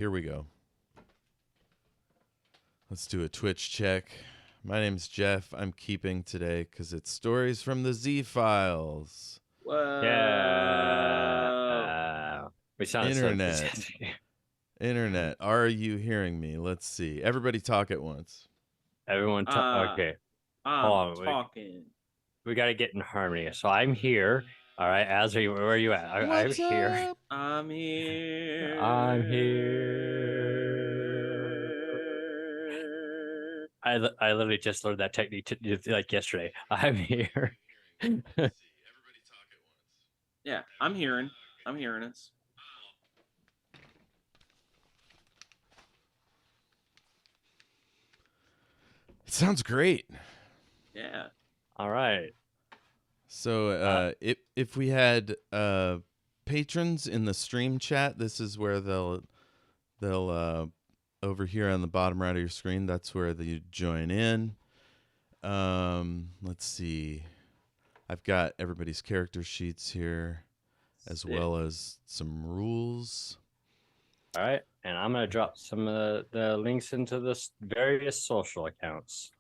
Here we go. Let's do a Twitch check. My name's Jeff. I'm keeping today because it's stories from the Z Files. Whoa. Yeah. We sound Internet. Internet, are you hearing me? Let's see. Everybody talk at once. Everyone okay. I'm talking. We got to get in harmony. So I'm here. All right. As are you? Where are you at? I'm here. I'm here. I'm here. I literally just learned that technique like yesterday. I'm here. Everybody talk at once. Yeah, I'm hearing it. It sounds great. Yeah. All right. So if we had patrons in the stream chat, this is where they'll over here on the bottom right of your screen, that's where you join in. Let's see. I've got everybody's character sheets here, as well as some rules. All right, and I'm going to drop some of the links into the various social accounts.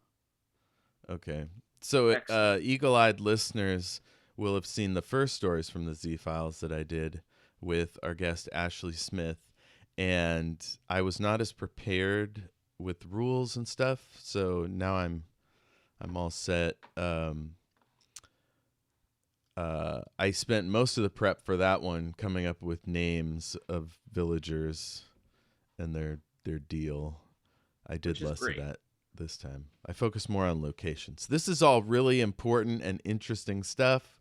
Okay. So eagle-eyed listeners will have seen the first stories from the Z-Files that I did with our guest Ashley Smith, and I was not as prepared with rules and stuff, so now I'm all set. I spent most of the prep for that one coming up with names of villagers and their deal. I did less of that this time. I focus more on locations. This is all really important and interesting stuff.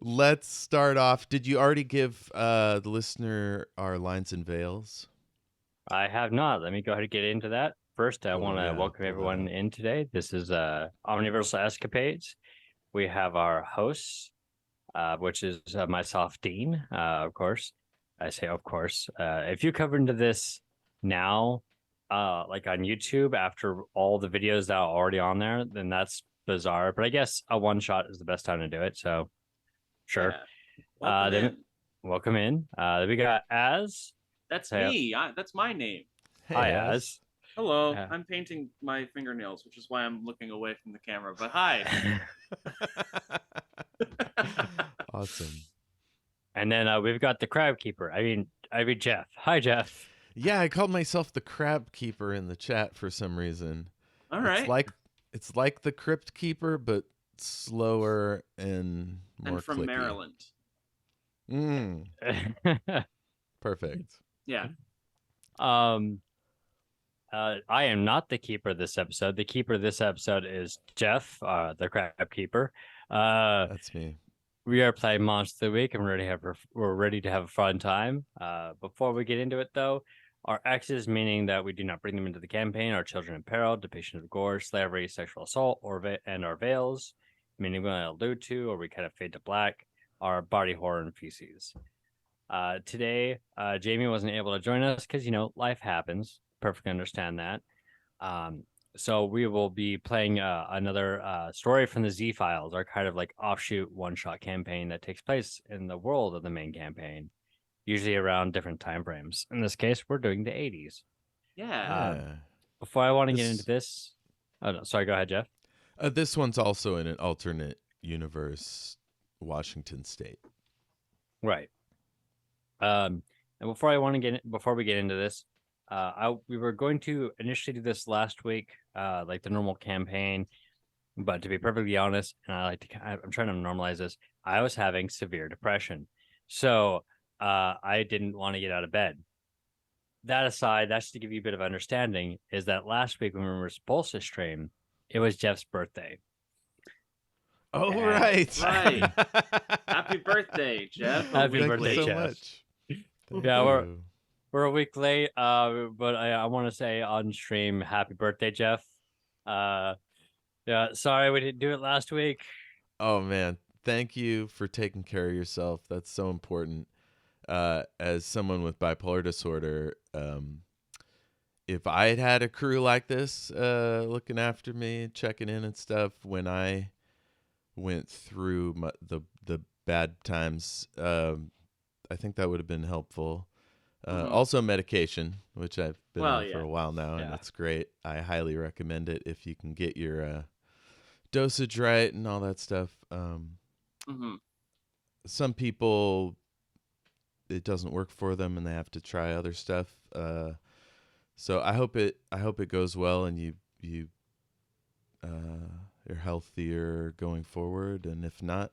Let's start off. Did you already give the listener our lines and veils? I have not. Let me go ahead and get into that. First, I want to welcome everyone in today. This is Omniversal Escapades. We have our hosts, which is myself, Dean, of course. I say, of course. If you cover into this now, like on YouTube, after all the videos that are already on there, then that's bizarre. But I guess a one shot is the best time to do it. So, sure. Yeah. Welcome in. Then we got Az. That's me. That's my name. Hey, hi, Az. Hello. I'm painting my fingernails, which is why I'm looking away from the camera. But hi. Awesome. And then we've got the Crab Keeper. I mean Jeff. Hi, Jeff. Yeah, I called myself the Crab Keeper in the chat for some reason. All right. It's like the Crypt Keeper, but slower and more and from clicky. Maryland. Perfect. Yeah. I am not the keeper this episode. The keeper this episode is Jeff, the Crab Keeper. That's me. We are playing Monster of the Week, and we're ready to have a fun time. Before we get into it, though, our X's, meaning that we do not bring them into the campaign, are children in peril, depiction of gore, slavery, sexual assault, and our veils, meaning we only allude to or we kind of fade to black, are body horror and feces. Today, Jamie wasn't able to join us because, life happens. Perfectly understand that. So we will be playing another story from the Z-Files, our kind of like offshoot one-shot campaign that takes place in the world of the main campaign, usually around different time frames. In this case, we're doing the 80s. Yeah. Before I want to get into this... Oh, no, sorry, go ahead, Jeff. This one's also in an alternate universe, Washington State. Right. And before we get into this, we were going to initially do this last week, like the normal campaign, but to be perfectly honest, and I'm trying to normalize this, I was having severe depression, so I didn't want to get out of bed. That aside, that's to give you a bit of understanding, is that last week when we were supposed to stream, it was Jeff's birthday. Oh, right. Happy birthday, Jeff. Happy birthday, Jeff. Much. Yeah, we're a week late, but I want to say on stream, happy birthday, Jeff. Yeah, sorry we didn't do it last week. Oh, man. Thank you for taking care of yourself. That's so important. As someone with bipolar disorder, if I had had a crew like this looking after me, checking in and stuff, when I went through the bad times, I think that would have been helpful. Also medication, which I've been on for yeah. a while now, and Yeah. it's great. I highly recommend it if you can get your dosage right and all that stuff. Some people, it doesn't work for them and they have to try other stuff. So I hope it goes well and you're healthier going forward. And if not,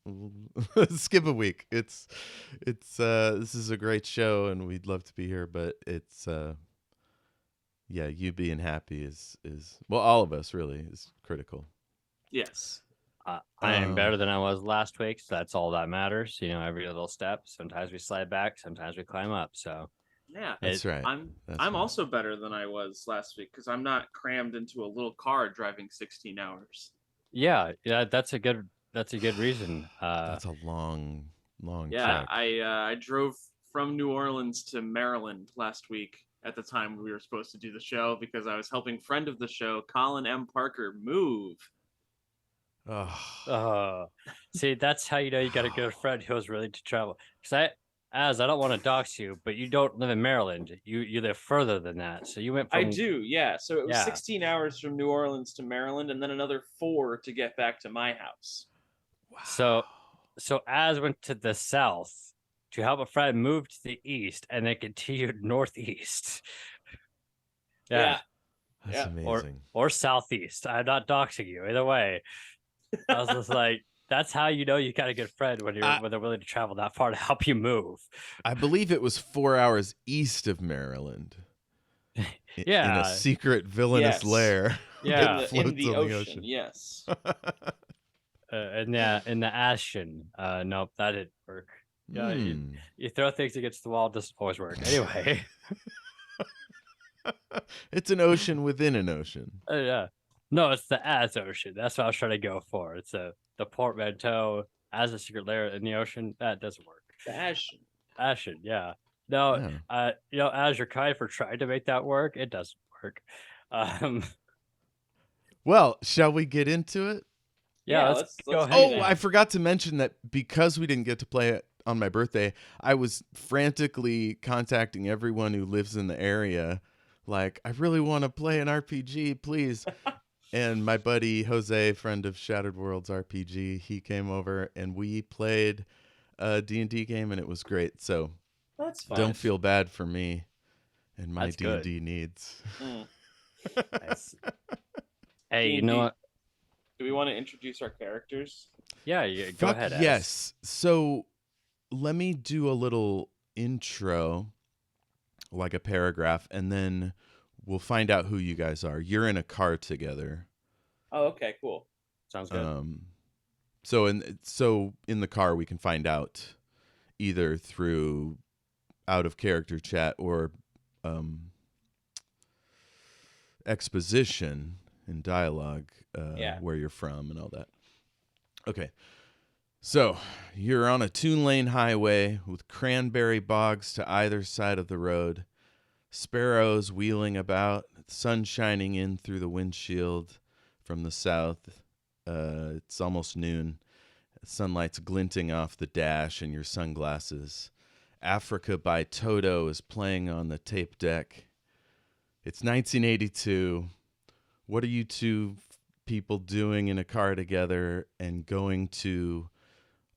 we'll skip a week. It's this is a great show and we'd love to be here, but it's you being happy is well, all of us really is critical. Yes. I am better than I was last week, so that's all that matters. Every little step. Sometimes we slide back, sometimes we climb up. So yeah, that's right. I'm also better than I was last week because I'm not crammed into a little car driving 16 hours. Yeah, that's a good reason. That's a long Yeah, trek. I drove from New Orleans to Maryland last week at the time we were supposed to do the show because I was helping friend of the show, Colin M. Parker, move. See, that's how you know you got a good friend who was willing to travel. Because I don't want to dox you, but you don't live in Maryland. You live further than that. So you went from... I do, yeah. So it was 16 hours from New Orleans to Maryland, and then another 4 to get back to my house. Wow. So Az went to the south to help a friend move to the east, and then continued northeast. Yeah. That's amazing. Or southeast. I'm not doxing you either way. I was just like, that's how you know you got a good friend when they're willing to travel that far to help you move. I believe it was 4 hours east of Maryland. In a secret villainous lair. Yeah, that floats in the on ocean. Yes. In the Ashen. Nope, that didn't work. Yeah, you throw things against the wall, it doesn't always work. Anyway. It's an ocean within an ocean. Yeah. No, it's the Az Ocean. That's what I was trying to go for. It's the portmanteau as a secret lair in the ocean. That doesn't work. The Ashen. Ashen, yeah. No, as you're kind for trying to make that work, it doesn't work. Well, shall we get into it? Yeah, let's go ahead. Oh, I forgot to mention that because we didn't get to play it on my birthday, I was frantically contacting everyone who lives in the area. Like, I really want to play an RPG, please. And my buddy Jose, friend of Shattered Worlds RPG, he came over and we played a D&D game and it was great. So that's fine. Don't feel bad for me and my D&D needs. Nice. Hey, you know what? Do we want to introduce our characters? Yeah, go ahead. Yes. So let me do a little intro, like a paragraph, and then we'll find out who you guys are. You're in a car together. Oh, okay, cool. Sounds good. So in the car we can find out either through out of character chat or exposition and dialogue where you're from and all that. Okay. So you're on a 2-lane highway with cranberry bogs to either side of the road. Sparrows wheeling about, sun shining in through the windshield from the south. It's almost noon. Sunlight's glinting off the dash and your sunglasses. Africa by Toto is playing on the tape deck. It's 1982. What are you two people doing in a car together and going to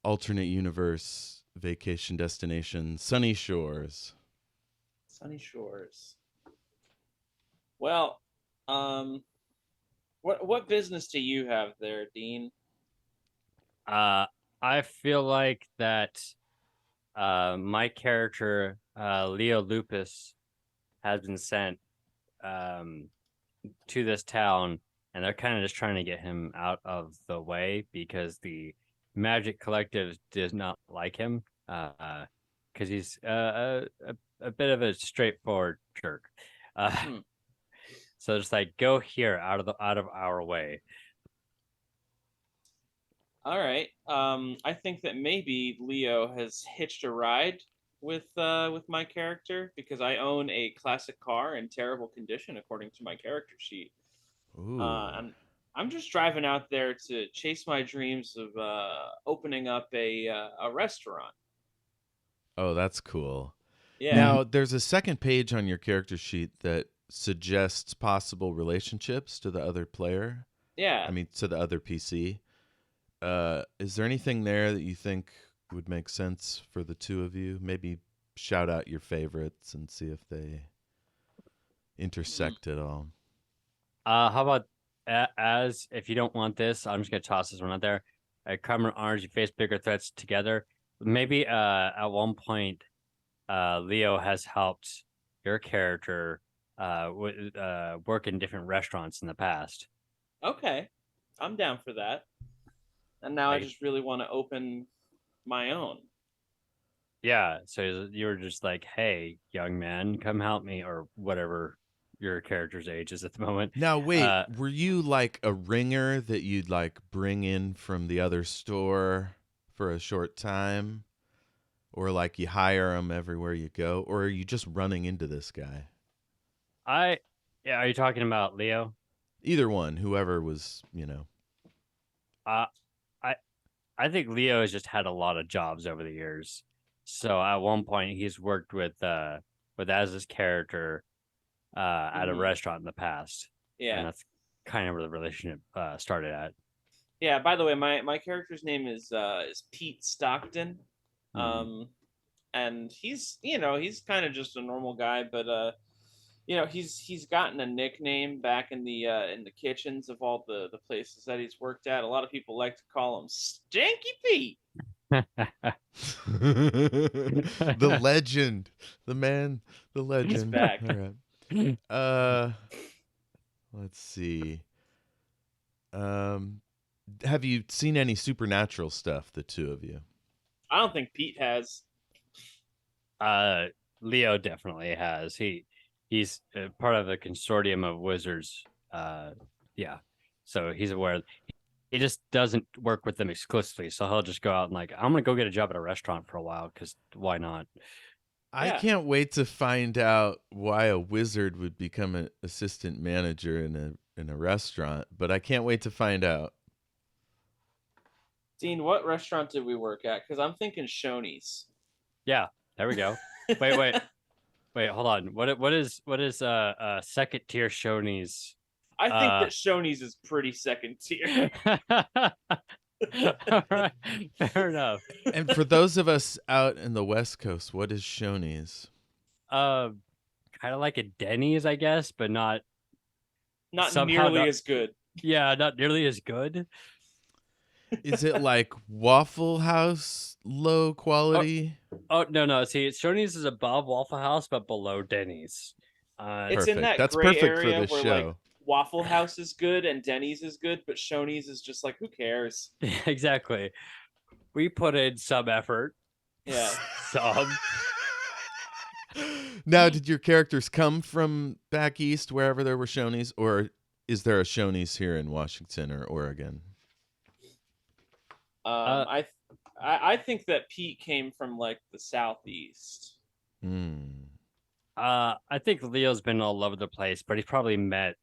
alternate universe vacation destination Sunny Shores? Sunny Shores. Well, what business do you have there, Dean? I feel like that my character, Leo Lupis, has been sent to this town, and they're kind of just trying to get him out of the way because the Magic Collective does not like him because he's a bit of a straightforward jerk. So just like, go here, out of our way. All right. I think that maybe Leo has hitched a ride with my character because I own a classic car in terrible condition according to my character sheet. Ooh. I'm just driving out there to chase my dreams of opening up a restaurant. Oh, that's cool. Yeah. Now, there's a second page on your character sheet that suggests possible relationships to the other player. Yeah. I mean, to the other PC. Is there anything there that you think would make sense for the two of you? Maybe shout out your favorites and see if they intersect at all. How about as if you don't want this, I'm just gonna toss this one out there. Common arms, you face bigger threats together. Maybe at one point, Leo has helped your character work in different restaurants in the past. Okay, I'm down for that. And now I just really want to open my own. Yeah, so you were just like, "Hey, young man, come help me," or whatever your character's age is at the moment. Now, wait, were you like a ringer that you'd like bring in from the other store for a short time? Or like you hire him everywhere you go? Or are you just running into this guy? Yeah, are you talking about Leo? Either one, whoever was, you know. I think Leo has just had a lot of jobs over the years. So at one point he's worked with Az's character at a restaurant in the past. Yeah. And that's kind of where the relationship started at. Yeah, by the way, my character's name is Pete Stockton. And he's kind of just a normal guy, but he's gotten a nickname back in the kitchens of all the places that he's worked at. A lot of people like to call him Stinky Pete. The legend, the man, the legend. He's back. All right. Let's see. Have you seen any supernatural stuff, the two of you? I don't think Pete has. Leo definitely has. He's part of a consortium of wizards. Yeah, so he's aware. He just doesn't work with them exclusively. So he'll just go out and like, I'm gonna go get a job at a restaurant for a while because why not? I can't wait to find out why a wizard would become an assistant manager in a restaurant. But I can't wait to find out. Dean, what restaurant did we work at? Because I'm thinking Shoney's. Yeah, there we go. Wait, hold on. What is second tier Shoney's? I think that Shoney's is pretty second tier. All right, fair enough. And for those of us out in the West Coast, what is Shoney's? Kind of like a Denny's, I guess, but not nearly as good. Yeah, not nearly as good. Is it like Waffle House low quality? Oh no! See, Shoney's is above Waffle House, but below Denny's. It's in that That's gray perfect area for this where show. like Waffle House is good and Denny's is good, but Shoney's is just like, who cares? Exactly. We put in some effort. Yeah. Some. Now, did your characters come from back east, wherever there were Shoney's, or is there a Shoney's here in Washington or Oregon? I think that Pete came from like the southeast. I think Leo's been all over the place, but he's probably met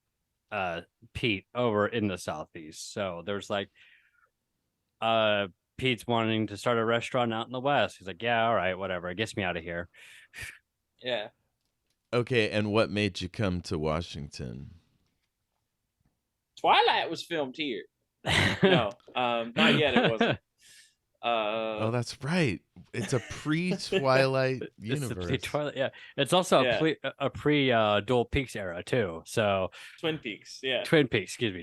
Pete over in the southeast. So there's like Pete's wanting to start a restaurant out in the west. He's like, yeah, all right, whatever. It gets me out of here. Yeah. Okay, and what made you come to Washington? Twilight was filmed here. No, not yet. It wasn't. Oh, that's right. It's a pre-Twilight universe. It's pre-Twilight, yeah. It's also a pre Dual Peaks era too. So Twin Peaks, yeah. Twin Peaks. Dual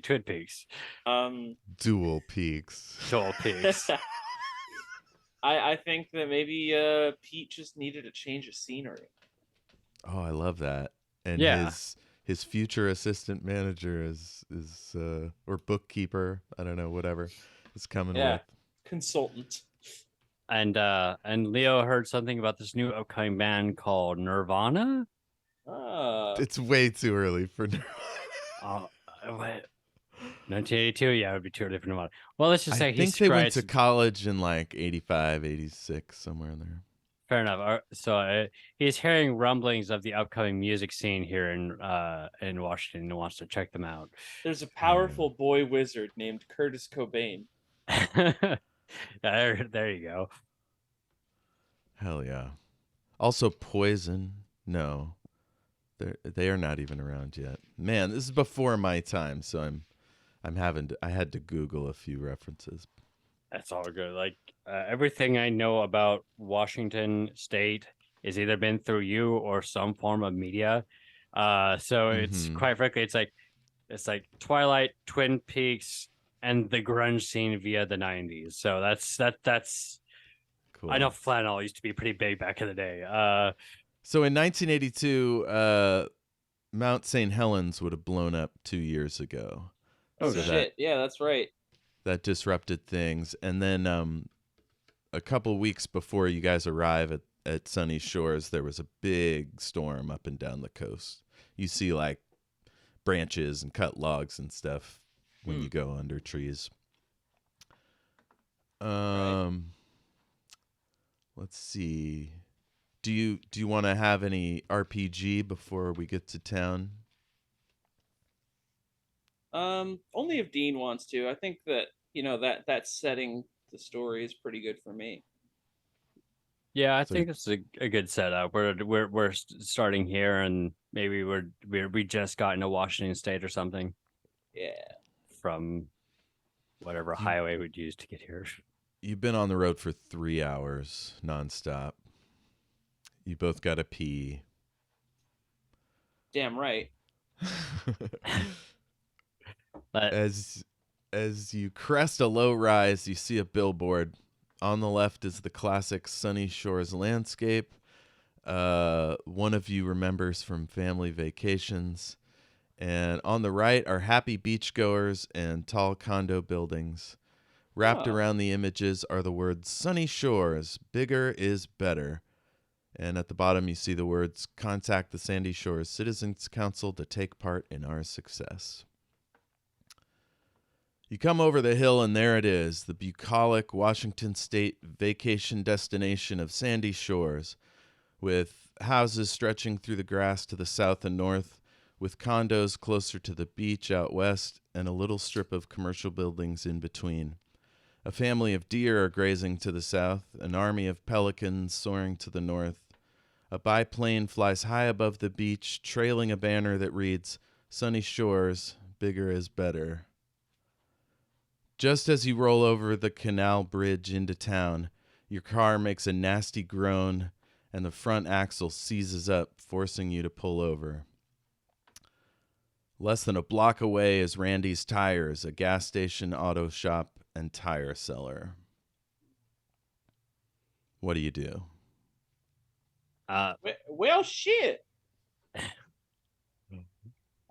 Peaks. Dual Peaks. I think that maybe Pete just needed a change of scenery. Oh, I love that. And his future assistant manager is or bookkeeper, I don't know, whatever, is coming with. Consultant. And Leo heard something about this new upcoming band called Nirvana. It's way too early for Nirvana. Wait. 1982, yeah, it would be too early for Nirvana. Well, let's just say I think they went to college in like 85, 86, somewhere in there. Fair enough. So he's hearing rumblings of the upcoming music scene here in Washington and wants to check them out. There's a powerful boy wizard named Curtis Cobain. There you go. Hell yeah. Also, Poison. No, they are not even around yet. Man, this is before my time, so I had to Google a few references. That's all good. Like everything I know about Washington State has either been through you or some form of media. So it's quite frankly, it's like Twilight, Twin Peaks, and the grunge scene via the '90s. So that's Cool. I know flannel used to be pretty big back in the day. So in 1982, Mount St. Helens would have blown up 2 years ago. Oh so shit! Yeah, that's right. That disrupted things, and then a couple weeks before you guys arrive at Sunny Shores, there was a big storm up and down the coast. You see like branches and cut logs and stuff when you go under trees. Right. Let's see. Do you want to have any RPG before we get to town? Only if Dean wants to. I think that that setting the story is pretty good for me. Yeah, I think it's a good setup. We're starting here, and maybe we just got into Washington State or something. Yeah. From whatever highway we'd use to get here. You've been on the road for 3 hours nonstop. You both got to pee. Damn right. As you crest a low rise, you see a billboard. On the left is the classic Sunny Shores landscape. One of you remembers from family vacations. And on the right are happy beachgoers and tall condo buildings. Wrapped around the images are the words Sunny Shores, bigger is better. And at the bottom you see the words, contact the Sandy Shores Citizens Council to take part in our success. You come over the hill and there it is, the bucolic Washington State vacation destination of Sandy Shores, with houses stretching through the grass to the south and north, with condos closer to the beach out west, and a little strip of commercial buildings in between. A family of deer are grazing to the south, an army of pelicans soaring to the north. A biplane flies high above the beach, trailing a banner that reads, Sunny Shores, bigger is better. Just as you roll over the canal bridge into town, your car makes a nasty groan, and the front axle seizes up, forcing you to pull over. Less than a block away is Randy's Tires, a gas station, auto shop, and tire seller. What do you do? Well, shit.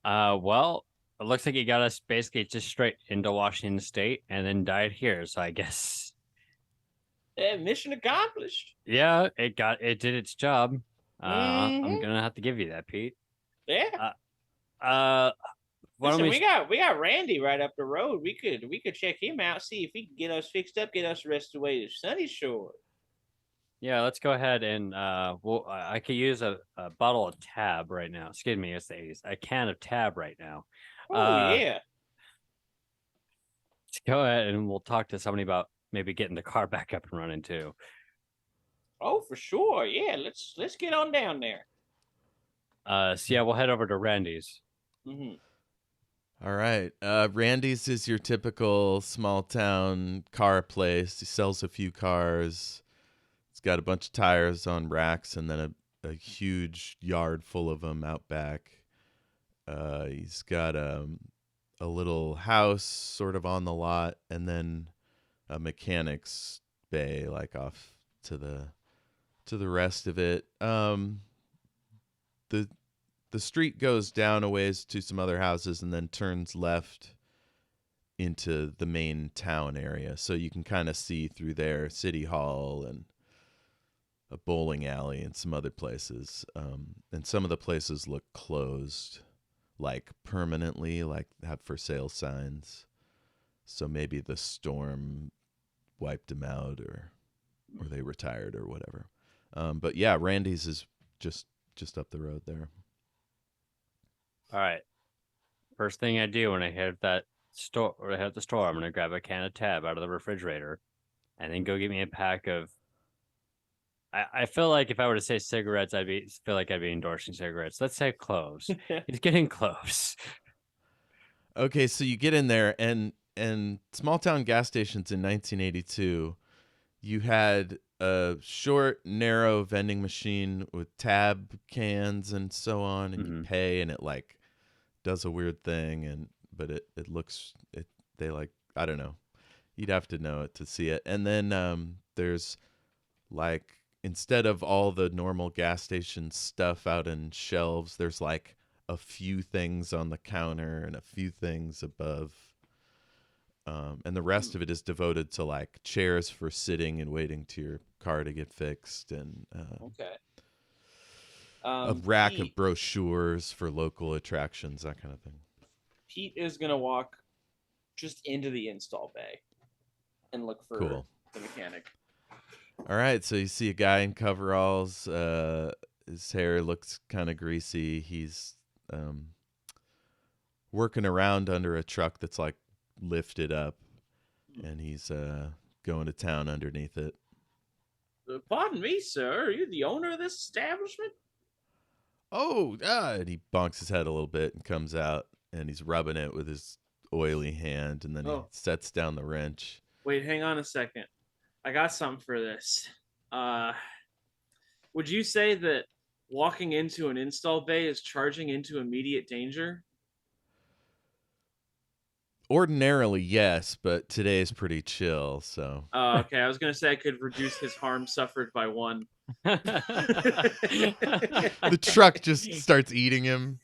Well, it looks like he got us basically just straight into Washington State and then died here. So I guess. Mission accomplished. Yeah, it did its job. I'm gonna have to give you that, Pete. Yeah. Listen, we got Randy right up the road. We could check him out, see if he can get us fixed up, get us the rest of the way to Sunny Shore. Yeah, let's go ahead and I could use a bottle of Tab right now. Excuse me, it's the 80s. A can of Tab right now. Oh yeah. Let's go ahead and we'll talk to somebody about maybe getting the car back up and running too. Oh, for sure. Yeah, let's get on down there. So yeah, we'll head over to Randy's. Mm-hmm. All right. Randy's is your typical small town car place. He sells a few cars. It's got a bunch of tires on racks and then a huge yard full of them out back. He's got a little house sort of on the lot and then a mechanic's bay like off to the rest of it. The street goes down a ways to some other houses and then turns left into the main town area. So you can kind of see through there City Hall and a bowling alley and some other places. And some of the places look closed, like permanently, like have for sale signs. So maybe the storm wiped them out or they retired or whatever. But yeah, Randy's is just up the road there. All right. First thing I do when I hit the store, I'm gonna grab a can of Tab out of the refrigerator, and then go get me a pack of I feel like if I were to say cigarettes, feel like I'd be endorsing cigarettes. Let's say close. He's getting close. Okay, so you get in there, and small town gas stations in 1982, you had a short, narrow vending machine with tab cans and so on, and you pay, and it like does a weird thing, but it looks they like, I don't know. You'd have to know it to see it. And then there's like, instead of all the normal gas station stuff out in shelves, there's like a few things on the counter and a few things above. And the rest of it is devoted to like chairs for sitting and waiting to your car to get fixed, and a rack of brochures for local attractions, that kind of thing. Pete is going to walk just into the install bay and look for the mechanic. All right, so you see a guy in coveralls. His hair looks kind of greasy. He's working around under a truck that's like lifted up, and he's going to town underneath it. Pardon me, sir. Are you the owner of this establishment? Oh, and he bonks his head a little bit and comes out, and he's rubbing it with his oily hand, and then he sets down the wrench. Wait, hang on a second. I got something for this. Would you say that walking into an install bay is charging into immediate danger? Ordinarily, yes, but today is pretty chill, so. Oh, okay. I was going to say I could reduce his harm suffered by 1. The truck just starts eating him.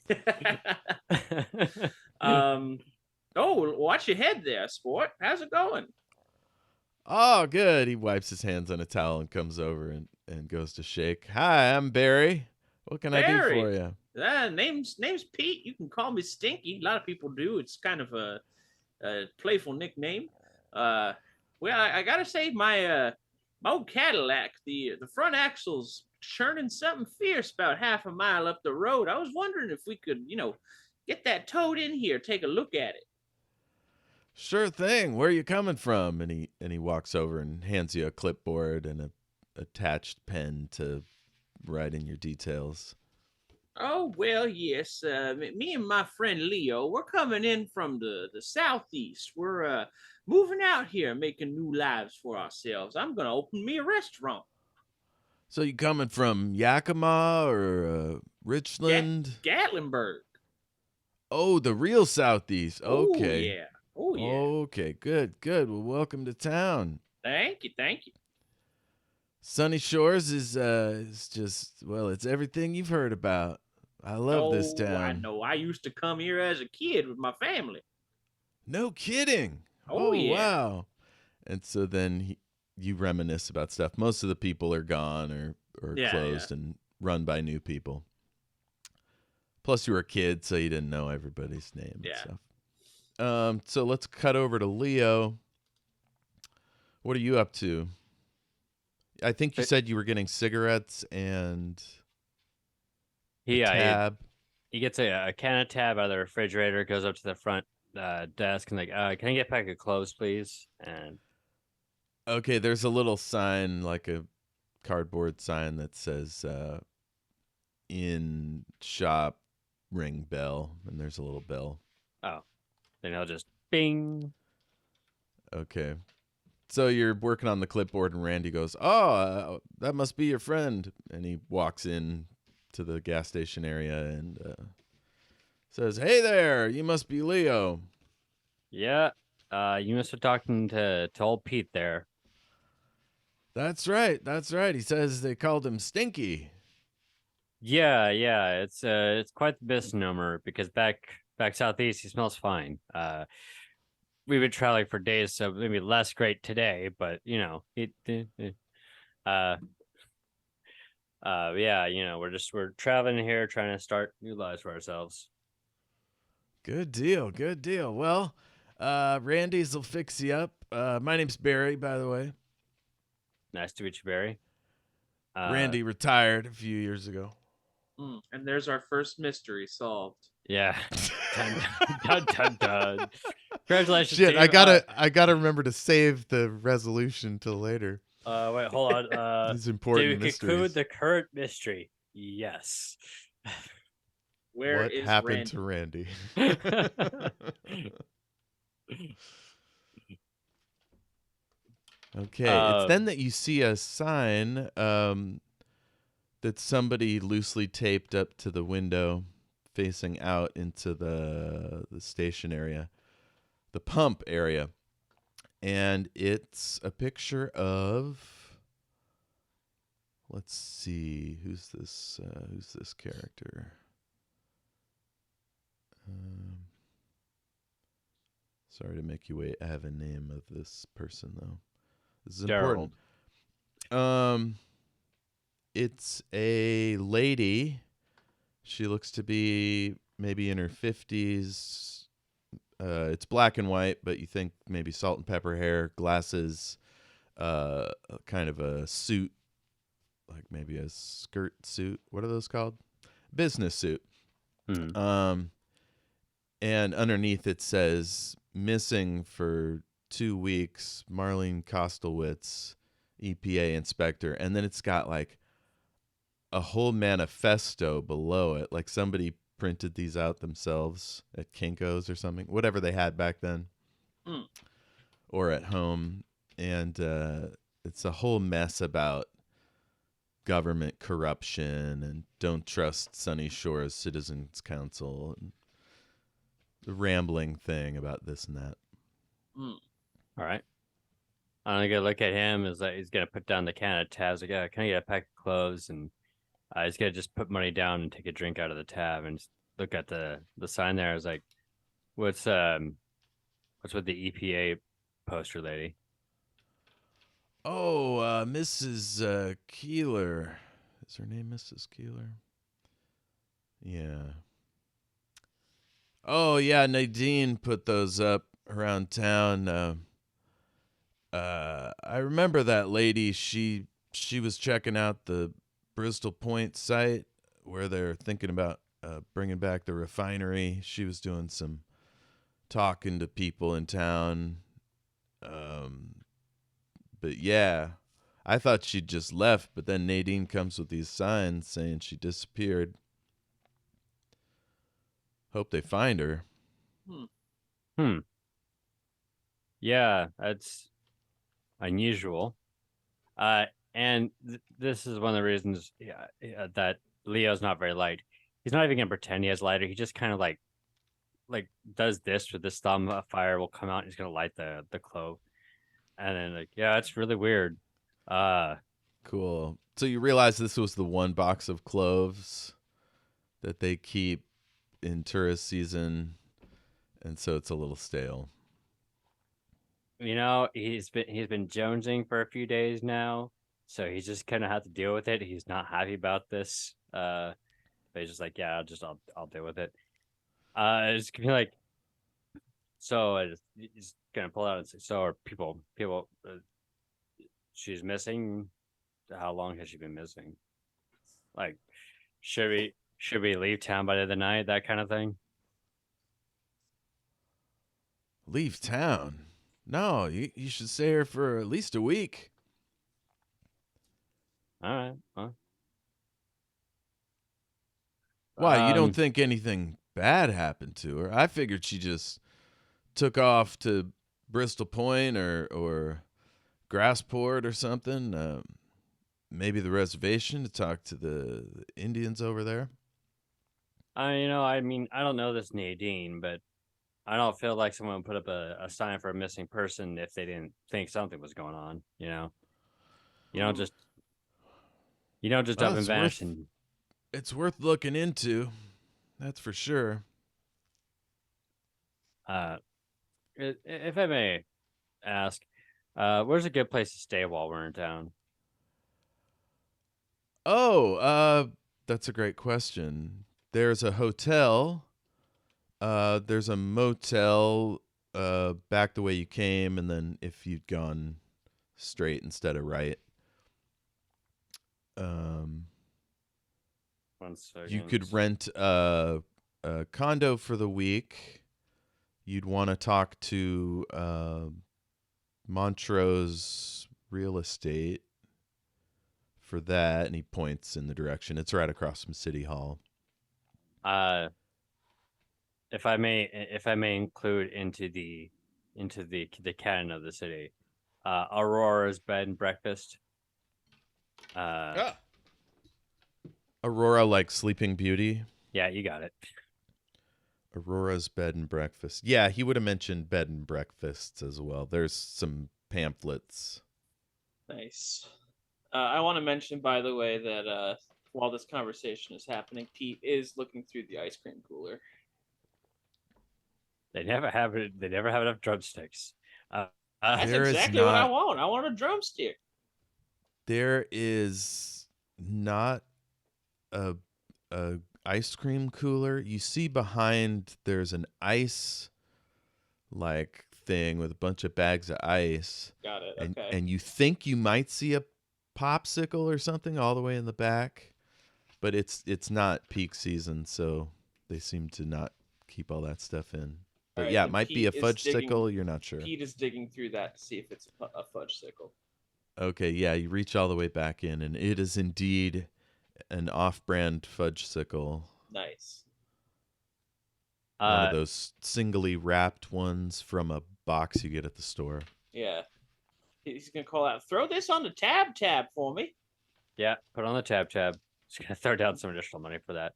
Oh, watch your head there, sport. How's it going? Oh, good. He wipes his hands on a towel and comes over and goes to shake. Hi, I'm Barry. What can I do for you? Name's Pete. You can call me Stinky. A lot of people do. It's kind of a playful nickname. Well, I gotta say, my old Cadillac, the front axle's churning something fierce about half a mile up the road. I was wondering if we could, get that towed in here, take a look at it. Sure thing. Where are you coming from? And he walks over and hands you a clipboard and a attached pen to write in your details. Oh, well, yes. Me and my friend Leo, we're coming in from the southeast. We're moving out here, making new lives for ourselves. I'm going to open me a restaurant. So you coming from Yakima or Richland? Gatlinburg. Oh, the real southeast. Okay. Oh, yeah. Oh, yeah. Okay, good. Well, welcome to town. Thank you. Sunny Shores is just, well, it's everything you've heard about. I love this town. I know. I used to come here as a kid with my family. No kidding. Oh yeah. Wow. And so then you reminisce about stuff. Most of the people are gone or closed and run by new people. Plus you were a kid, so you didn't know everybody's name and stuff. So let's cut over to Leo. What are you up to? I think you said you were getting cigarettes and a tab. He gets a can of tab out of the refrigerator, goes up to the front desk and like, can I get a pack of clothes, please? And okay, there's a little sign, like a cardboard sign that says in shop, ring bell, and there's a little bell. Oh, then he'll just bing. Okay. So you're working on the clipboard, and Randy goes, "Oh, that must be your friend." And he walks in to the gas station area and says, "Hey there, you must be Leo." Yeah, you must have talking to old Pete there. That's right. He says they called him Stinky. Yeah, it's quite the misnomer because back southeast he smells fine. We've been traveling for days, so maybe less great today, but yeah, we're traveling here trying to start new lives for ourselves. Good deal. Well, Randy's will fix you up. My name's Barry, by the way. Nice to meet you, Barry. Randy retired a few years ago. And there's our first mystery solved. Yeah. dun, dun, dun. Congratulations. Shit, I gotta remember to save the resolution till later. Wait, hold on. These Did important we mysteries. conclude the current mystery? Yes. Where What is happened Randy? to Randy? Okay, it's then that you see a sign that somebody loosely taped up to the window facing out into the station area, the pump area. And it's a picture of, let's see, who's this character? Sorry to make you wait. I have a name of this person though. This is important. It's a lady. She looks to be maybe in her 50s. It's black and white, but you think maybe salt and pepper hair, glasses, kind of a suit, like maybe a skirt suit. What are those called? Business suit. And underneath it says missing for 2 weeks, Marlene Kostelwitz, EPA inspector. And then it's got like a whole manifesto below it. Like somebody printed these out themselves at Kinko's or something, whatever they had back then, or at home. And it's a whole mess about government corruption and don't trust Sunny Shores Citizens Council and the rambling thing about this and that. All right. I'm gonna go look at him. Is that he's gonna put down the can of tabs? Like, yeah, can I get a pack of clothes? And he's gonna just put money down and take a drink out of the tab and just look at the sign there. I was like, what's with the EPA poster lady? Oh, Mrs. Keeler. Is her name Mrs. Keeler? Yeah. Oh, yeah, Nadine put those up around town. I remember that lady. She was checking out the Bristol Point site where they're thinking about bringing back the refinery. She was doing some talking to people in town. But yeah, I thought she'd just left, but then Nadine comes with these signs saying she disappeared. Hope they find her. Yeah, that's unusual. And this is one of the reasons that Leo's not very light. He's not even gonna pretend he has lighter. He just kind of like does this with his thumb. A fire will come out. And he's gonna light the clove, and then like, yeah, it's really weird. Cool. So you realize this was the one box of cloves that they keep in tourist season, and so it's a little stale. You know, he's been jonesing for a few days now, so he's just kind of had to deal with it. He's not happy about this. But he's just like, yeah, I'll deal with it. It's gonna be like, so he's gonna pull out and say, so are people, she's missing. How long has she been missing? Like, should we leave town by the end of the night? That kind of thing. Leave town? No, you should stay here for at least a week. All right. Well, Why, you don't think anything bad happened to her? I figured she just took off to Bristol Point or Grassport or something. Maybe the reservation to talk to the Indians over there. I mean, I don't know this Nadine, but I don't feel like someone would put up a sign for a missing person if they didn't think something was going on. You don't just up and vanish. It's worth looking into. That's for sure. If I may ask, where's a good place to stay while we're in town? Oh, that's a great question. There's a hotel. There's a motel back the way you came, and then if you'd gone straight instead of right. 1 second. You could rent a condo for the week. You'd want to talk to Montrose real estate for that, and he points in the direction. It's right across from City Hall. If I may include into the canon of the city, Aurora's bed and breakfast. Aurora, like Sleeping Beauty. Yeah, you got it. Aurora's bed and breakfast. Yeah, he would have mentioned bed and breakfasts as well. There's some pamphlets. Nice. I want to mention, by the way, that while this conversation is happening, Pete is looking through the ice cream cooler. They never have it. They never have enough drumsticks. That's exactly what I want. I want a drumstick. There is not a ice cream cooler. You see behind there's an ice like thing with a bunch of bags of ice. Got it. And, okay. And you think you might see a popsicle or something all the way in the back, but it's not peak season, so they seem to not keep all that stuff in. But right, yeah, it might Pete be a fudge-sicle. You're not sure. Pete is digging through that to see if it's a fudge-sicle. Okay, yeah, you reach all the way back in, and it is indeed an off-brand fudge-sicle. Nice. One of those singly wrapped ones from a box you get at the store. Yeah. He's going to call out, throw this on the tab for me. Yeah, put on the tab. Just going to throw down some additional money for that.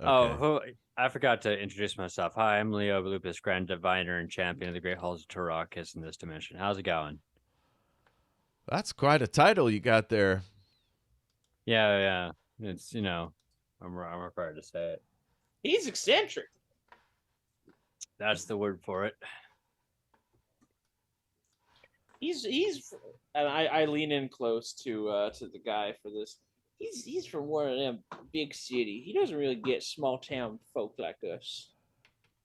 Okay. I forgot to introduce myself. Hi, I'm Leo Lupis, Grand Diviner and Champion of the Great Halls of Tarakis in this dimension. How's it going? That's quite a title you got there. Yeah. It's, I'm required to say it. He's eccentric. That's the word for it. He's and I lean in close to the guy for this. He's from one of them big city. He doesn't really get small town folk like us.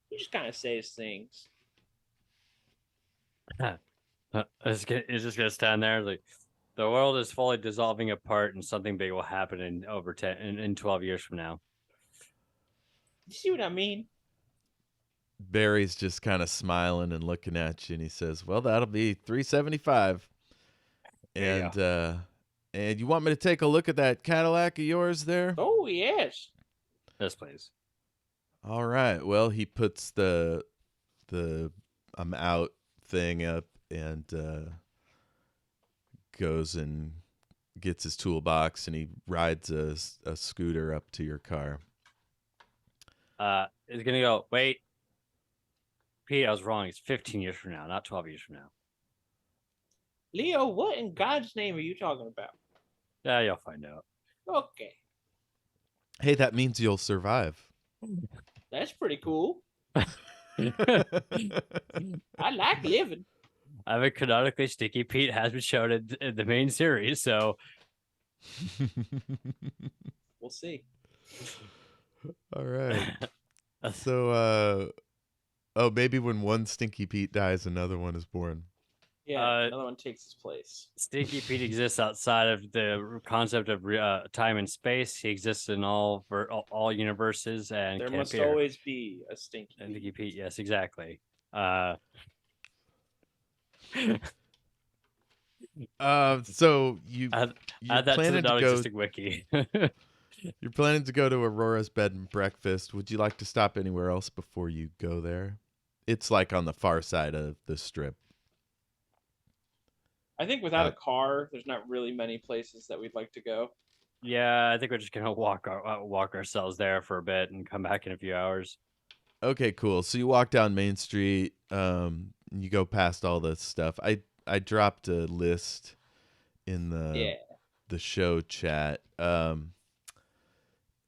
He just kind of says things. It's just gonna stand there like the world is fully dissolving apart, and something big will happen in 12 years from now. You see what I mean? Barry's just kind of smiling and looking at you, and he says, "Well, that'll be $375." And you want me to take a look at that Cadillac of yours there? Oh yes. Yes, please. All right. Well, he puts the I'm out thing up and goes and gets his toolbox, and he rides a scooter up to your car. He's gonna go, wait, Pete, I was wrong. It's 15 years from now, not 12 years from now. Leo, what in God's name are you talking about? Yeah, you'll find out. Okay. Hey, that means you'll survive. That's pretty cool. I like living. I mean, canonically, Stinky Pete has been shown in the main series, so we'll see. All right. So, maybe when one Stinky Pete dies, another one is born. Yeah, another one takes his place. Stinky Pete exists outside of the concept of time and space. He exists in all universes, and there must always be a Stinky Pete. Stinky Pete, yes, exactly. So you add that to the non-existing wiki. You're planning to go to Aurora's bed and breakfast. Would you like to stop anywhere else before you go there? It's like on the far side of the strip. I think without a car, there's not really many places that we'd like to go. Yeah, I think we're just gonna walk ourselves there for a bit and come back in a few hours. Okay, cool. So you walk down Main Street. You go past all this stuff. I dropped a list in the show chat. And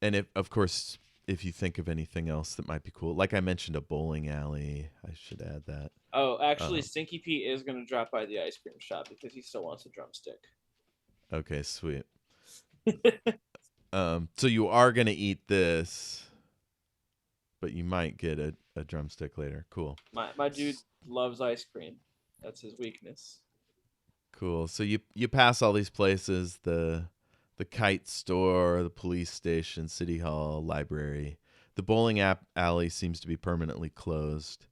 if you think of anything else that might be cool, like I mentioned a bowling alley, I should add that. Oh, actually, Stinky Pete is going to drop by the ice cream shop because he still wants a drumstick. Okay, sweet. So you are going to eat this, but you might get a drumstick later. Cool. My dude loves ice cream. That's his weakness. Cool. So you pass all these places, the kite store, the police station, city hall, library. The bowling alley seems to be permanently closed.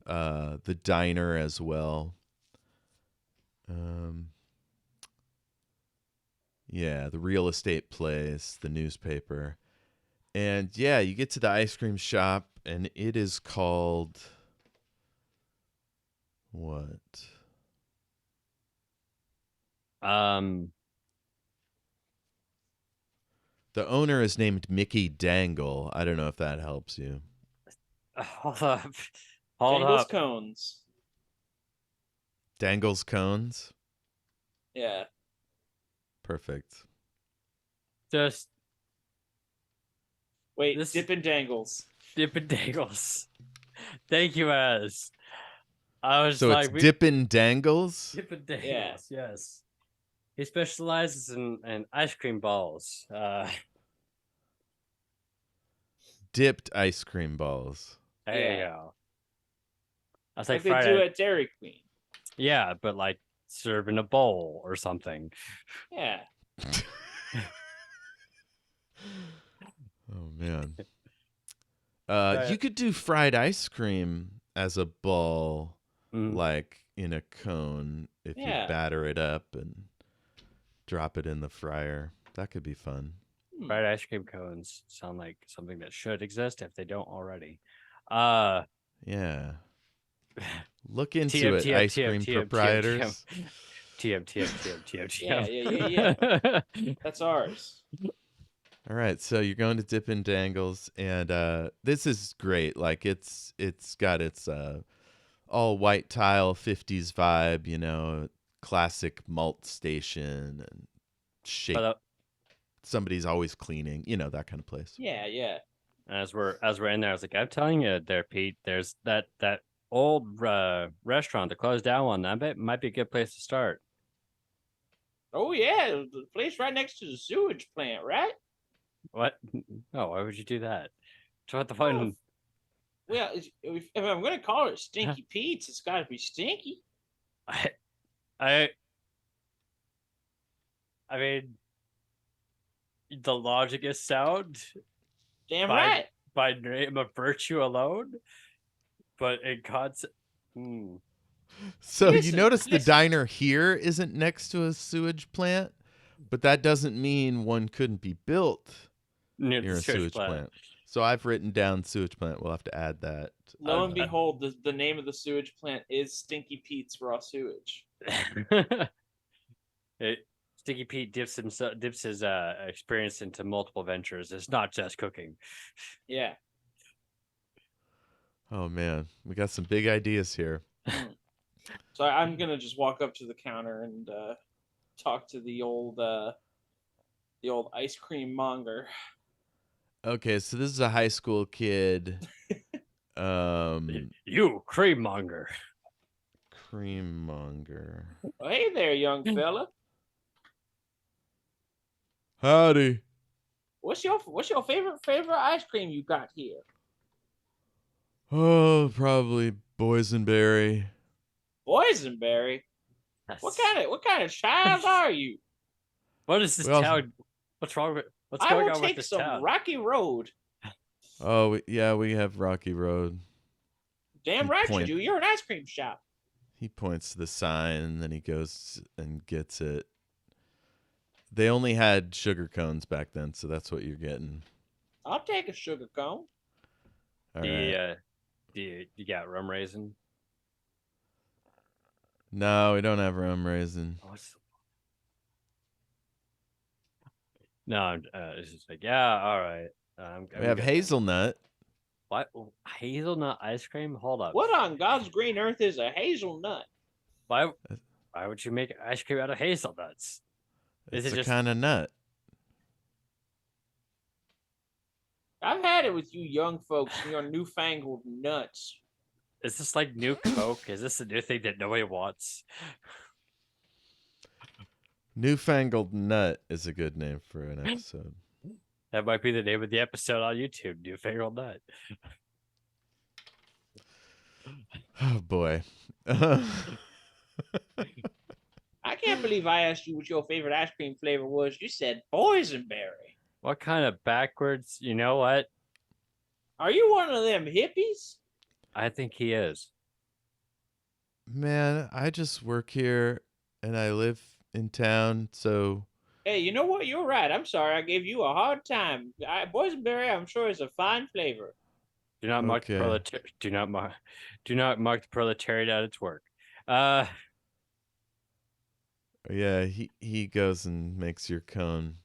The diner as well. Yeah, the real estate place, the newspaper. And yeah, you get to the ice cream shop, and it is called what? The owner is named Mickey Dangle. I don't know if that helps you. Hold up. Hold Dangles up. cones. Dangle's cones. Yeah. Perfect. Just wait. This- Dippin' Dangles. Dippin' Dangles. Thank you, Az. I was So like, it's Dippin' Dangles. Dippin' Dangles. Yes. He specializes in ice cream balls. Dipped ice cream balls. There you Yeah. go. I was Like like they Friday. do at Dairy Queen. Yeah, but like serve in a bowl or something. Yeah. Oh man. Right. You could do fried ice cream as a ball, Mm. like in a cone, if you Yeah. batter it up and drop it in the fryer. That could be fun. Fried ice cream cones sound like something that should exist if they don't already. Uh Yeah. Look into TM, it, TM, ice TM, cream TM, proprietors. TM. Yeah. That's ours. All right, so you're going to Dippin' Dangles, and this is great. Like it's got its all white tile 50s vibe, you know, classic malt station and shape. Somebody's always cleaning, you know, that kind of place. Yeah. As we're in there, I was like, I'm telling you, there, Pete. There's that old restaurant that closed down one. I bet might be a good place to start. Oh yeah, the place right next to the sewage plant, right? What? No, why would you do that? So what the fun? Well, if I'm going to call it Stinky Pete's, it's got to be stinky. I mean, the logic is sound. Damn right. By name of virtue alone, but in concept. So you notice the diner here isn't next to a sewage plant, but that doesn't mean one couldn't be built near a sewage plant. So I've written down sewage plant. We'll have to add that. Lo and behold, the name of the sewage plant is Stinky Pete's Raw Sewage. Stinky Pete dips his experience into multiple ventures. It's not just cooking. Yeah. Oh man, we got some big ideas here. So I'm gonna just walk up to the counter and talk to the old ice cream monger. Okay, so this is a high school kid. You cream monger. Cream monger. Oh, hey there, young fella. Howdy. What's your favorite ice cream you got here? Oh, probably boysenberry. Boysenberry? What kind of child are you? What is this town? What's wrong with what's going on with this town? I will take some Rocky Road. Oh, yeah, we have Rocky Road. Damn right you do. You're an ice cream shop. He points to the sign, and then he goes and gets it. They only had sugar cones back then, so that's what you're getting. I'll take a sugar cone. All right. You got rum raisin? No, we don't have rum raisin. No, it's just like, yeah, all right. We have hazelnut. What? Hazelnut ice cream? Hold up. What on God's green earth is a hazelnut? Why would you make ice cream out of hazelnuts? It's a kind of nut. I've had it with you young folks and your newfangled nuts. Is this like new Coke? Is this a new thing that nobody wants? Newfangled Nut is a good name for an episode. That might be the name of the episode on YouTube, Newfangled Nut. Oh, boy. I can't believe I asked you what your favorite ice cream flavor was. You said boysenberry. What kind of backwards? You know what? Are you one of them hippies? I think he is. Man, I just work here and I live in town, so Hey, you know what? You're right. I'm sorry. I gave you a hard time. Boysenberry, I'm sure, is a fine flavor. Do not mark the Okay. do not mark the proletariat at its work. Yeah, he goes and makes your cone.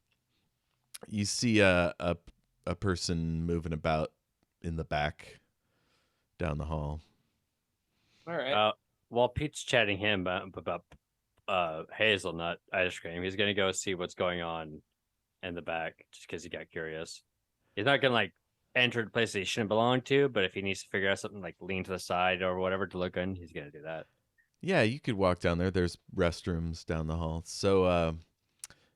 You see a person moving about in the back down the hall. All right. While Pete's chatting him about hazelnut ice cream, he's gonna go see what's going on in the back just because he got curious. He's not gonna like enter a place that he shouldn't belong to, but if he needs to figure out something like lean to the side or whatever to look in, he's gonna do that. Yeah, you could walk down there. There's restrooms down the hall. So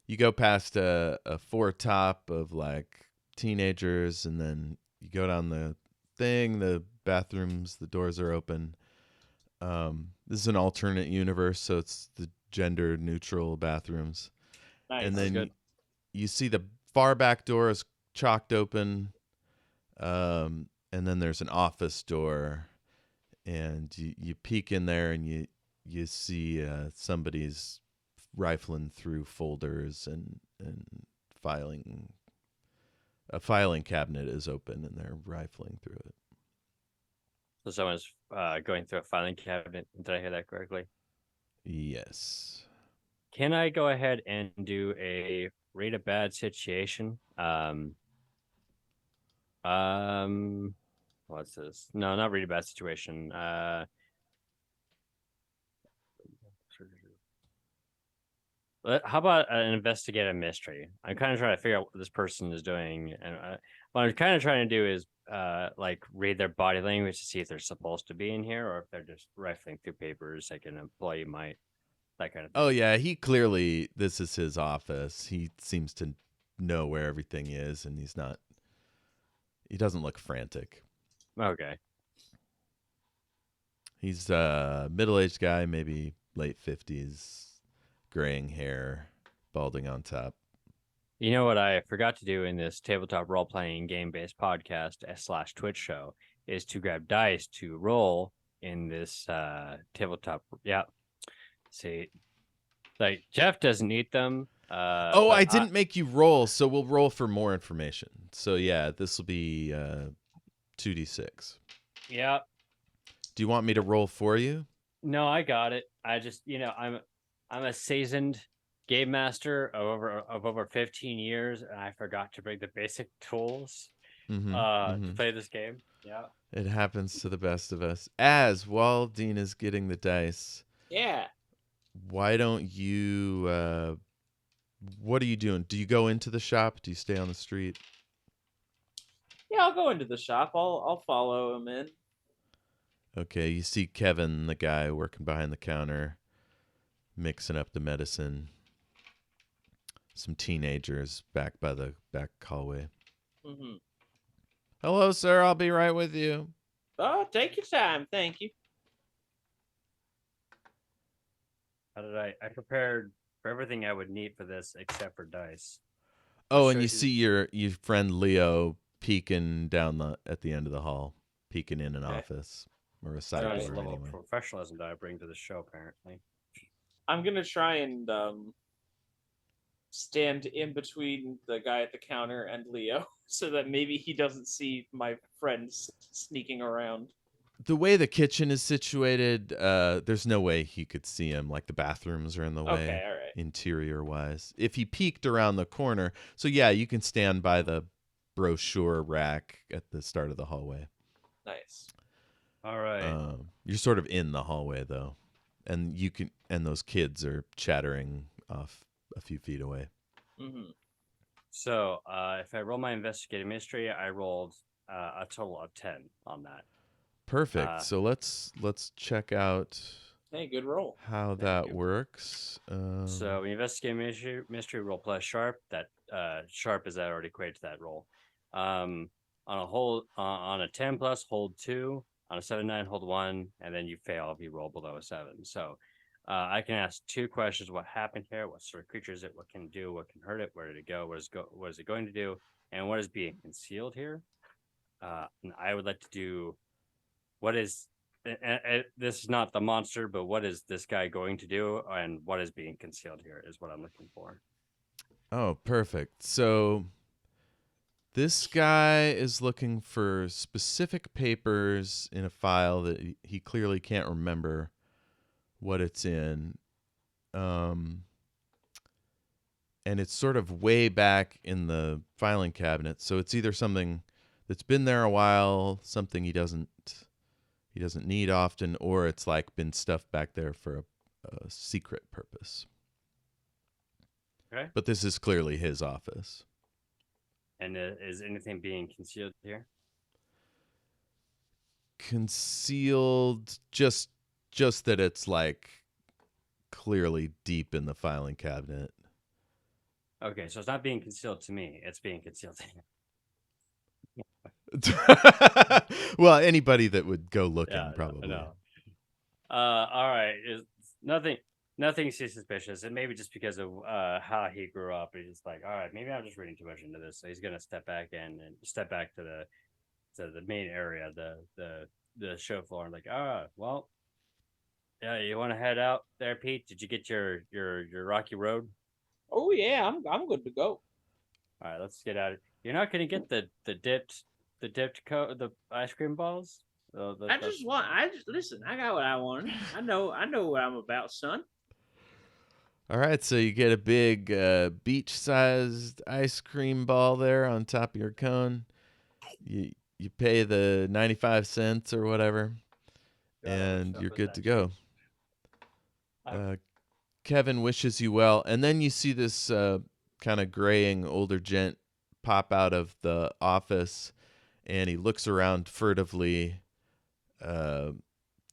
you go past a four top of like teenagers, and then you go down the thing. The bathrooms, the doors are open. This is an alternate universe, so it's the gender neutral bathrooms. Nice. And That's then good. you see the far back door is chalked open. And then there's an office door, and you peek in there, and you see somebody's rifling through folders and filing. A filing cabinet is open, and they're rifling through it. So someone's going through a filing cabinet. Did I hear that correctly? Yes. Can I go ahead and do a rate a bad situation? What's this? No, not rate a bad situation. How about an investigative mystery? I'm kind of trying to figure out what this person is doing, and what I'm kind of trying to do is like read their body language to see if they're supposed to be in here or if they're just rifling through papers like an employee might, that kind of thing. Oh yeah, he clearly, this is his office. He seems to know where everything is, and he doesn't look frantic. Okay. He's a middle-aged guy, maybe late 50s, graying hair, balding on top. You know what I forgot to do in this tabletop role playing game based podcast / Twitch show is to grab dice to roll in this tabletop. Yeah. See, like Jeff doesn't eat them. I didn't make you roll, so we'll roll for more information. So yeah, this will be 2d6. Yeah. Do you want me to roll for you? No, I got it. I just, I'm a seasoned game master of over 15 years, and I forgot to bring the basic tools to play this game. Yeah. It happens to the best of us. As while Dean is getting the dice, Yeah. why don't you what are you doing? Do you go into the shop? Do you stay on the street? Yeah, I'll go into the shop. I'll follow him in. Okay, you see Kevin, the guy working behind the counter, mixing up the medicine. Some teenagers back by the back hallway. Mm-hmm. Hello, sir. I'll be right with you. Oh, take your time. Thank you. How did I prepared for everything I would need for this except for dice. Oh, and you see your friend Leo peeking down at the end of the hall, peeking in an office or a side There's door. a level Anyway. of professionalism that I bring to the show, apparently. I'm gonna try and stand in between the guy at the counter and Leo, so that maybe he doesn't see my friends sneaking around. The way the kitchen is situated, there's no way he could see him. Like the bathrooms are in the way, Okay, all right. interior wise. If he peeked around the corner, so yeah, you can stand by the brochure rack at the start of the hallway. Nice. All right. You're sort of in the hallway though, and those kids are chattering off a few feet away. Mm-hmm. So if I roll my investigative mystery, I rolled a total of 10 on that. Perfect. So let's check out. Hey, good roll. How that works. So investigate mystery roll plus sharp. That sharp is that already equated to that roll. On a 10 plus, hold 2. On a 7-9, hold 1, and then you fail if you roll below a 7. So I can ask 2 questions: what happened here? What sort of creature is it? What can it do? What can hurt it? Where did it go? What is it going to do? And what is being concealed here? And I would like to do. What is this is not the monster, but what is this guy going to do, and what is being concealed here is what I'm looking for. Oh, perfect. So this guy is looking for specific papers in a file that he clearly can't remember what it's in. And it's sort of way back in the filing cabinet. So it's either something that's been there a while, something he doesn't need often, or it's like been stuffed back there for a secret purpose. Okay. But this is clearly his office. And is anything being concealed here? Concealed, just that it's like clearly deep in the filing cabinet. Okay, so it's not being concealed to me; it's being concealed to him. Well, anybody that would go looking, Yeah, probably. No. All right. Nothing too suspicious. And maybe just because of how he grew up, he's like, all right, maybe I'm just reading too much into this. So he's gonna step back and step back to the main area, the show floor, and like, well, yeah, you want to head out there, Pete? Did you get your rocky road? Oh yeah, I'm good to go. All right, let's get out of. You're not gonna get the dipped the ice cream balls. I just listen. I got what I wanted. I know what I'm about, son. All right, so you get a big beach-sized ice cream ball there on top of your cone. You pay the 95 cents or whatever, and you're good to go. Kevin wishes you well, and then you see this kind of graying older gent pop out of the office, and he looks around furtively,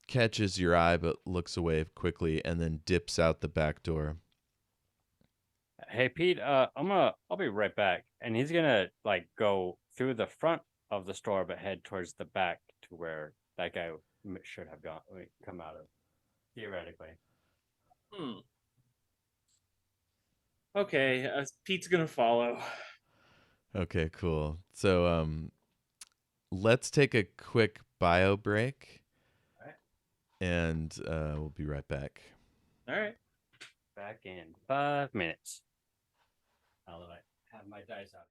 catches your eye but looks away quickly, and then dips out the back door. Hey Pete, I'll be right back. And he's gonna like go through the front of the store but head towards the back to where that guy should have come out of, theoretically. Okay, Pete's gonna follow. Okay, cool. So let's take a quick bio break. All right. And we'll be right back. All right. Back in 5 minutes. I'll have my dice out.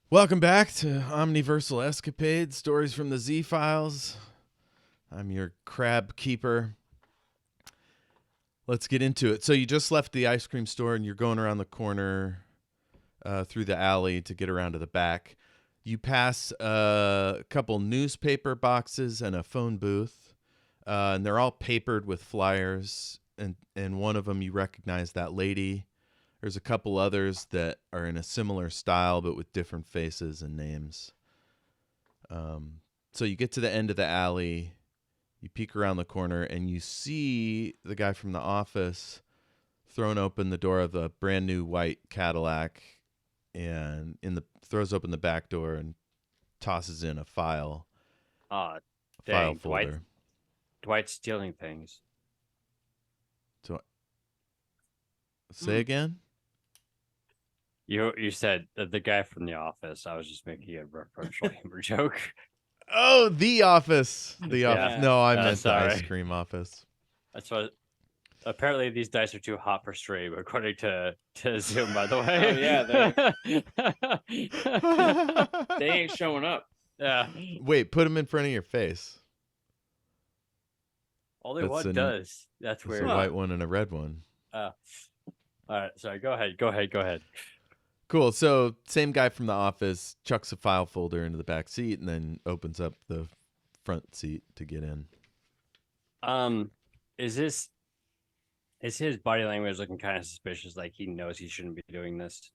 Welcome back to Omniversal Escapade, Stories from the Z-Files. I'm your crab keeper. Let's get into it. So you just left the ice cream store and you're going around the corner through the alley to get around to the back. You pass a couple newspaper boxes and a phone booth, and they're all papered with flyers. And one of them you recognize that lady. There's a couple others that are in a similar style but with different faces and names. So you get to the end of the alley, you peek around the corner, and you see the guy from the office throwing open the door of a brand new white Cadillac, and throws open the back door and tosses in a file. Dang, file folder. Dwight's stealing things. So, say again? You said the guy from The Office. I was just making a referential humor joke. Oh, The Office. The Yeah. Office. No, I meant the sorry. ice cream office. That's what. Apparently, these dice are too hot for stream, according to Zoom. By the way. Oh yeah, they ain't showing up. Yeah. Wait, put them in front of your face. Only one does. That's weird. There's a white one and a red one. All right. Sorry. Go ahead. Cool. So same guy from the office chucks a file folder into the back seat and then opens up the front seat to get in. Is his body language looking kind of suspicious? Like he knows he shouldn't be doing this?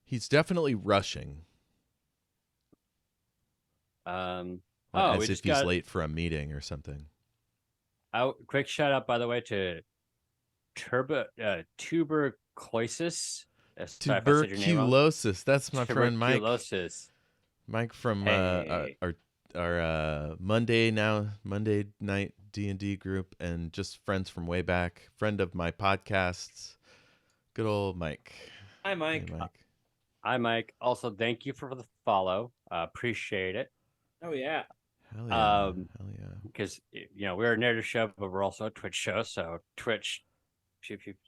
He's definitely rushing. As if he's late for a meeting or something. Quick shout out, by the way, to tuberculosis. Tuberculosis. That's my friend Mike. Tuberculosis. Mike from our Monday night D&D group, and just friends from way back. Friend of my podcasts. Good old Mike. Hi, Mike. Hey, Mike. Hi, Mike. Also, thank you for the follow. Appreciate it. Oh yeah. Hell yeah. Hell yeah. Because we're a narrative show, but we're also a Twitch show. So Twitch.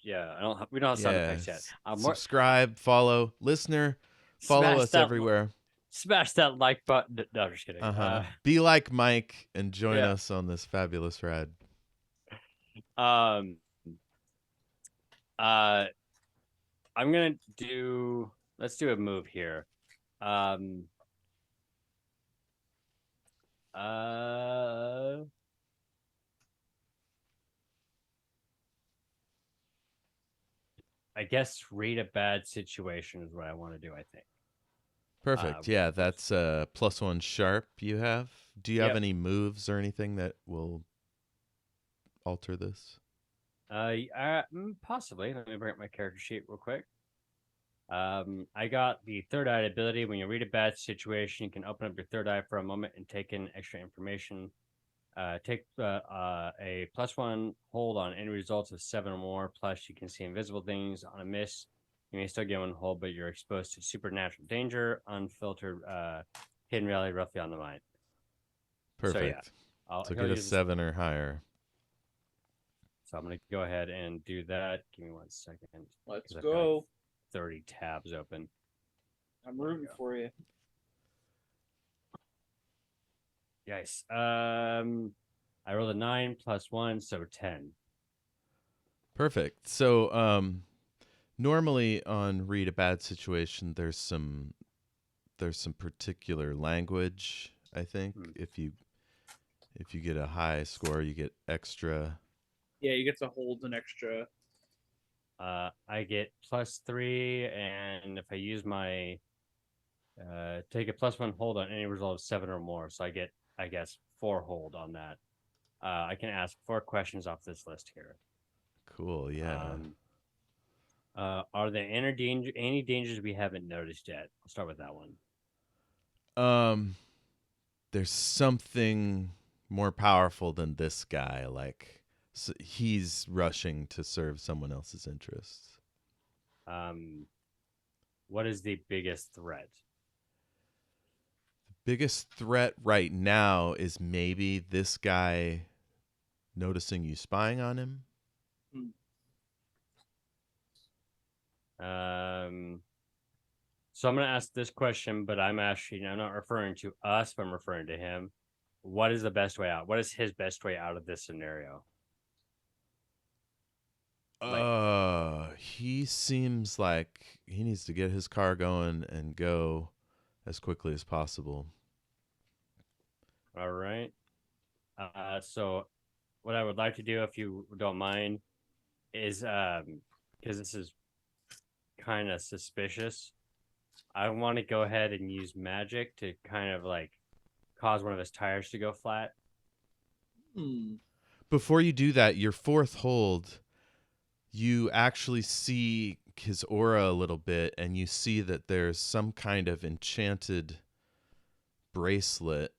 Yeah, we don't have sound effects yet. Subscribe, follow, listener, follow us everywhere. Smash that like button. No, I'm just kidding. Be like Mike and join us on this fabulous ride. I'm gonna let's do a move here. I guess read a bad situation is what I want to do, I think. Perfect. Yeah, that's +1 sharp you have. Do you have any moves or anything that will alter this? Possibly. Let me bring up my character sheet real quick. I got the third eye ability. When you read a bad situation, you can open up your third eye for a moment and take in extra information. Take a +1 hold on any results of 7 or more. Plus, you can see invisible things on a miss. You may still get one hold, but you're exposed to supernatural danger, unfiltered, hidden reality roughly on the mind. Perfect. So get a 7 or higher. So I'm going to go ahead and do that. Give me 1 second. Let's go. 30 tabs open. I'm rooting for you. Yes. I rolled a 9 +1, so 10. Perfect. So normally on read a bad situation, there's some particular language. I think if you get a high score, you get extra. Yeah, you get to hold an extra. I get +3, and if I use my take a +1 hold on any result of 7 or more, so I get, I guess, 4 hold on that. I can ask 4 questions off this list here. Cool. Yeah. Are there any dangers we haven't noticed yet? I'll start with that one. There's something more powerful than this guy. Like, so he's rushing to serve someone else's interests. What is the biggest threat? The biggest threat right now is maybe this guy noticing you spying on him. So I'm going to ask this question, but I'm not referring to us, but I'm referring to him. What is the best way out? What is his best way out of this scenario? He seems like he needs to get his car going and go as quickly as possible. All right. So what I would like to do, if you don't mind, is because this is kind of suspicious, I want to go ahead and use magic to kind of like cause one of his tires to go flat. Before you do that, your fourth hold, you actually see his aura a little bit, and you see that there's some kind of enchanted bracelet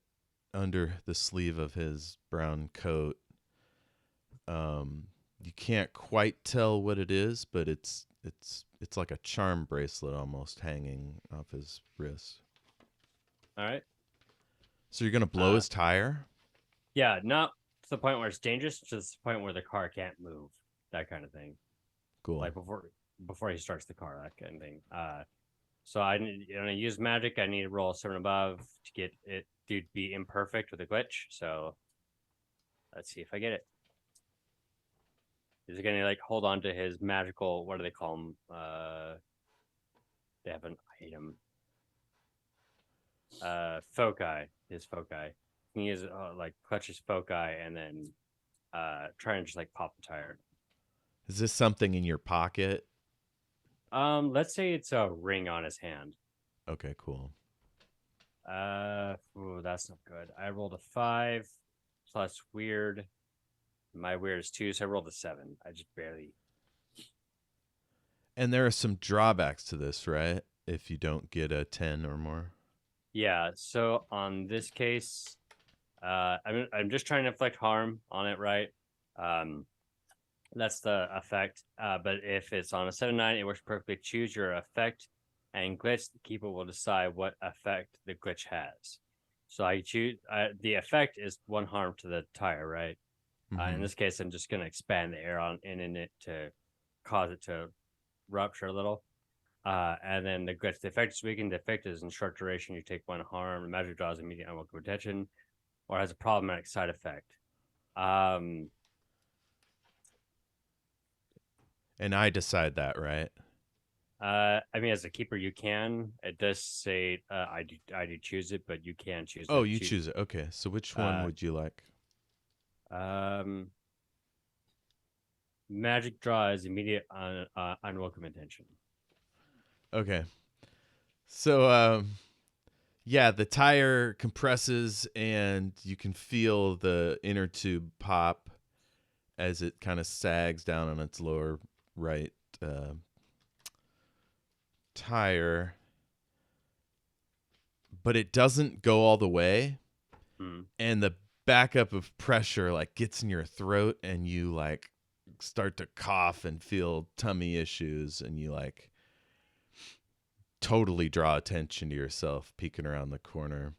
under the sleeve of his brown coat. You can't quite tell what it is, but it's like a charm bracelet almost hanging off his wrist. All right. So you're gonna blow his tire? Yeah, not to the point where it's dangerous, to the point where the car can't move. That kind of thing. Cool. Like before he starts the car, that kind of thing. So when I use magic, I need to roll 7 above to get it to be imperfect with a glitch. So let's see if I get it. Is it gonna like hold on to his magical? What do they call them? They have an item. Foci. His foci. He is like clutch his foci and then try and just like pop the tire. Is this something in your pocket? Let's say it's a ring on his hand. Okay, cool. That's not good. I rolled a 5 plus weird. My weird is 2, so I rolled a 7. I just barely. And there are some drawbacks to this, right? If you don't get a 10 or more. Yeah. So on this case, I'm just trying to inflict harm on it, right? That's the effect. But if it's on a 7-9, it works perfectly. Choose your effect and glitch. The keeper will decide what effect the glitch has. So I choose the effect is 1 harm to the tire, right? In this case, I'm just going to expand the air in it to cause it to rupture a little. And then the glitch, the effect is weakened. The effect is in short duration. You take 1 harm. The magic draws immediate unwelcome attention, or has a problematic side effect. And I decide that, right? I mean, as a keeper, you can. It does say I do choose it, but you can choose. Oh, you choose it. Okay, so which one would you like? Magic draw is immediate unwelcome attention. Okay, so yeah, the tire compresses, and you can feel the inner tube pop as it kind of sags down on its lower right tire, but it doesn't go all the way. And the backup of pressure like gets in your throat, and you like start to cough and feel tummy issues, and you like totally draw attention to yourself peeking around the corner.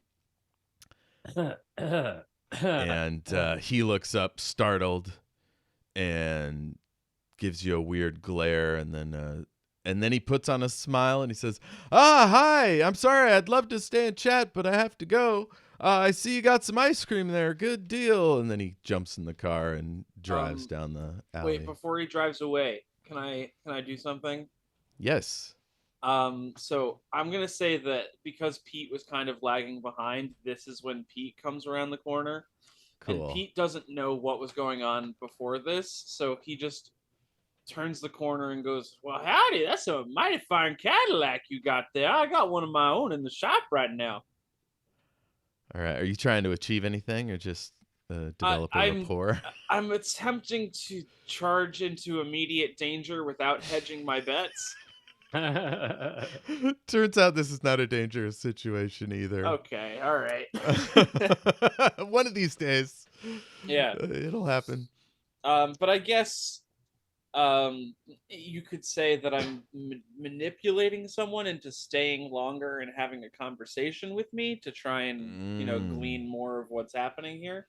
And he looks up startled and gives you a weird glare, and then he puts on a smile and he says, hi, I'm sorry, I'd love to stay and chat, but I have to go. I see you got some ice cream there. Good deal. And then he jumps in the car and drives down the alley. Wait, before he drives away, can I do something? Yes. So I'm gonna say that because Pete was kind of lagging behind, this is when Pete comes around the corner. Cool. And Pete doesn't know what was going on before this, so he just turns the corner and goes, "Well, howdy, that's a mighty fine Cadillac you got there. I got one of my own in the shop right now." All right. Are you trying to achieve anything, or just develop a rapport? I'm attempting to charge into immediate danger without hedging my bets. Turns out this is not a dangerous situation either. Okay, all right. One of these days. Yeah. It'll happen. But I guess you could say that I'm manipulating someone into staying longer and having a conversation with me to try and, glean more of what's happening here.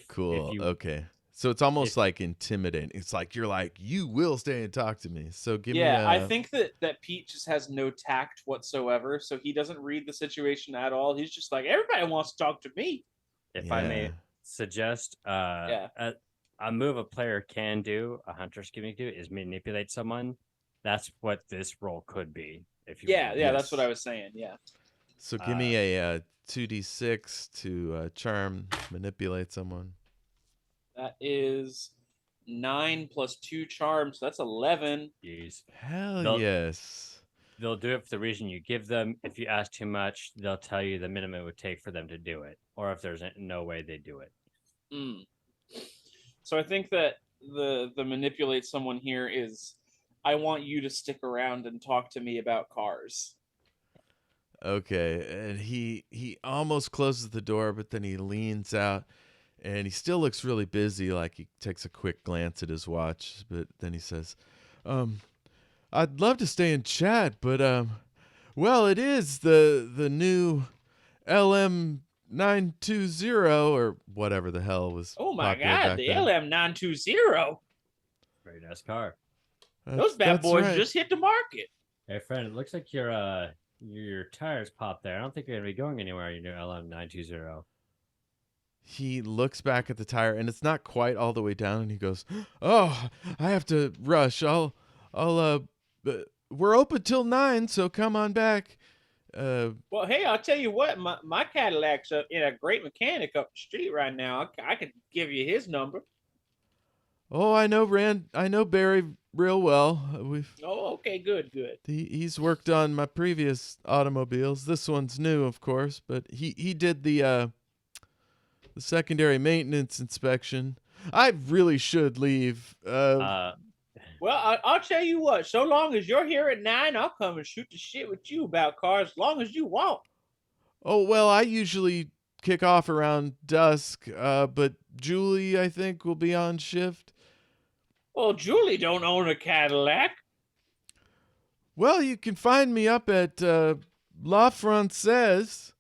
Cool. Okay. So it's almost like intimidating. It's like you're like, you will stay and talk to me. So give me I think that Pete just has no tact whatsoever, so he doesn't read the situation at all. He's just like, everybody wants to talk to me. If I may suggest, a move a player can do, a hunter's can do, is manipulate someone. That's what this role could be. If you that's what I was saying. Yeah. So give me a 2d6 to charm, manipulate someone. That is 9 plus 2 charms. So that's 11. Jeez. Hell yes. They'll do it for the reason you give them. If you ask too much, they'll tell you the minimum it would take for them to do it, or if there's no way they do it. So I think that the manipulate someone here is, I want you to stick around and talk to me about cars. Okay, and he almost closes the door, but then he leans out, and he still looks really busy, like he takes a quick glance at his watch, but then he says, I'd love to stay and chat, but well, it is the new LM920 or whatever the hell was. Oh my god, the LM920. Very nice car. Those bad boys just hit the market. Hey friend, it looks like your tires popped there. I don't think you're gonna be going anywhere in your LM920. He looks back at the tire, and it's not quite all the way down, and he goes, "Oh, I have to rush. We're open till 9, so come on back." Well, hey, I'll tell you what, my Cadillac's in a great mechanic up the street right now. I could give you his number. Oh, I know Barry real well. Oh, okay, good. He's worked on my previous automobiles. This one's new, of course, but he did the secondary maintenance inspection. I really should leave. Well, I'll tell you what. So long as you're here at 9, I'll come and shoot the shit with you about cars as long as you want. Oh, well, I usually kick off around dusk, but Julie, I think, will be on shift. Well, Julie don't own a Cadillac. Well, you can find me up at La Francaise.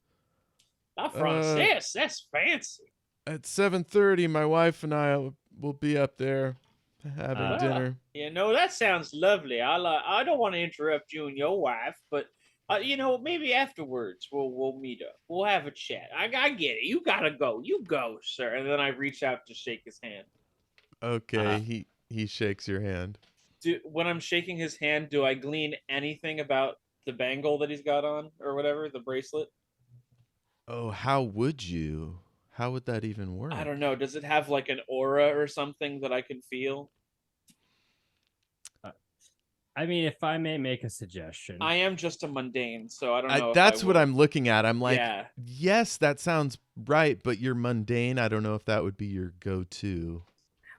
La Francaise? That's fancy. At 7:30, my wife and I will be up there having dinner. You know, that sounds lovely. I don't want to interrupt you and your wife, but maybe afterwards we'll meet up. We'll have a chat. I get it. You gotta go. You go, sir. And then I reach out to shake his hand. Okay, he shakes your hand. When I'm shaking his hand, do I glean anything about the bangle that he's got on or whatever, the bracelet? Oh, how would you? How would that even work? I don't know. Does it have like an aura or something that I can feel? I mean, if I may make a suggestion. I am just a mundane, so I don't know. That's what I'm looking at. I'm like, yeah. Yes, that sounds right, but you're mundane. I don't know if that would be your go-to.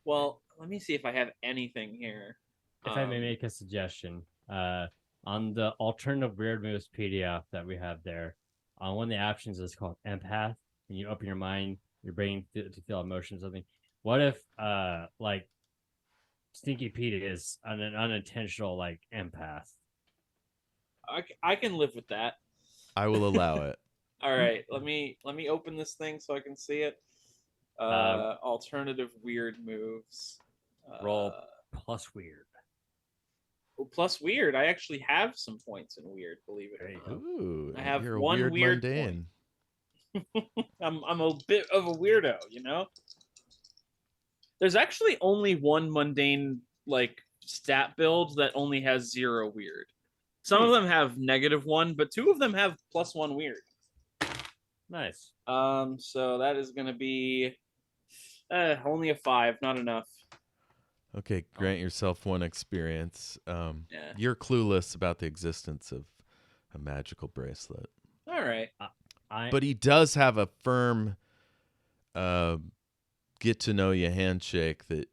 Well, let me see if I have anything here. If I may make a suggestion, on the alternative weird moves PDF that we have there, on one of the options is called empath, and you open your mind, your brain to feel emotions, something. What if like Stinky Pete is an unintentional like empath? I can live with that. I will allow it. All right, let me open this thing so I can see it. Alternative weird moves. Roll plus weird. Well, plus weird. I actually have some points in weird, believe it or not. Ooh, I have you're one weird mundane. I'm a bit of a weirdo, you know? There's actually only one mundane like stat build that only has 0 weird. Some of them have -1, but 2 of them have +1 weird. Nice. So that is gonna be only a 5, not enough. Okay, grant yourself 1 experience. You're clueless about the existence of a magical bracelet. All right. But he does have a firm get to know you handshake that,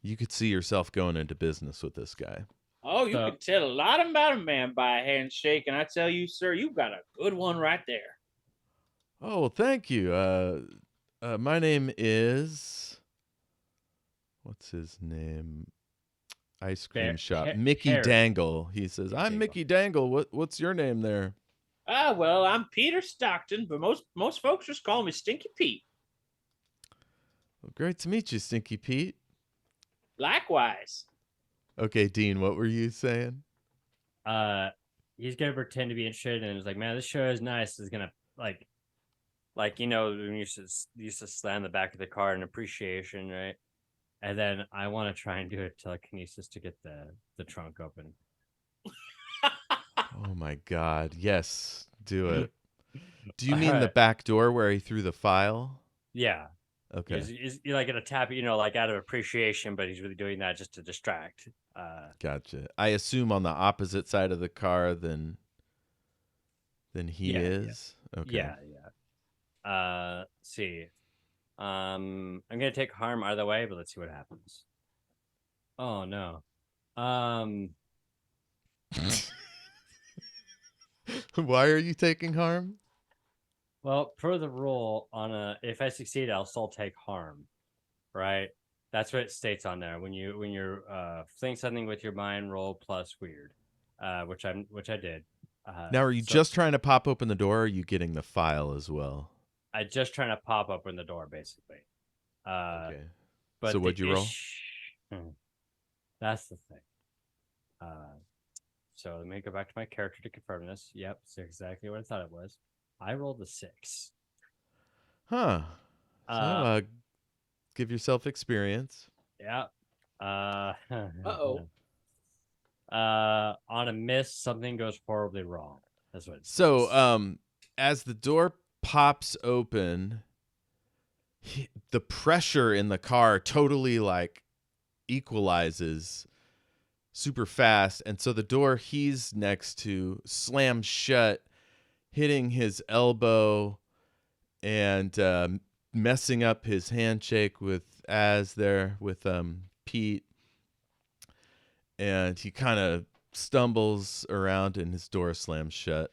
you could see yourself going into business with this guy. Oh, you can tell a lot about a man by a handshake, and I tell you, sir, you've got a good one right there. Oh, well, thank you. My name is... What's his name? Ice cream shop. Mickey Dangle. He says, I'm Mickey Dangle. What's your name there? Well, I'm Peter Stockton, but most folks just call me Stinky Pete. Well, great to meet you, Stinky Pete. Likewise. Okay, Dean, what were you saying? He's gonna pretend to be interested, and he's like, "Man, this show is nice." He's gonna like when you used to slam the back of the car in appreciation, right? And then I want to try and do a telekinesis to get the trunk open. Oh my God! Yes, do it. Do you mean the back door where he threw the file? Yeah. Okay. He's like gonna tap it, like out of appreciation, but he's really doing that just to distract. Gotcha. I assume on the opposite side of the car than he is. Yeah. Okay. Yeah. Let's see. I'm gonna take harm either way, but let's see what happens. Oh no. Why are you taking harm? Well, per the rule, if I succeed, I'll still take harm, right? That's what it states on there. When you're fling something with your mind, roll plus weird, which I did. Now, are you just trying to pop open the door, or are you getting the file as well? I just trying to pop open the door, basically. Okay. But so what'd you roll? That's the thing. So let me go back to my character to confirm this. Yep, it's exactly what I thought it was. I rolled a 6. Huh. So, give yourself experience. Yeah. Uh-oh. On a miss, something goes horribly wrong. That's what it says. So, as the door pops open, the pressure in the car totally like equalizes super fast, and so the door he's next to slams shut, hitting his elbow and messing up his handshake with Pete, and he kind of stumbles around and his door slams shut.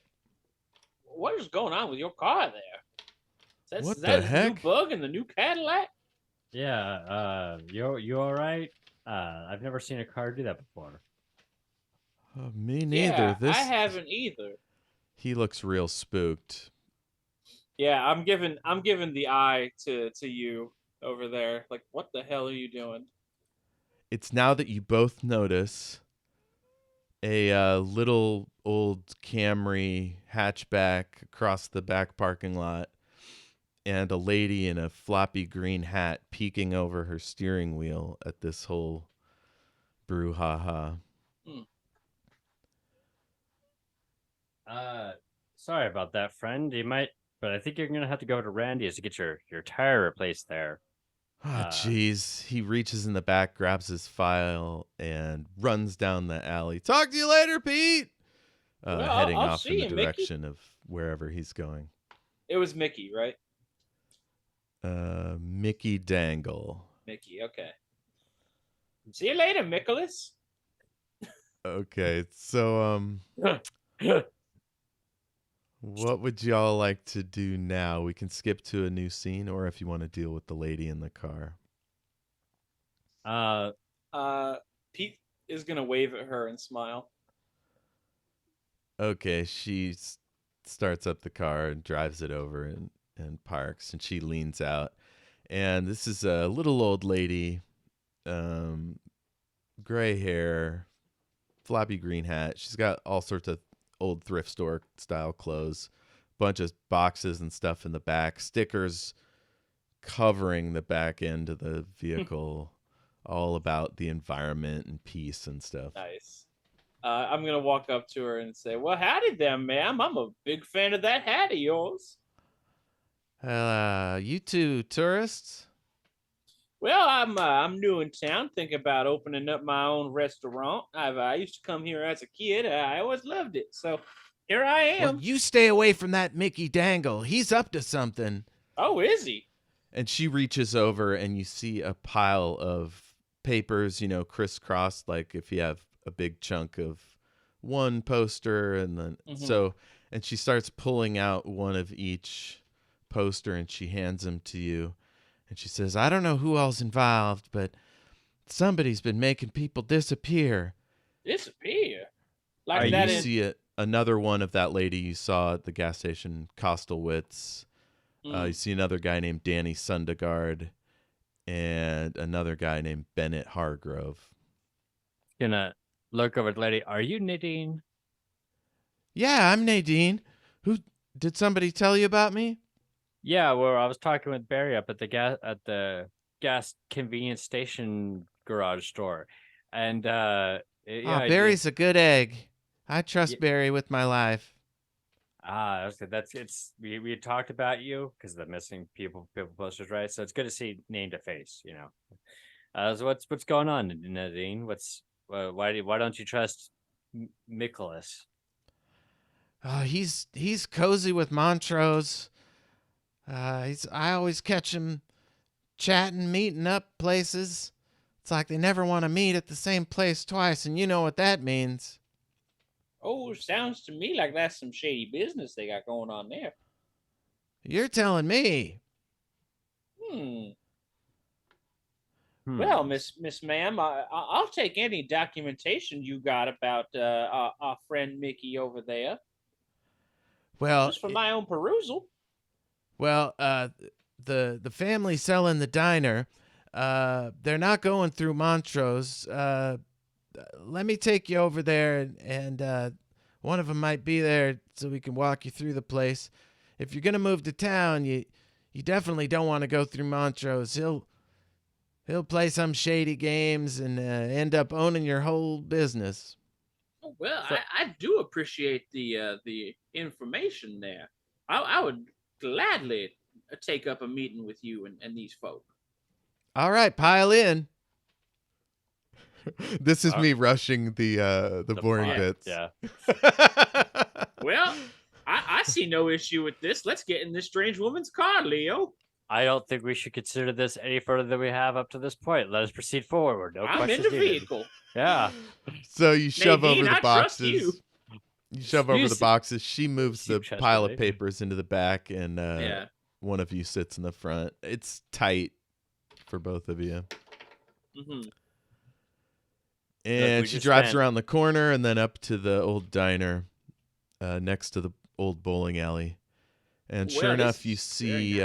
What is going on with your car there? What Is the that heck? new bug in the new Cadillac? Yeah, you all right? I've never seen a car do that before. Me neither. Yeah, I haven't either. He looks real spooked. Yeah, I'm giving the eye to you over there. Like, what the hell are you doing? It's now that you both notice a little old Camry hatchback across the back parking lot, and a lady in a floppy green hat peeking over her steering wheel at this whole brouhaha. Sorry about that, friend. But I think you're gonna have to go to Randy's to get your tire replaced there. Jeez. He reaches in the back, grabs his file, and runs down the alley. Talk to you later, Pete! Heading off in the direction of wherever he's going. It was Mickey, right? Mickey Dangle. Mickey, okay. See you later, Nicholas. Okay, so what would y'all like to do now? We can skip to a new scene, or if you want to deal with the lady in the car. Pete is gonna wave at her and smile. Okay, she starts up the car and drives it over and parks, and she leans out. And this is a little old lady, gray hair, floppy green hat. She's got all sorts of old thrift store style clothes, bunch of boxes and stuff in the back, stickers covering the back end of the vehicle, all about the environment and peace and stuff. Nice. I'm gonna walk up to her and say, "Well, howdy there, ma'am. I'm a big fan of that hat of yours." You two tourists? Well, I'm new in town, thinking about opening up my own restaurant. I used to come here as a kid. I always loved it, so here I am. Well, you stay away from that Mickey Dangle. He's up to something. Oh, is he? And she reaches over, and you see a pile of papers, crisscrossed, like if you have a big chunk of one poster, and then and she starts pulling out one of each poster, and she hands them to you. And she says, "I don't know who all's involved, but somebody's been making people disappear." Disappear? Like and that? You see another one of that lady you saw at the gas station, Kostelwitz. You see another guy named Danny Sundergaard. and another guy named Bennett Hargrove. Gonna look over at the lady. Are you Nadine? Yeah, I'm Nadine. Who did somebody tell you about me? Yeah, well, I was talking with Barry up at the gas convenience station garage store, and Oh, yeah, Barry's a good egg. I trust Yeah. Barry with my life. that's good. We had talked about you because the missing people posters, right? So it's good to see name to face, you know. So what's going on, Nadine? Why don't you trust Nicholas? Oh, he's cozy with Montrose. I always catch him chatting, meeting up places. It's like they never want to meet at the same place twice, and you know what that means. Oh, sounds to me like that's some shady business they got going on there. You're telling me. Well, Miss Ma'am, I'll take any documentation you got about our friend Mickey over there. Well, just for my own perusal. Well, the family selling the diner, they're not going through Montrose. Let me take you over there, and one of them might be there so we can walk you through the place. If you're gonna move to town, you definitely don't want to go through Montrose. He'll play some shady games and end up owning your whole business. Well, I do appreciate the information there. I would gladly take up a meeting with you and these folk. All right, pile in. This is me rushing the boring bits. Yeah. Well, I see no issue with this. Let's get in this strange woman's car, Leo. I don't think we should consider this any further than we have up to this point. Let us proceed forward. No I'm in questions the needed. vehicle. Yeah. So you shove Nadine, over the I trust boxes. You shove over the boxes. She moves the pile of papers into the back, and one of you sits in the front. It's tight for both of you. Mm-hmm. And she drives around the corner and then up to the old diner next to the old bowling alley. And sure enough, you see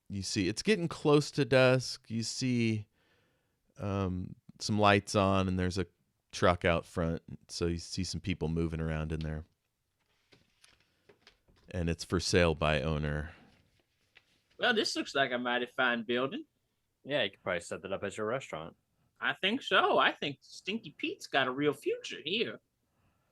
it's getting close to dusk. You see some lights on, and there's a truck out front. So you see some people moving around in there. And it's for sale by owner. Well, this looks like a mighty fine building. Yeah, you could probably set that up as your restaurant. I think so. I think Stinky Pete's got a real future here.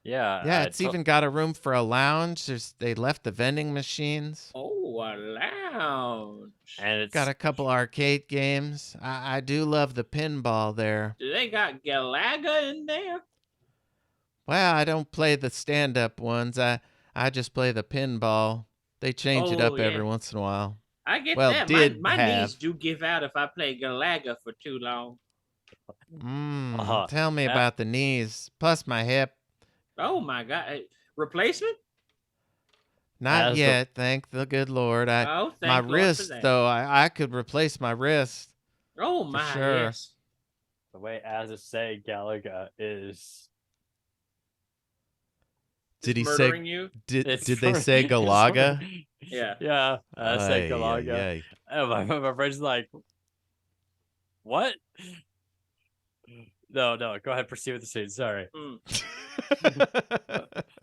Yeah. It's even got a room for a lounge. They left the vending machines. Oh, a lounge. And it's got a couple arcade games. I do love the pinball there. Do they got Galaga in there? Well, I don't play the stand-up ones. I just play the pinball. They change it up every once in a while. I get that. My knees do give out if I play Galaga for too long. Tell me about the knees. Plus my hip. Oh my God! Replacement? Not yet, thank the good Lord. My wrist, though, I could replace my wrist. Oh my, sure. Yes. The way as it say Galaga is. Did he murdering say? You? Did they say Galaga? Yeah. Yeah, I said Galaga. And my friend's like, what? No, go ahead, proceed with the scene. Sorry.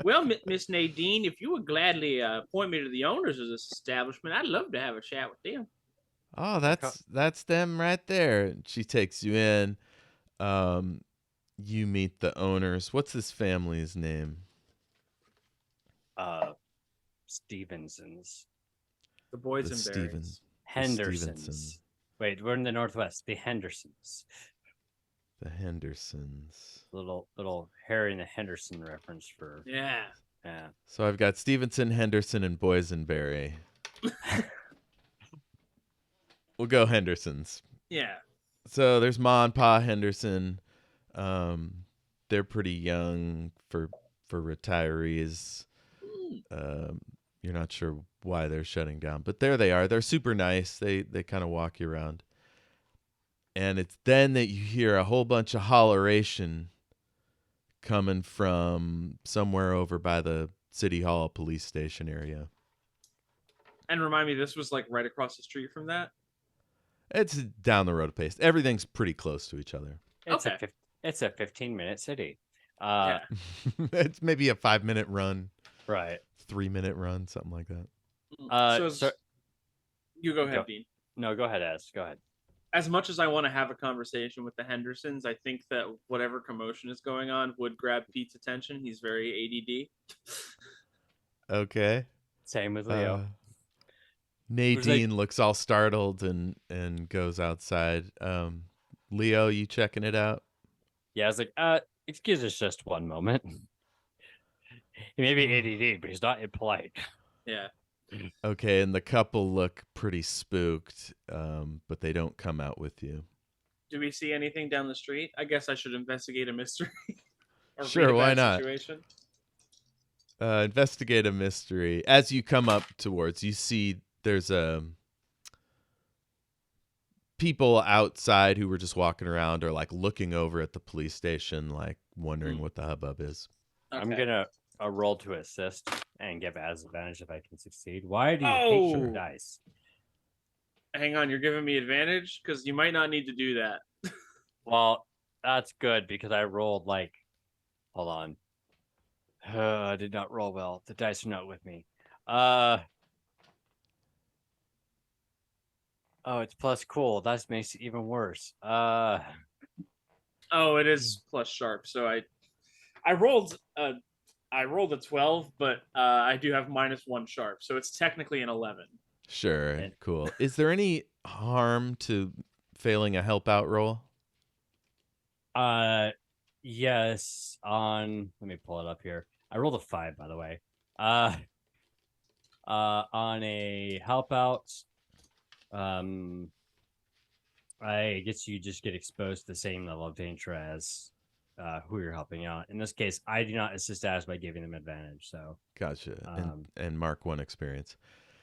Well, Miss Nadine, if you would gladly point me to the owners of this establishment, I'd love to have a chat with them. Oh, that's them right there. She takes you in. You meet the owners. What's this family's name? Stevensons. The Boysenberries. Hendersons. Wait, we're in the Northwest. The Hendersons. The Hendersons. Little Harry and the Henderson reference for. Yeah. So I've got Stevenson, Henderson, and Boysenberry. We'll go Hendersons. Yeah. So there's Ma and Pa Henderson. They're pretty young for retirees. You're not sure why they're shutting down, but there they are. They're super nice. They kind of walk you around. And it's then that you hear a whole bunch of holleration coming from somewhere over by the City Hall police station area. And remind me, this was like right across the street from that? It's down the road a pace. Everything's pretty close to each other. It's a 15-minute city. Yeah. It's maybe a 5-minute run, Right. 3-minute run, something like that. You go ahead, Dean. No, go ahead, Az. Go ahead. As much as I want to have a conversation with the Hendersons, I think that whatever commotion is going on would grab Pete's attention. He's very ADD. Okay. Same with Leo. Nadine looks all startled and goes outside. Leo, you checking it out? Yeah, I was like, excuse us just one moment. He may be ADD, but he's not impolite. Yeah. Okay, and the couple look pretty spooked, but they don't come out with you. Do we see anything down the street? I guess I should investigate a mystery. Sure, why not? Situation. Investigate a mystery. As you come up towards, you see there's people outside who were just walking around or like looking over at the police station, like wondering what the hubbub is. Okay. I'm gonna roll to assist and give Az advantage if I can succeed. Why do you hate your dice? Hang on, you're giving me advantage because you might not need to do that. Well, that's good because I rolled like, hold on. I did not roll well. The dice are not with me. Oh, it's plus cool. That makes it even worse. Oh, it is plus sharp. So I rolled a 12, but I do have -1 sharp, so it's technically an 11. Sure, cool. Is there any harm to failing a help out roll? Yes. Let me pull it up here. I rolled a 5, by the way. On a help out, I guess you just get exposed to the same level of danger as who you're helping out. In this case, I do not assist Az by giving them advantage. So gotcha. And mark 1 experience.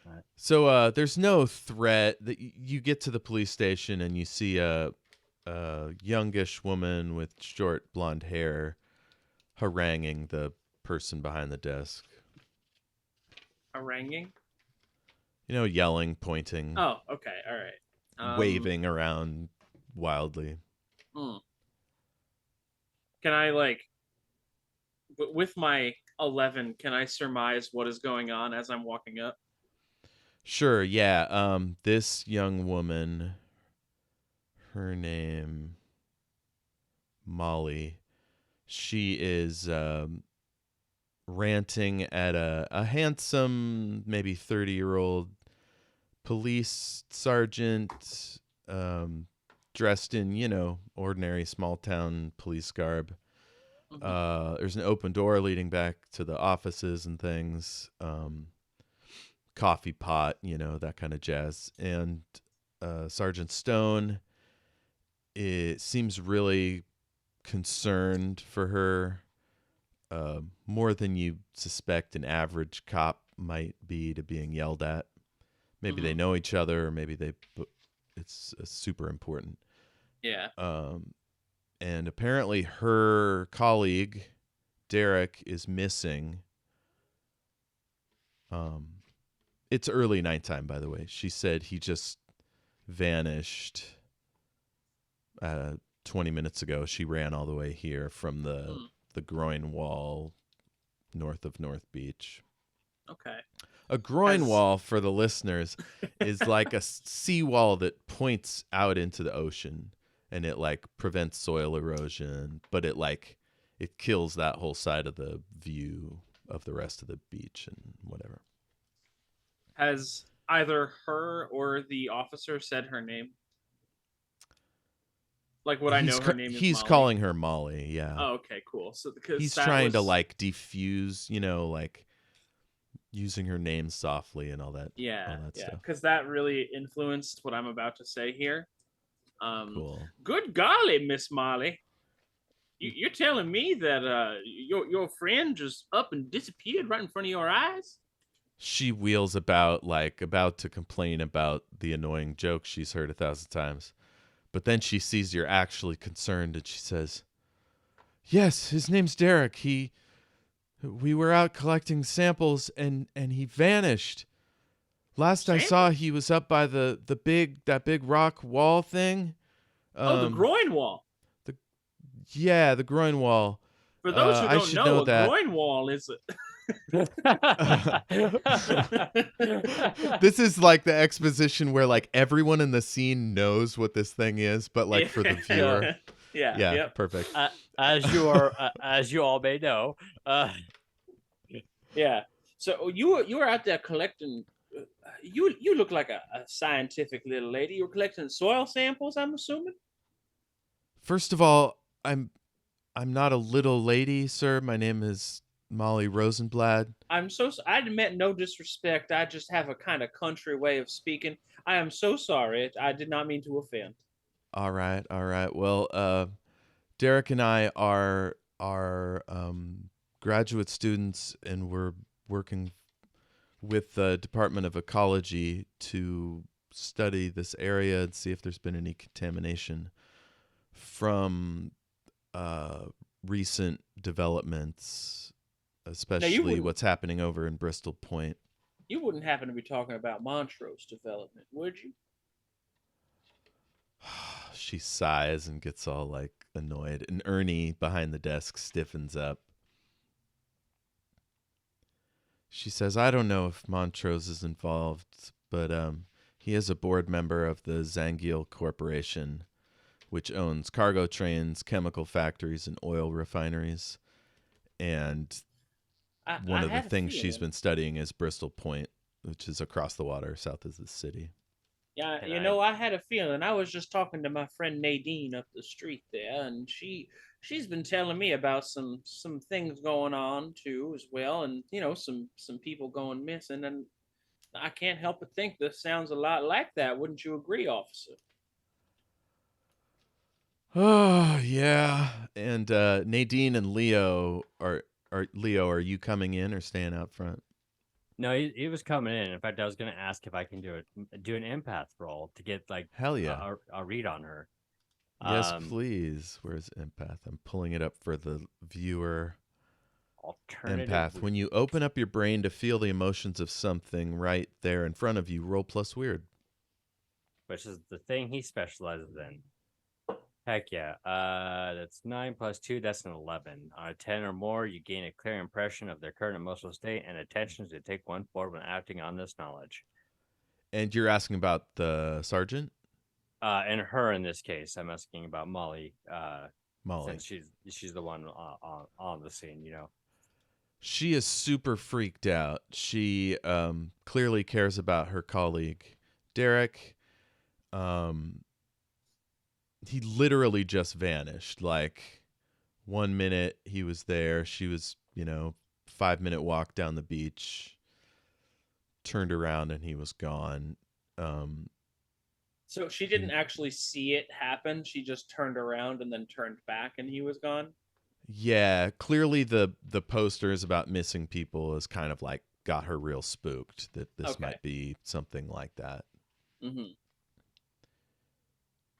Right. So there's no threat that you get to the police station and you see a youngish woman with short blonde hair haranguing the person behind the desk. Haranguing? Yelling, pointing. Oh, okay, all right. Waving around wildly. Can I, with my 11, can I surmise what is going on as I'm walking up? Sure, yeah. This young woman, her name, Molly, she is ranting at a handsome, maybe 30-year-old police sergeant, dressed in, ordinary small-town police garb. There's an open door leading back to the offices and things. Coffee pot, that kind of jazz. And Sergeant Stone, it seems really concerned for her, more than you suspect an average cop might be to being yelled at. Maybe they know each other, or maybe it's super important. Yeah. And apparently her colleague, Derek, is missing. It's early nighttime, by the way. She said he just vanished 20 minutes ago. She ran all the way here from the groin wall north of North Beach. Okay. A groin wall, for the listeners, is like a seawall that points out into the ocean, and it prevents soil erosion, but it kills that whole side of the view of the rest of the beach and whatever. Has either her or the officer said her name? Would I know her name is He's Molly? calling her Molly, yeah. Oh, okay, cool. So because he's trying to diffuse, using her name softly and all that. Yeah, all that yeah. stuff. Because that really influenced what I'm about to say here. Cool. Good golly, Miss Molly. You're telling me that your friend just up and disappeared right in front of your eyes? She wheels about to complain about the annoying joke she's heard 1,000 times. But then she sees you're actually concerned and she says, "Yes, his name's Derek. We were out collecting samples and he vanished. Last I saw, he was up by that big rock wall thing. The groin wall. The groin wall. For those who don't know that. Groin wall is. This is like the exposition where like everyone in the scene knows what this thing is, but like for the viewer. Yeah. Yep. Perfect. As you all may know. Yeah. So you were out there collecting. You look like a scientific little lady. You were collecting soil samples, I'm assuming. First of all, I'm not a little lady, sir. My name is Molly Rosenblad. I meant no disrespect. I just have a kind of country way of speaking. I am so sorry. I did not mean to offend. All right. Well, Derek and I are graduate students, and we're working with the Department of Ecology to study this area and see if there's been any contamination from recent developments, especially what's happening over in Bristol Point. You wouldn't happen to be talking about Montrose development, would you? She sighs and gets all like annoyed, and Ernie behind the desk stiffens up. She says, I don't know if Montrose is involved, but he is a board member of the Zangiel Corporation, which owns cargo trains, chemical factories, and oil refineries. And one of the things she's been studying is Bristol Point, which is across the water south of the city. Yeah, I had a feeling. I was just talking to my friend Nadine up the street there, and she's been telling me about some things going on too as well, and some people going missing, and I can't help but think this sounds a lot like that. Wouldn't you agree, officer? Oh yeah, and Nadine and Leo are you coming in or staying out front? No, he was coming in. In fact, I was going to ask if I can do an empath roll to get like hell yeah a read on her. Yes, please. Where's empath? I'm pulling it up for the viewer. Alternative empath. When you open up your brain to feel the emotions of something right there in front of you, roll plus weird. Which is the thing he specializes in. Heck yeah. That's 9 plus 2. That's an 11. On a 10 or more, you gain a clear impression of their current emotional state and attention to take one forward when acting on this knowledge. And you're asking about the sergeant? And her in this case. I'm asking about Molly. Molly. Since she's the one on the scene, She is super freaked out. She clearly cares about her colleague, Derek. He literally just vanished. Like 1 minute he was there. She was, 5-minute walk down the beach, turned around and he was gone. So she didn't actually see it happen. She just turned around and then turned back and he was gone. Yeah, clearly the posters about missing people is kind of like got her real spooked that this might be something like that. Mm-hmm.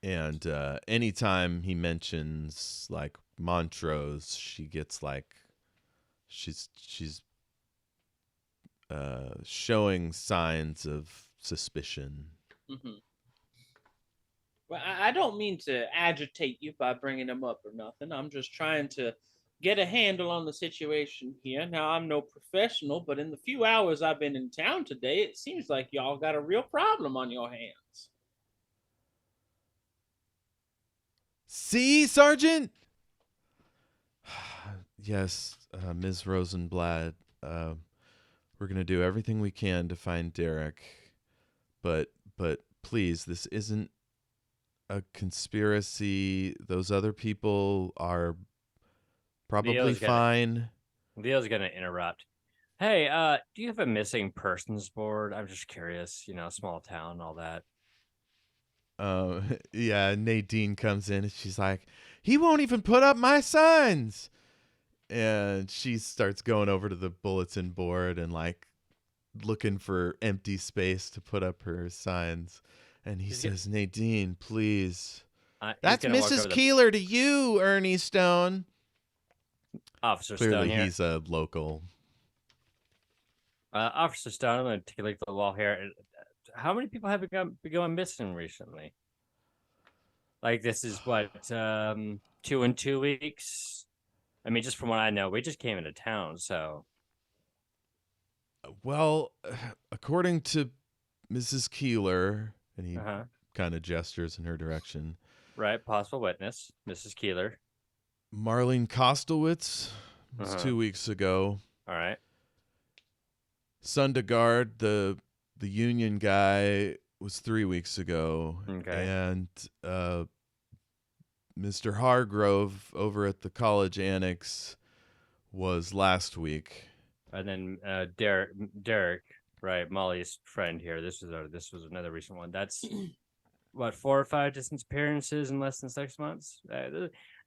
And anytime he mentions like Montrose, she gets like she's showing signs of suspicion. Mm-hmm. Well, I don't mean to agitate you by bringing him up or nothing. I'm just trying to get a handle on the situation here. Now, I'm no professional, but in the few hours I've been in town today, it seems like y'all got a real problem on your hands. See, Sergeant? Yes, Ms. Rosenblad. We're going to do everything we can to find Derek. But please, this isn't a conspiracy. Those other people are probably fine. Leo's going to interrupt. Hey, do you have a missing persons board? I'm just curious, small town, all that. Yeah, Nadine comes in and she's like, he won't even put up my signs. And she starts going over to the bulletin board and like looking for empty space to put up her signs. And he says, Nadine, please. That's Mrs. Keeler to you, Ernie Stone. Officer Clearly Stone here. He's a local. Officer Stone, I'm going to take a look at the wall here. how many people have been going missing recently? Like this is what 2 in 2 weeks. I mean, just from what I know, we just came into town, so. Well, according to Mrs. Keeler, and he Uh-huh. kind of gestures in her direction. Right, possible witness, Mrs. Keeler. Marlene Kostelwitz was 2 weeks ago. All right. Sundergaard, the union guy, was 3 weeks ago. Okay. And Mr. Hargrove over at the college annex was last week. And then Derek, right, Molly's friend here. This was another recent one. That's what, 4 or 5 disappearances in less than 6 months.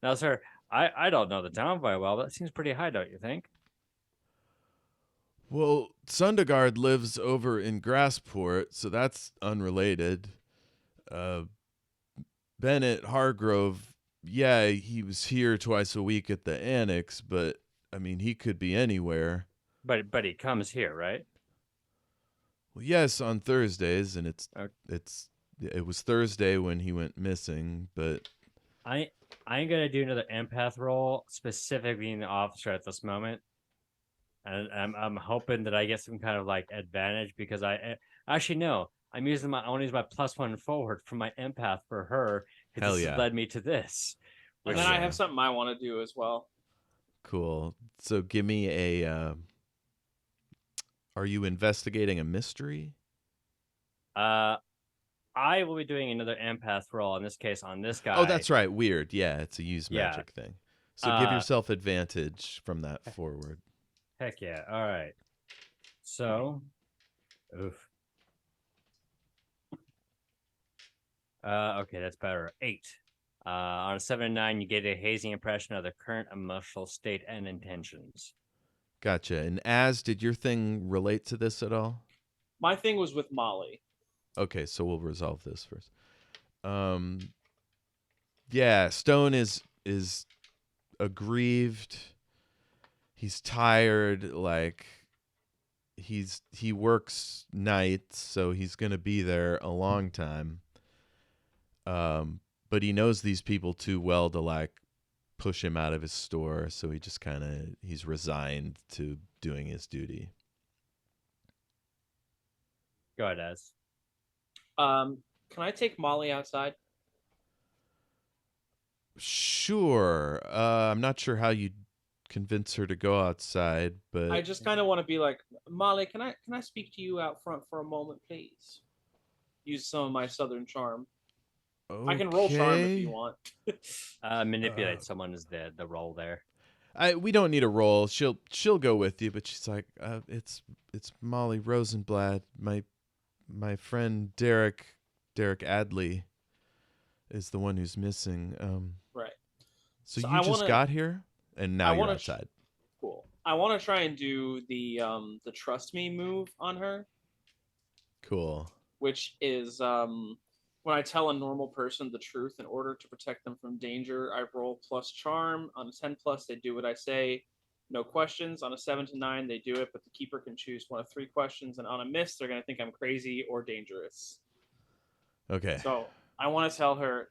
Now, sir, I don't know the town very well. That seems pretty high, don't you think? Well, Sundergaard lives over in Grassport, so that's unrelated. Bennett Hargrove, yeah, he was here twice a week at the annex, but I mean, he could be anywhere. But he comes here, right? Well, yes, on Thursdays, and it was Thursday when he went missing, but I ain't gonna do another empath roll, specifically being the officer at this moment, and I'm hoping that I get some kind of like advantage because I actually no, I want to use my +1 forward for my empath for her. Hell this yeah. has led me to this. And then I have something I want to do as well. Cool. So give me a. Are you investigating a mystery? I will be doing another empath roll in this case on this guy. Oh, that's right. Weird. Yeah, it's a use magic thing. So give yourself advantage from that forward. Heck yeah. All right. So, oof. Okay, that's better. 8. On a 7 and 9, you get a hazy impression of the current emotional state and intentions. Gotcha. And did your thing relate to this at all? My thing was with Molly. Okay, so we'll resolve this first. Yeah, Stone is aggrieved. He's tired. Like he works nights, so he's gonna be there a long time. But he knows these people too well to like push him out of his store, so he just he's resigned to doing his duty. Go ahead, Az. Can I take Molly outside? Sure. I'm not sure how you convince her to go outside, but I just kind of want to be like, Molly, can I speak to you out front for a moment, please? Use some of my southern charm. okay. I can roll charm if you want. Manipulate someone is the role there. We don't need a roll. She'll go with you, but she's like, it's Molly Rosenblatt, my friend Derek Adley is the one who's missing. Right. So you just got here, and now you're outside. Cool. I want to try and do the trust me move on her. Cool. Which is when I tell a normal person the truth in order to protect them from danger, I roll plus charm. On a 10 plus, they do what I say. No questions. On a 7 to 9, they do it, but the keeper can choose one of 3 questions. And on a miss, they're going to think I'm crazy or dangerous. Okay. So I want to tell her,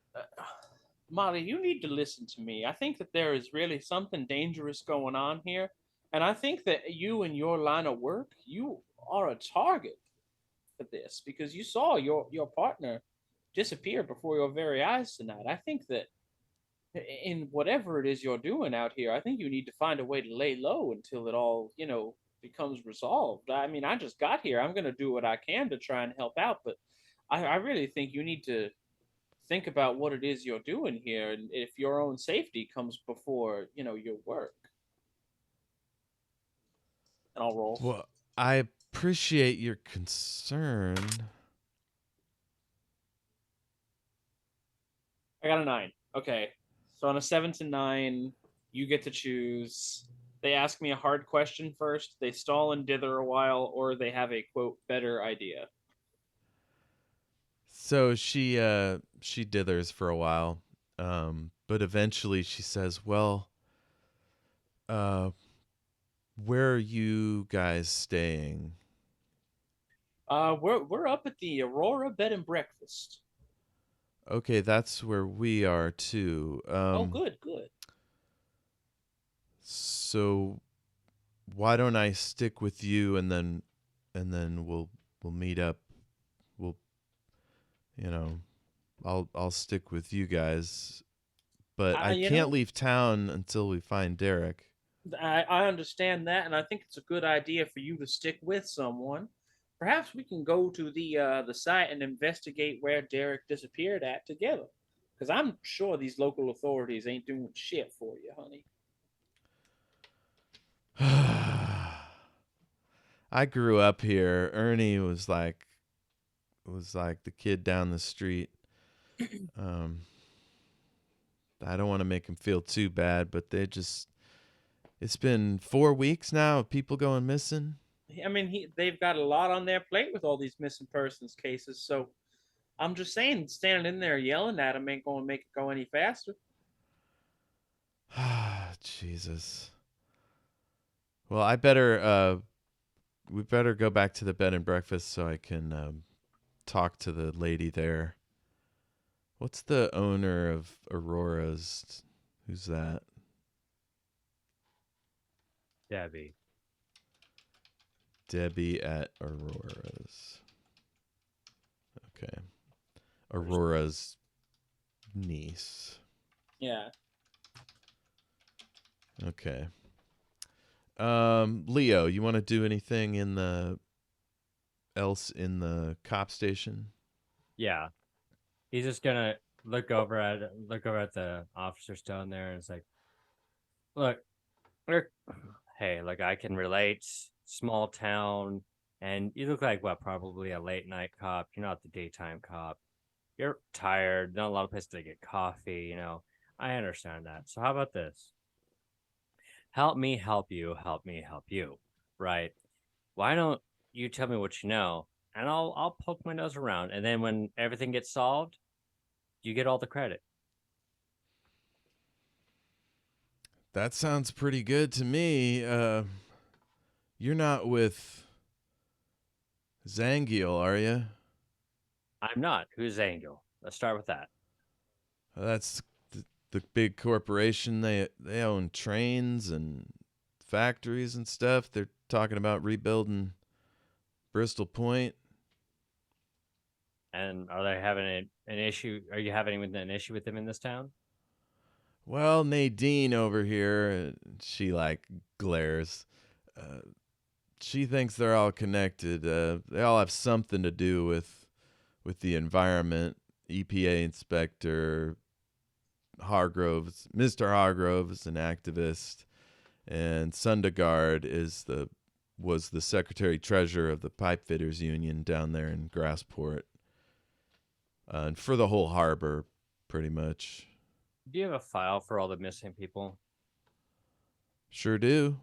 Molly, you need to listen to me. I think that there is really something dangerous going on here. And I think that you and your line of work, you are a target for this because you saw your partner disappear before your very eyes tonight. I think that in whatever it is you're doing out here, I think you need to find a way to lay low until it all, becomes resolved. I mean, I just got here. I'm going to do what I can to try and help out, but I really think you need to think about what it is you're doing here, and if your own safety comes before, your work. And I'll roll. Well, I appreciate your concern. I got a 9. Okay. So on a 7 to 9, you get to choose. They ask me a hard question first, they stall and dither a while, or they have a, quote, better idea. So she dithers for a while, but eventually she says, well, where are you guys staying? We're up at the Aurora Bed and Breakfast. Okay, that's where we are too. Oh, good. So why don't I stick with you, and then we'll meet up. We'll I'll stick with you guys, but I can't leave town until we find Derek. I understand that, and I think it's a good idea for you to stick with someone. Perhaps we can go to the site and investigate where Derek disappeared at together. Because I'm sure these local authorities ain't doing shit for you, honey. I grew up here. Ernie was like the kid down the street. I don't want to make him feel too bad, but it's been 4 weeks now of people going missing. I mean, they've got a lot on their plate with all these missing persons cases, so I'm just saying, standing in there yelling at them ain't going to make it go any faster. Jesus. Well, we better go back to the bed and breakfast so I can talk to the lady there. What's the owner of Aurora's? Who's that? Debbie. Debbie at Aurora's. Okay. Aurora's niece. Yeah. Okay. Leo, you want to do anything else in the cop station? Yeah. He's just gonna look over at the officers down there, and it's like, look, hey, like, I can relate. Small town, and you look like probably a late night cop. You're not the daytime cop. You're tired. Not a lot of places to get coffee. I understand that. So how about this? Help me help you. Help me help you. Right? Why don't you tell me what you know, and I'll poke my nose around, and then when everything gets solved, you get all the credit. That sounds pretty good to me. You're not with Zangiel, are you? I'm not. Who's Angel? Let's start with that. That's the big corporation. They own trains and factories and stuff. They're talking about rebuilding Bristol Point. And are they having an issue? Are you having an issue with them in this town? Well, Nadine over here, she glares. She thinks they're all connected. They all have something to do with the environment. EPA inspector Hargroves, Mr. Hargrove is an activist, and Sundergaard was the secretary treasurer of the pipe fitters union down there in Grassport, and for the whole harbor, pretty much. Do you have a file for all the missing people? Sure do.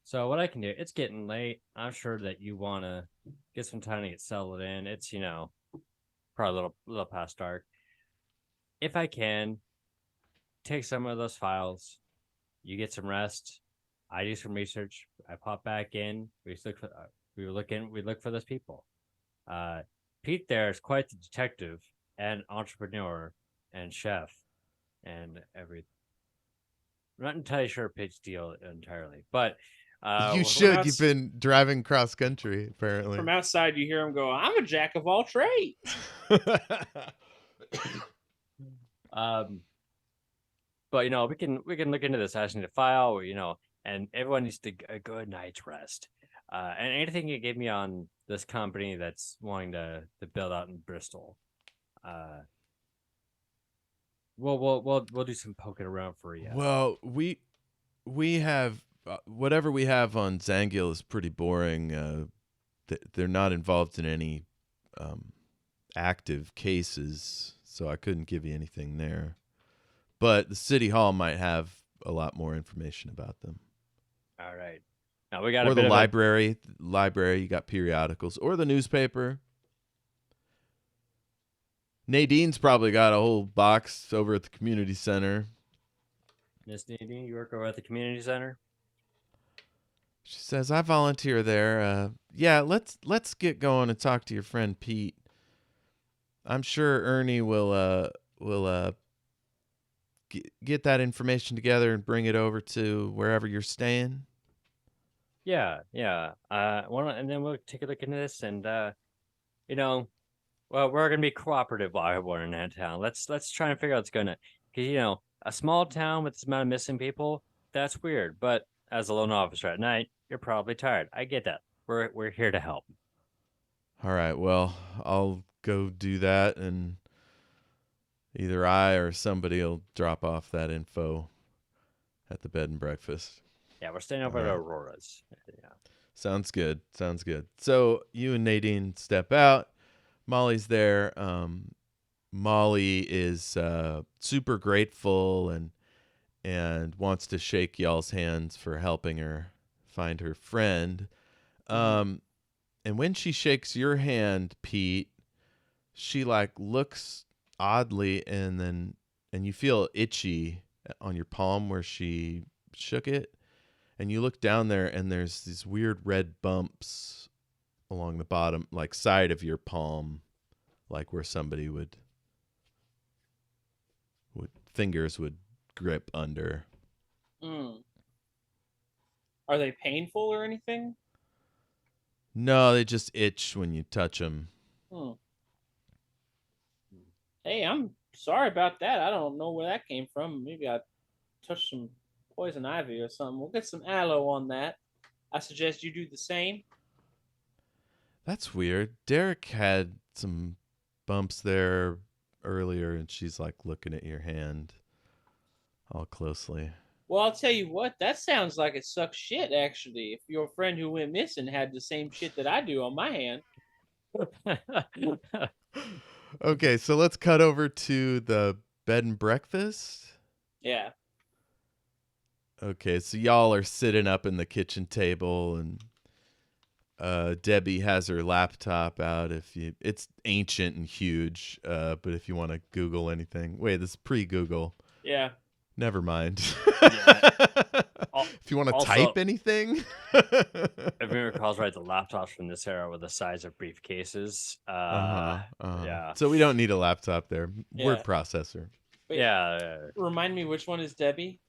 So what I can do, it's getting late. I'm sure that you want to get some time to get settled in. It's, probably a little past dark. If I can, take some of those files. You get some rest. I do some research. I pop back in. We look for those people. Pete there is quite the detective and entrepreneur and chef and everything. I'm not entirely sure Pete's deal entirely, but you should. You've been driving cross country, apparently. From outside, you hear him go, "I'm a jack of all trades." But we can look into this. I just need a file, and everyone needs a good night's rest. And anything you give me on this company that's wanting to build out in Bristol, we'll do some poking around for you. Well, we have whatever we have on Zangiel is pretty boring. They're not involved in any active cases, so I couldn't give you anything there. But the city hall might have a lot more information about them. All right. Now we got or the library. Library, you got periodicals, or the newspaper. Nadine's probably got a whole box over at the community center. Miss Nadine, you work over at the community center? She says, "I volunteer there. Yeah, let's get going and talk to your friend Pete. I'm sure Ernie will get that information together and bring it over to wherever you're staying." Yeah. And then we'll take a look into this, and you know, well, we're gonna be cooperative while we're in that town. Let's try and figure out what's gonna, because a small town with this amount of missing people, that's weird. But as a lone officer at night, you're probably tired. I get that. We're here to help. All right, well, I'll go do that, and either I or somebody will drop off that info at the bed and breakfast. Yeah, we're staying over at Aurora's. Yeah. Sounds good. So you and Nadine step out. Molly's there. Molly is super grateful and wants to shake y'all's hands for helping her find her friend. And when she shakes your hand, Pete, she looks oddly, and you feel itchy on your palm where she shook it, and you look down there and there's these weird red bumps along the bottom, side of your palm, where somebody would fingers would grip under. Are they painful or anything? No, they just itch when you touch them. Hey, I'm sorry about that. I don't know where that came from. Maybe I touched some poison ivy or something. We'll get some aloe on that. I suggest you do the same. That's weird. Derek had some bumps there earlier, and she's looking at your hand all closely. Well, I'll tell you what, that sounds like it sucks shit, actually. If your friend who went missing had the same shit that I do on my hand. Okay, so let's cut over to the bed and breakfast. Yeah. Okay, so y'all are sitting up in the kitchen table, and Debbie has her laptop out. It's ancient and huge, but if you want to Google anything, wait, this is pre-Google. Yeah. Never mind. Yeah. If you want to type anything. If you recall right, the laptops from this era were the size of briefcases. Yeah. So we don't need a laptop there. Yeah. Word processor. Wait, yeah. Remind me, which one is Debbie?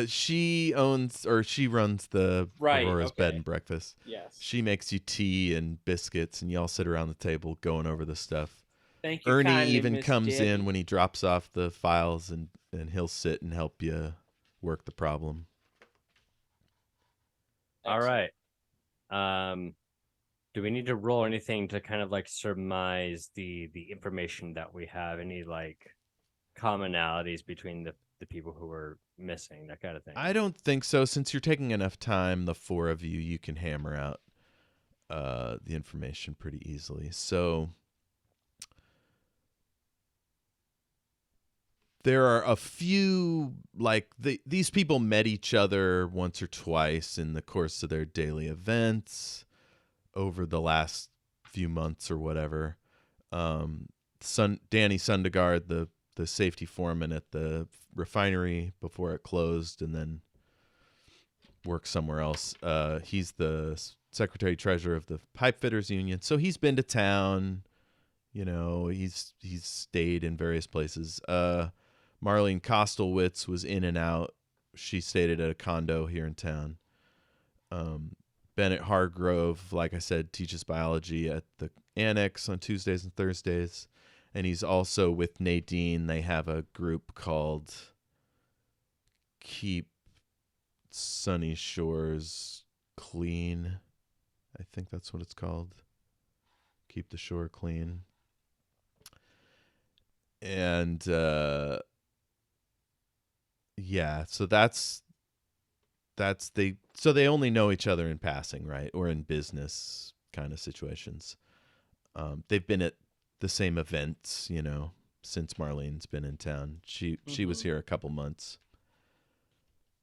She runs the Aurora's bed and breakfast. Yes. She makes you tea and biscuits, and y'all sit around the table going over the stuff. Thank you. Ernie kindly, even Miss comes Debbie. in when he drops off the files, and he'll sit and help you work the problem. Excellent. All right. Do we need to roll anything to kind of surmise the information that we have? Any commonalities between the people who were missing, that kind of thing? I don't think so. Since you're taking enough time, the four of you can hammer out the information pretty easily. So there are a few, these people met each other once or twice in the course of their daily events over the last few months or whatever. Danny Sundegaard, the safety foreman at the refinery before it closed and then worked somewhere else. He's the secretary treasurer of the pipe fitters union. So he's been to town, he's stayed in various places. Marlene Kostelwitz was in and out. She stayed at a condo here in town. Bennett Hargrove, like I said, teaches biology at the annex on Tuesdays and Thursdays. And he's also with Nadine. They have a group called Keep Sunny Shores Clean. I think that's what it's called. Keep the Shore Clean. And yeah, so they only know each other in passing, right? Or in business kind of situations. They've been at the same events, since Marlene's been in town. She was here a couple months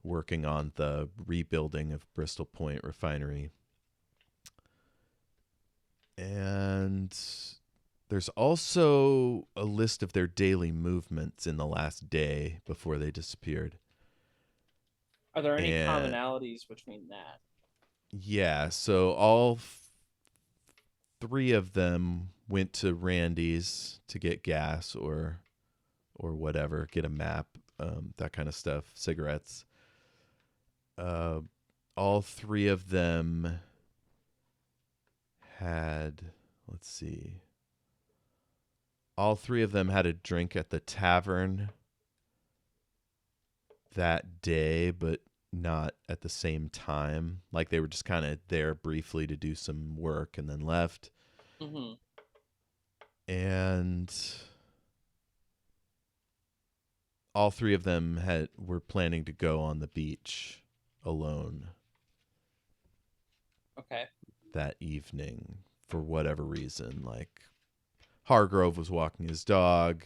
working on the rebuilding of Bristol Point Refinery. And there's also a list of their daily movements in the last day before they disappeared. Are there any commonalities between that? Yeah, so all three of them went to Randy's to get gas or whatever, get a map, that kind of stuff, cigarettes. All three of them had, let's see, all three of them had a drink at the tavern that day, but not at the same time. Like they were just kind of there briefly to do some work and then left. Mm-hmm. And all three of them were planning to go on the beach alone. Okay. That evening for whatever reason. Like Hargrove was walking his dog.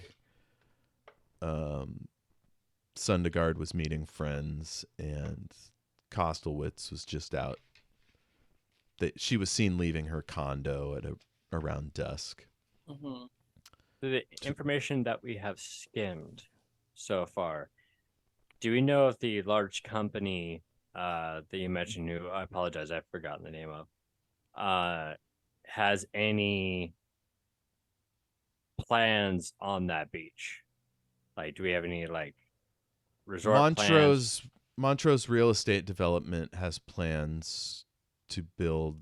Sundergaard was meeting friends, and Kostelwitz was just out. She was seen leaving her condo at around dusk. Mm-hmm. The information that we have skimmed so far, do we know if the large company that you mentioned, who I apologize, I've forgotten the name of, has any plans on that beach? Like, do we have any like resort plans? Montrose Real Estate Development has plans to build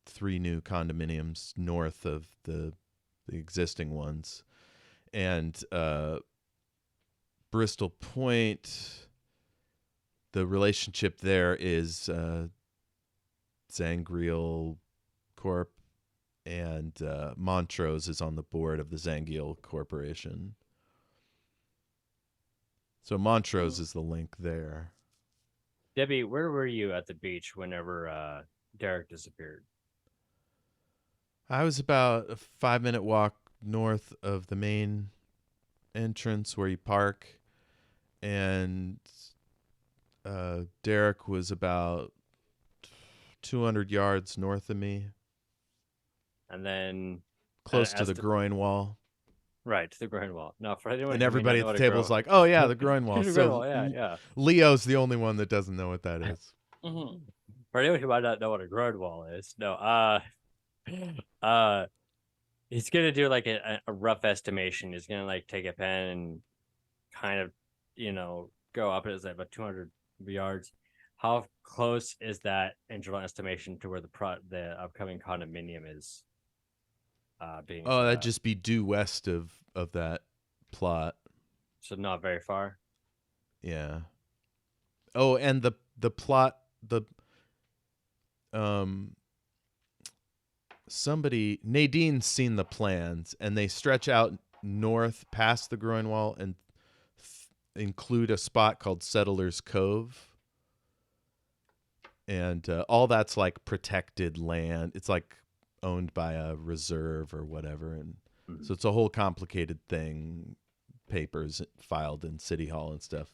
3 new condominiums north of the existing ones. And Bristol Point, the relationship there is Zangriel Corp, and Montrose is on the board of the Zangiel Corporation. So Montrose is the link there. Debbie, where were you at the beach whenever Derek disappeared? I was about a 5-minute walk north of the main entrance where you park, and Derek was about 200 yards north of me. And then close to the groin wall. Right, to the groin wall. No, for anyone, and everybody at the table is like, "Oh yeah, the groin wall." So yeah. Leo's the only one that doesn't know what that is. Mm-hmm. For anyone who might not know what a groin wall is, he's gonna do like a rough estimation. He's gonna like take a pen and kind of, go up. It's like about 200 yards. How close is that internal estimation to where the upcoming condominium is being? Oh, that'd just be due west of that plot. So not very far. Yeah. Oh, and the plot, Nadine's seen the plans, and they stretch out north past the groin wall and include a spot called Settlers Cove. And all that's like protected land. It's like owned by a reserve or whatever. And so it's a whole complicated thing. Papers filed in City Hall and stuff.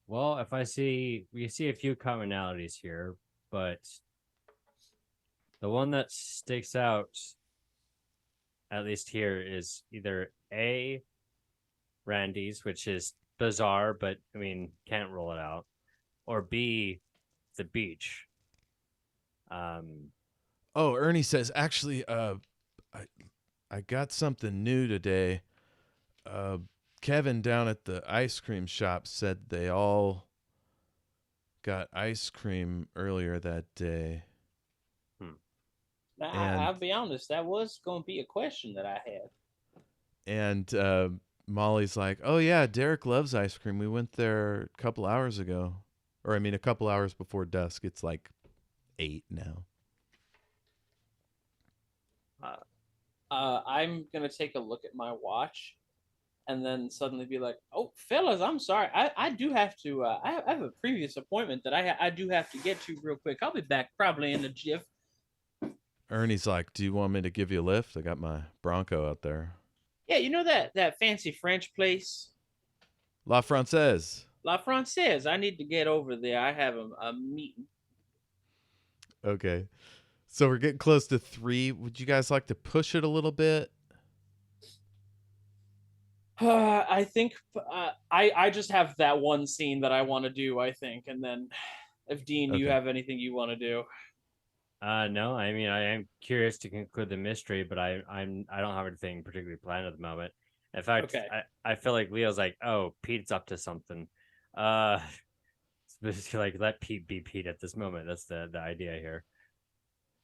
Well, we see a few commonalities here, but the one that sticks out, at least here, is either A, Randy's, which is bizarre, but I mean, can't rule it out, or B, the beach. Ernie says, actually, I got something new today. Kevin down at the ice cream shop said they all got ice cream earlier that day. Now, I'll be honest, that was going to be a question that I had. And Molly's like, "Oh yeah, Derek loves ice cream. We went there a couple hours ago, or I mean, a couple hours before dusk. It's like 8 now." I'm gonna take a look at my watch, and then suddenly be like, "Oh, fellas, I'm sorry. I do have to. I have a previous appointment that I do have to get to real quick. I'll be back probably in a jiff." Ernie's like, "Do you want me to give you a lift? I got my Bronco out there." Yeah, you know that fancy French place, La Francaise. La Francaise. I need to get over there. I have a meeting. Okay. So we're getting close to 3. Would you guys like to push it a little bit? I think I just have that one scene that I want to do. I think, and then if Dean, you Okay. have anything you want to do? No, I mean I am curious to conclude the mystery, but I don't have anything particularly planned at the moment. In fact, Okay. I feel like Leo's like, oh, Pete's up to something. Uh, it's like let Pete be Pete at this moment. That's the idea here.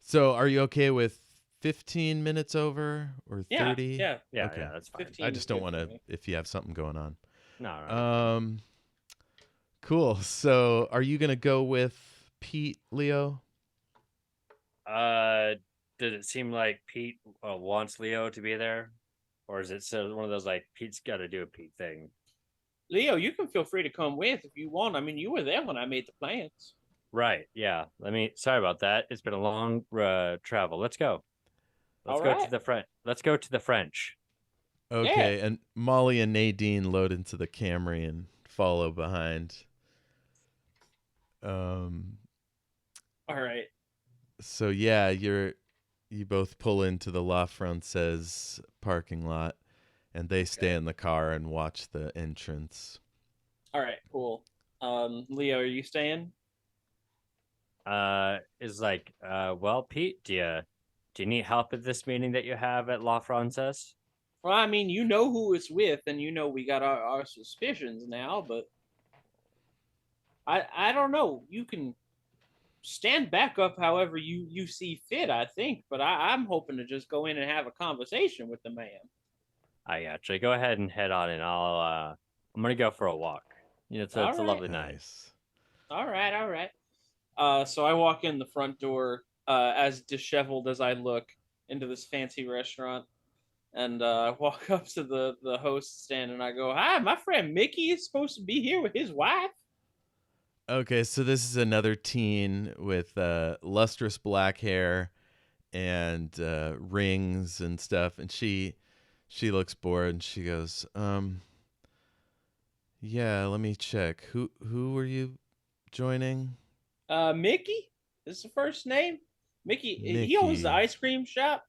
So are you okay with 15 minutes over or Yeah, 30? yeah, Yeah, Okay. yeah, that's fine. 15 I is just don't good want for to me. if you have something going on. No, no. Cool. So are you going to go with Pete, Leo? Did it seem like Pete wants Leo to be there, or is it so one of those like Pete's got to do a Pete thing? Leo, you can feel free to come with if you want. I mean, you were there when I made the plans. Right. Yeah. Sorry about that. It's been a long travel. Let's go. Let's All go to right. the French. Let's go to the French. Yeah. Okay, and Molly and Nadine load into the Camry and follow behind. Um All right. so yeah, you both pull into the La Francaise parking lot and they stay in the car and watch the entrance. All right. Cool. Leo, are you staying? Is like, well, Pete, do you need help at this meeting that you have at La Francaise? Well, I mean, you know who it's with, and you know we got our suspicions now, but I don't know. You can stand back up however you see fit, I think, but I'm hoping to just go in and have a conversation with the man. I actually go ahead and head on, and I'm gonna go for a walk. You know, All it's a right. lovely night. Nice. All right. All right. So I walk in the front door, as disheveled as I look, into this fancy restaurant, and walk up to the host stand, and I go, "Hi, my friend Mickey is supposed to be here with his wife." Okay, so this is another teen with lustrous black hair and rings and stuff, and she looks bored and she goes, yeah, let me check. Who were you joining? Mickey is the first name. Mickey, he owns the Mickey. ice cream shop.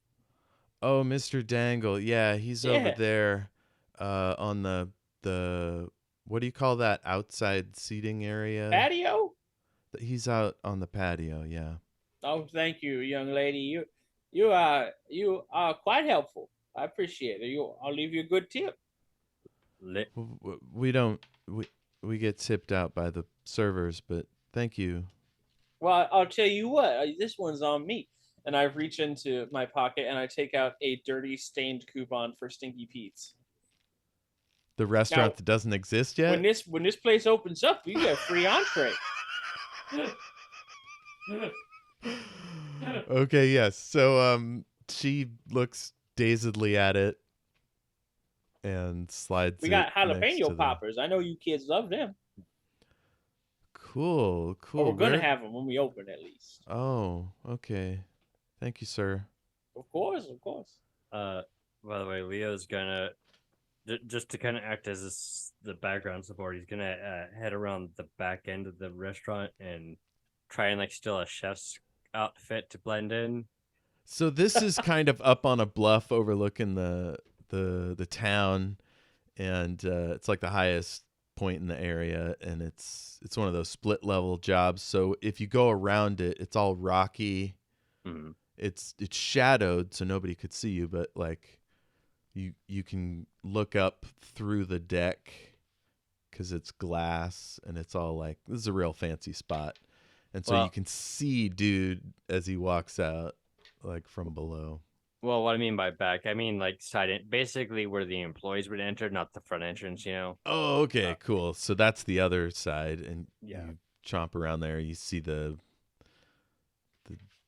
Oh, Mr. Dangle. Yeah, he's over Yeah, there on the what do you call that outside seating area? patio. He's out on the patio, yeah. Oh, thank you, young lady. You are quite helpful. I appreciate it. I'll leave you a good tip. Lit. We don't we get tipped out by the servers, but thank you. Well, I'll tell you what. This one's on me. And I reach into my pocket and I take out a dirty, stained coupon for Stinky Pete's. The Now, restaurant that doesn't exist when yet? this place opens up, you get a free entree. Okay, yes. So she looks dazedly at it and slides We it got next to jalapeno the poppers. I know you kids love them. Cool, Or cool. we're gonna Where have them when we open, at least. Oh, okay. Thank you, sir. Of course, of course. Uh, by the way, Leo's gonna just to kind of act as the background support. He's gonna head around the back end of the restaurant and try and like steal a chef's outfit to blend in. So this is kind of up on a bluff overlooking the town, and it's like the highest point in the area, and it's one of those split level jobs. So if you go around it, it's all rocky. Mm-hmm. It's shadowed, so nobody could see you, but like you can look up through the deck because it's glass, and it's all like this is a real fancy spot, and so you can see dude as he walks out like from below. Well, what I mean by back, I mean like basically where the employees would enter, not the front entrance. You know. Oh, okay, cool. So that's the other side, and Yeah. you chomp around there. You see the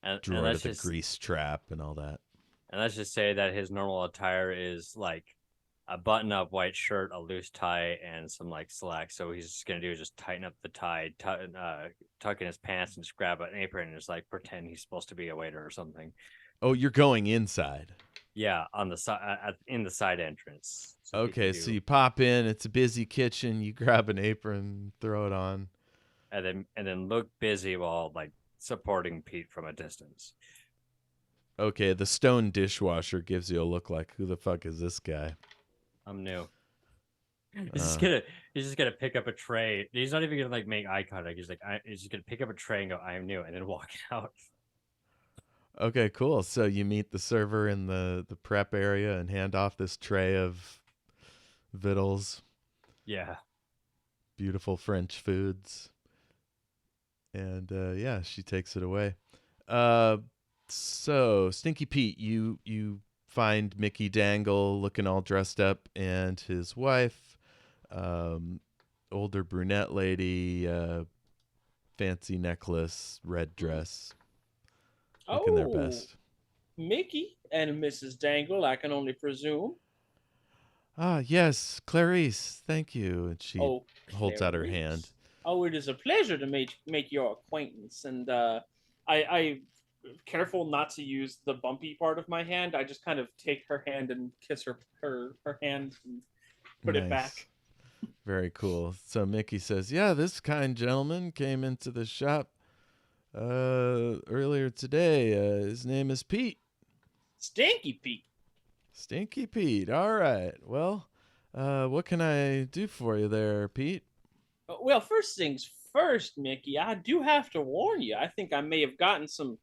And drawer to let's the just grease trap and all that. and let's just say that his normal attire is like a button-up white shirt, a loose tie, and some like slacks. So he's just gonna do is just tighten up the tie, tuck in his pants, and just grab an apron and just like pretend he's supposed to be a waiter or something. Oh, you're going inside. Yeah, on the side, in the side entrance. So Okay, so you pop in. It's a busy kitchen. You grab an apron, throw it on. and then look busy while like supporting Pete from a distance. Okay, the stone dishwasher gives you a look like, who the fuck is this guy? I'm new. He's just gonna pick up a tray. He's not even gonna like make eye contact. He's just gonna pick up a tray and go, "I am new," and then walk out. Okay, cool. So you meet the server in the prep area and hand off this tray of victuals, Yeah. beautiful French foods, and yeah, she takes it away. So Stinky Pete, you find Mickey Dangle looking all dressed up, and his wife, older brunette lady, fancy necklace, red dress, looking their best. Mickey and Mrs. Dangle, I can only presume. Ah, yes, Clarice, thank you. And she holds out her Clarice. hand. Oh, it is a pleasure to make your acquaintance. And I careful not to use the bumpy part of my hand. I just kind of take her hand and kiss her hand and put it back. Very cool. So Mickey says, "Yeah, this kind gentleman came into the shop earlier today. His name is Pete. Stinky Pete. Stinky Pete. All right. Well, what can I do for you there, Pete?" Well, first things first, Mickey, I do have to warn you. I think I may have gotten some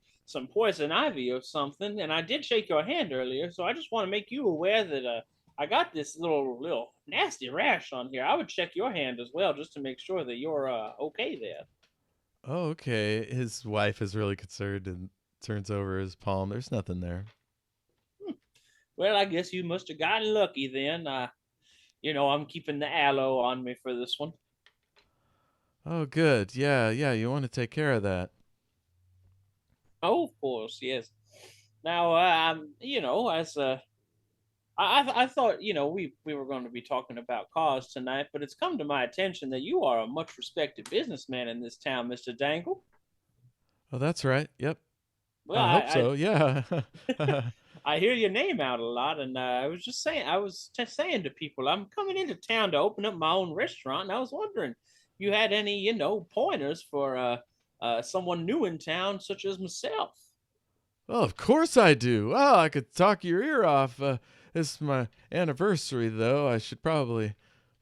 poison ivy or something, and I did shake your hand earlier, so I just want to make you aware that I got this little nasty rash on here. I would check your hand as well just to make sure that you're okay there. Oh, okay. His wife is really concerned and turns over his palm. There's nothing there. Well, I guess you must have gotten lucky then. I'm keeping the aloe on me for this one. Oh, good. Yeah. You want to take care of that. Oh, of course, yes. Now, as I thought, we were going to be talking about cars tonight, but it's come to my attention that you are a much respected businessman in this town, Mr. Dangle. Oh, that's right. Yep. Well, I hope so. Yeah. I hear your name out a lot, and I was just saying to people, I'm coming into town to open up my own restaurant, and I was wondering, you had any, pointers for someone new in town, such as myself? Well, of course I do. Oh, I could talk your ear off. This is my anniversary, though. I should probably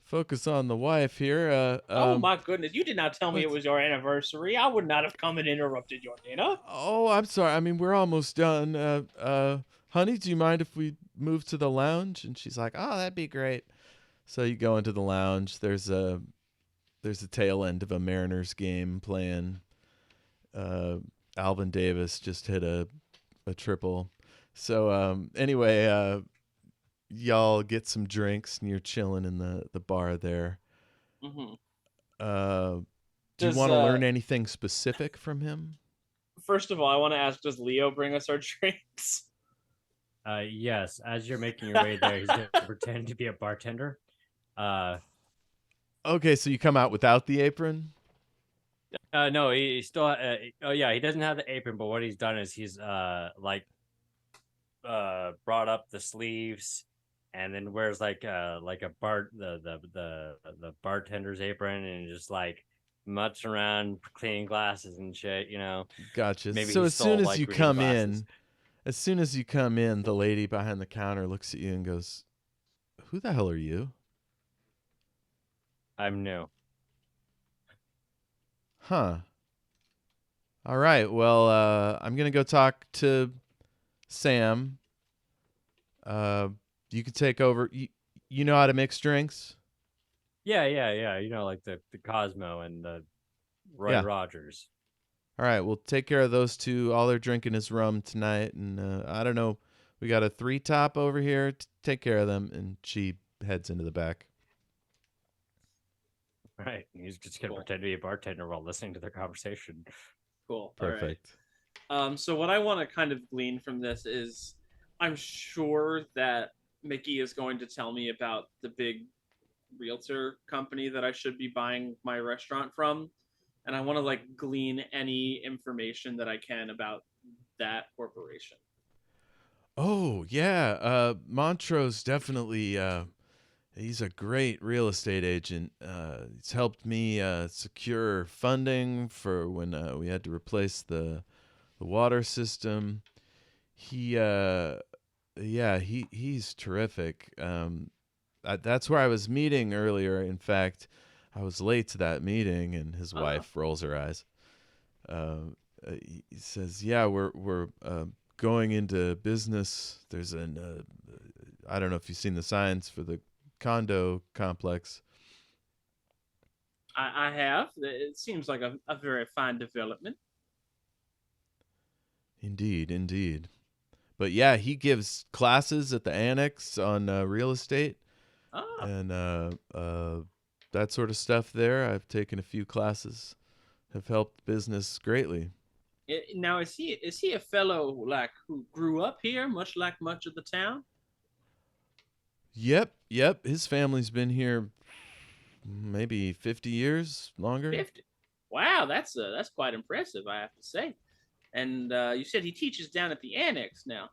focus on the wife here. Oh my goodness! You did not tell me it was your anniversary. I would not have come and interrupted your dinner. Oh, I'm sorry. I mean, we're almost done. Honey, do you mind if we move to the lounge? And she's like, "Oh, that'd be great." So you go into the lounge. There's a tail end of a Mariners game playing. Alvin Davis just hit a triple. So anyway, y'all get some drinks and you're chilling in the bar there. Mm-hmm. Do you want to learn anything specific from him? First of all, I want to ask, does Leo bring us our drinks? Yes. As you're making your way there, he's going to pretend to be a bartender. Okay, so you come out without the apron? No, he still. He doesn't have the apron, but what he's done is he's brought up the sleeves, and then wears like a the bartender's apron, and just like mutts around cleaning glasses and shit. Gotcha. Maybe so as soon as you come glasses. in, the lady behind the counter looks at you and goes, "Who the hell are you?" I'm new. Huh. All right. Well, I'm gonna go talk to Sam. You could take over. You know how to mix drinks? Yeah. Like the Cosmo and the Roy Rogers. All right. We'll take care of those two. All they're drinking is rum tonight, and I don't know. We got a 3-top over here. Take care of them. And she heads into the back. Right. He's just going to pretend to be a bartender while listening to their conversation. Cool. Perfect. All right. So what I want to kind of glean from this is I'm sure that Mickey is going to tell me about the big realtor company that I should be buying my restaurant from. And I want to glean any information that I can about that corporation. Oh, yeah. Montrose definitely... he's a great real estate agent. He's helped me secure funding for when we had to replace the water system. He's terrific. that's where I was meeting earlier. In fact, I was late to that meeting, and his wife rolls her eyes. He says, "Yeah, we're going into business. There's I don't know if you've seen the signs for the condo complex." I have. It seems like a very fine development. Indeed. But yeah, he gives classes at the annex on real estate and that sort of stuff there. I've taken a few classes, have helped business greatly. Now, is he a fellow like who grew up here, much like much of the town? Yep. His family's been here maybe 50 years longer. 50. Wow, that's quite impressive, I have to say. And you said he teaches down at the annex now.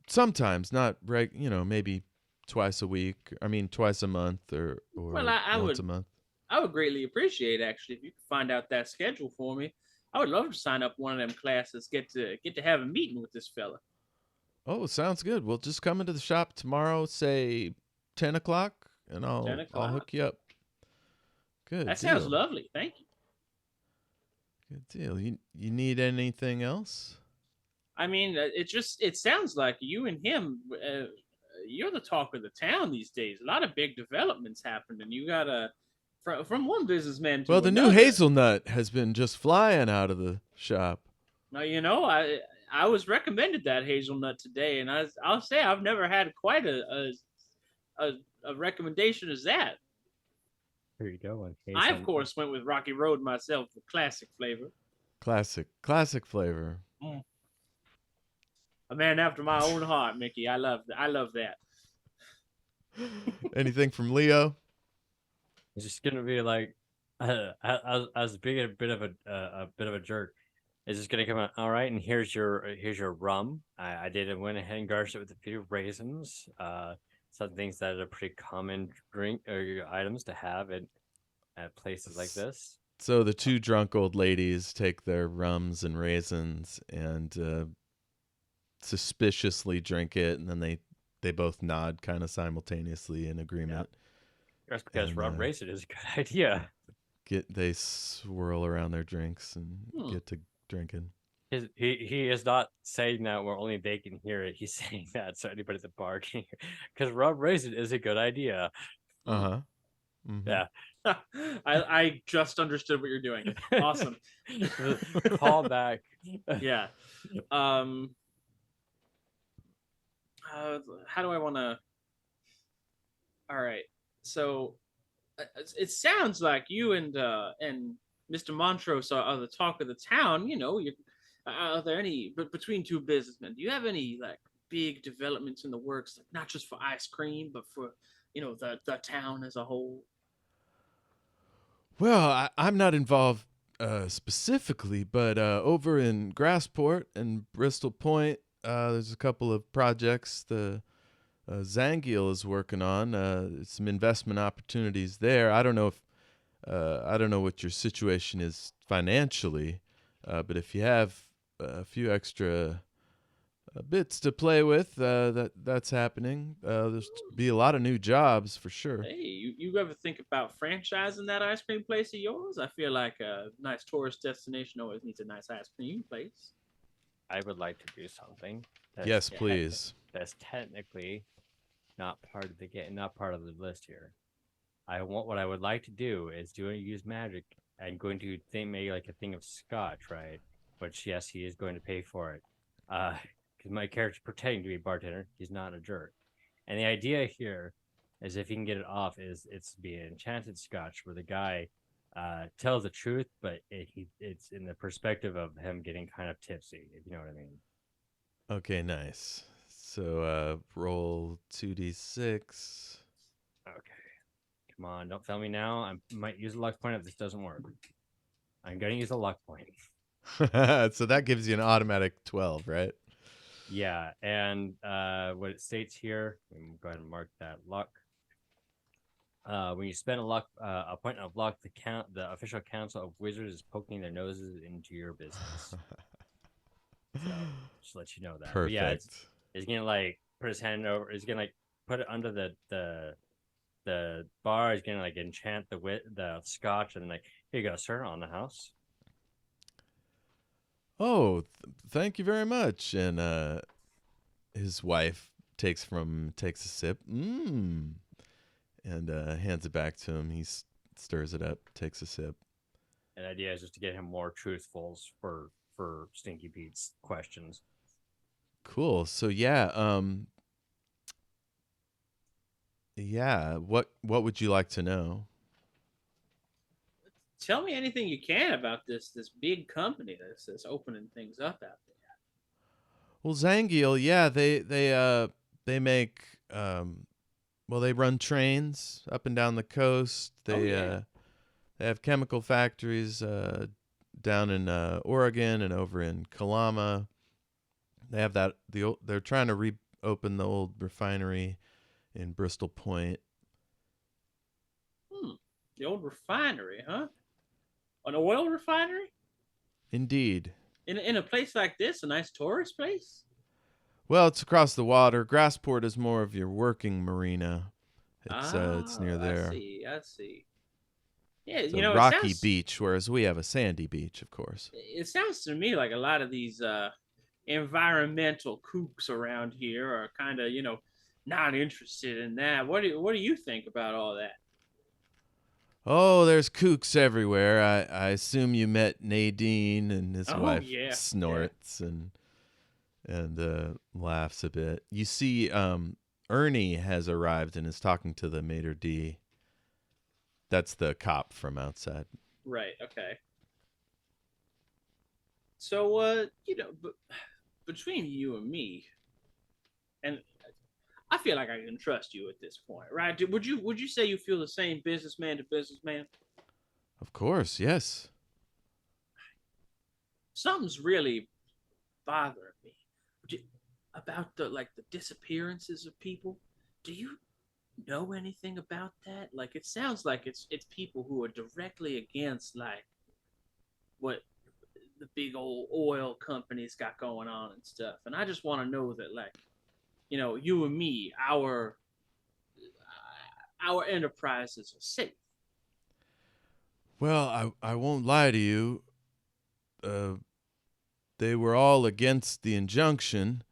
Sometimes, not maybe twice a week. I mean, twice a month or once a month. I would greatly appreciate actually if you could find out that schedule for me. I would love to sign up one of them classes. Get to have a meeting with this fella. Oh, sounds good. Well, just come into the shop tomorrow, say 10 o'clock, and I'll hook you up. Good. That sounds lovely. Thank you. Good deal. You need anything else? I mean, it sounds like you and him, you're the talk of the town these days. A lot of big developments happened, and you got from one businessman to the new hazelnut has been just flying out of the shop. Now, I was recommended that hazelnut today, and I'll say I've never had quite a recommendation as that. Here you go. I of course went with Rocky Road myself for classic flavor. Classic flavor. A man after my own heart, Mickey. I love that. Anything from Leo? It's just gonna be like, as being a bit of a jerk. It's just gonna come out. All right, and here's your rum. I did went ahead and garnished it with a few raisins. Some things that are pretty common drink or items to have at places like this. So the two drunk old ladies take their rums and raisins and suspiciously drink it, and then they both nod kind of simultaneously in agreement. Yeah. That's because rum raisin is a good idea. They swirl around their drinks and get to drinking. He is not saying that where only they can hear it. He's saying that so anybody at the bar can hear. Because rum raisin is a good idea. Mm-hmm. Yeah. I just understood what you're doing. Awesome. Call back. Yeah. How do I want to? All right. So it sounds like you and Mr. Montrose are the talk of the town. Are there any? But between two businessmen, do you have any like big developments in the works? Like not just for ice cream, but for the town as a whole. Well, I'm not involved specifically, but over in Grassport and Bristol Point, there's a couple of projects the Zangiel is working on. Some investment opportunities there. I don't know what your situation is financially, but if you have a few extra bits to play with, that's happening. There's be a lot of new jobs for sure. Hey, you ever think about franchising that ice cream place of yours? I feel like a nice tourist destination always needs a nice ice cream place. I would like to do something. Yes, please. That's technically not part of the list here. What I would like to do is use magic. I'm going to make like a thing of scotch, right? Which yes, he is going to pay for it. Because my character's pretending to be a bartender. He's not a jerk. And the idea here is if he can get it off, it's be an enchanted scotch where the guy tells the truth, but it's in the perspective of him getting kind of tipsy, if you know what I mean. Okay, nice. So roll 2d6. Okay. Come on, don't fail me now. I might use a luck point if this doesn't work. I'm going to use a luck point. So that gives you an automatic 12, right? Yeah, and what it states here, go ahead and mark that luck. When you spend a point of luck, the official council of wizards is poking their noses into your business. So just let you know that. Perfect. But yeah, it's gonna like put his hand over. He's gonna like put it under the bar. He's gonna like enchant the scotch, and like, here you go, sir, on the house. Oh, thank you very much. And his wife takes a sip, and hands it back to him. He stirs it up, takes a sip. And the idea is just to get him more truthfuls for Stinky Pete's questions. Cool. So yeah, what would you like to know? Tell me anything you can about this big company that's opening things up out there. Well, Zangiel, yeah, they make they run trains up and down the coast. They have chemical factories down in Oregon and over in Kalama. They have they're trying to reopen the old refinery in Bristol Point. The old refinery, huh? An oil refinery? Indeed. In a place like this, a nice tourist place? Well, it's across the water. Grassport is more of your working marina. It's near there. I see. Yeah, It's you a know, rocky beach, whereas we have a sandy beach, of course. It sounds to me like a lot of these environmental kooks around here are kind of, not interested in that. What do you think about all that? Oh, there's kooks everywhere. I assume you met Nadine, and his wife snorts and laughs a bit. You see, Ernie has arrived and is talking to the maitre d'. That's the cop from outside. Right. Okay. So, between you and me, and I feel like I can trust you at this point, right? Would you say you feel the same businessman to businessman? Of course, yes. Something's really bothering me about the disappearances of people. Do you know anything about that? Like, it sounds like it's people who are directly against like what the big old oil companies got going on and stuff. And I just want to know that, like, you and me, our enterprises are safe. Well, I won't lie to you. They were all against the injunction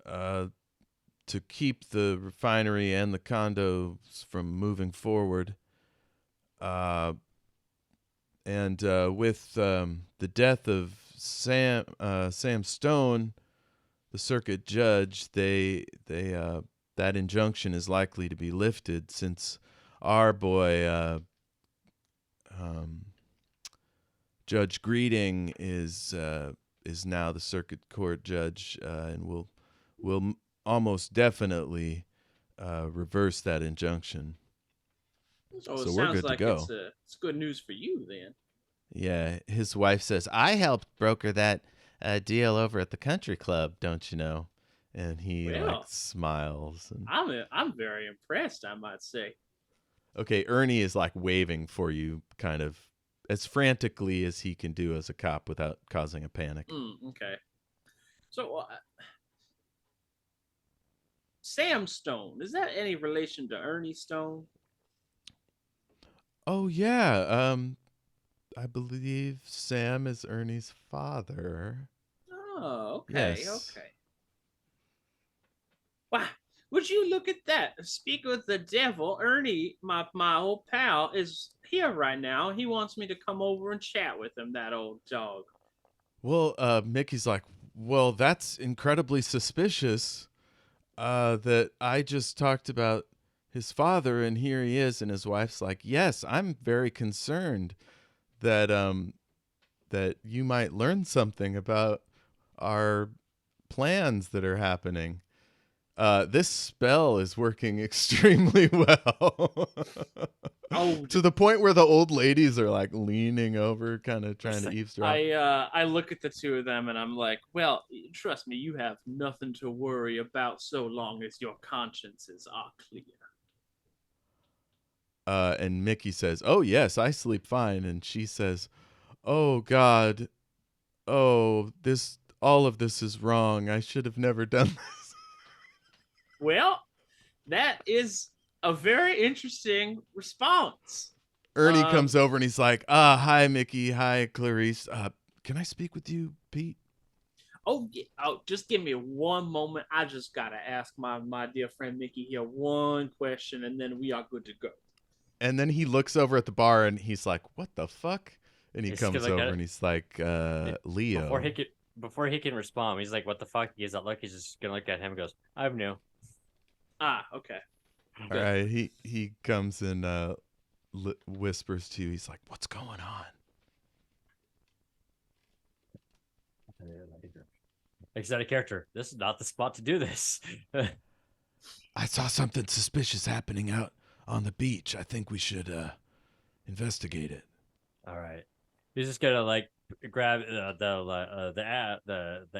to keep the refinery and the condos from moving forward. And with the death of Sam Stone, the circuit judge, that injunction is likely to be lifted, since our boy Judge Greeting is now the circuit court judge, and will almost definitely reverse that injunction. So we're good to go. It's good news for you then. Yeah, his wife says, I helped broker that deal over at the country club, don't you know? And he smiles. And I'm very impressed, I might say. Okay, Ernie is like waving for you, kind of as frantically as he can do as a cop without causing a panic. Okay. So, Sam Stone, is that any relation to Ernie Stone? Oh, yeah. I believe Sam is Ernie's father. Oh, okay. Yes. Okay. Wow. Would you look at that? Speak with the devil. Ernie, my old pal, is here right now. He wants me to come over and chat with him, that old dog. Well, Mickey's like, well, that's incredibly suspicious that I just talked about his father, and here he is. And his wife's like, yes, I'm very concerned that that you might learn something about our plans that are happening. This spell is working extremely well. To the point where the old ladies are like leaning over, kind of trying to eavesdrop. I look at the two of them and I'm like, well, trust me, you have nothing to worry about so long as your consciences are clear. And Mickey says, oh, yes, I sleep fine. And she says, oh, God. Oh, all of this is wrong. I should have never done this. Well, that is a very interesting response. Ernie comes over and he's like, hi, Mickey. Hi, Clarice. Can I speak with you, Pete? Oh, just give me one moment. I just got to ask my dear friend Mickey here one question, and then we are good to go. And then he looks over at the bar and he's like, what the fuck? And he He's comes gonna look at over it. and he's like, Leo. Before he can respond, he's like, what the fuck? He gives that look. He's just going to look at him and goes, I'm new. Ah, okay. All right. He comes and whispers to you. He's like, what's going on? Like, out of character. This is not the spot to do this. I saw something suspicious happening out on the beach. I think we should investigate it. All right. He's just gonna like grab the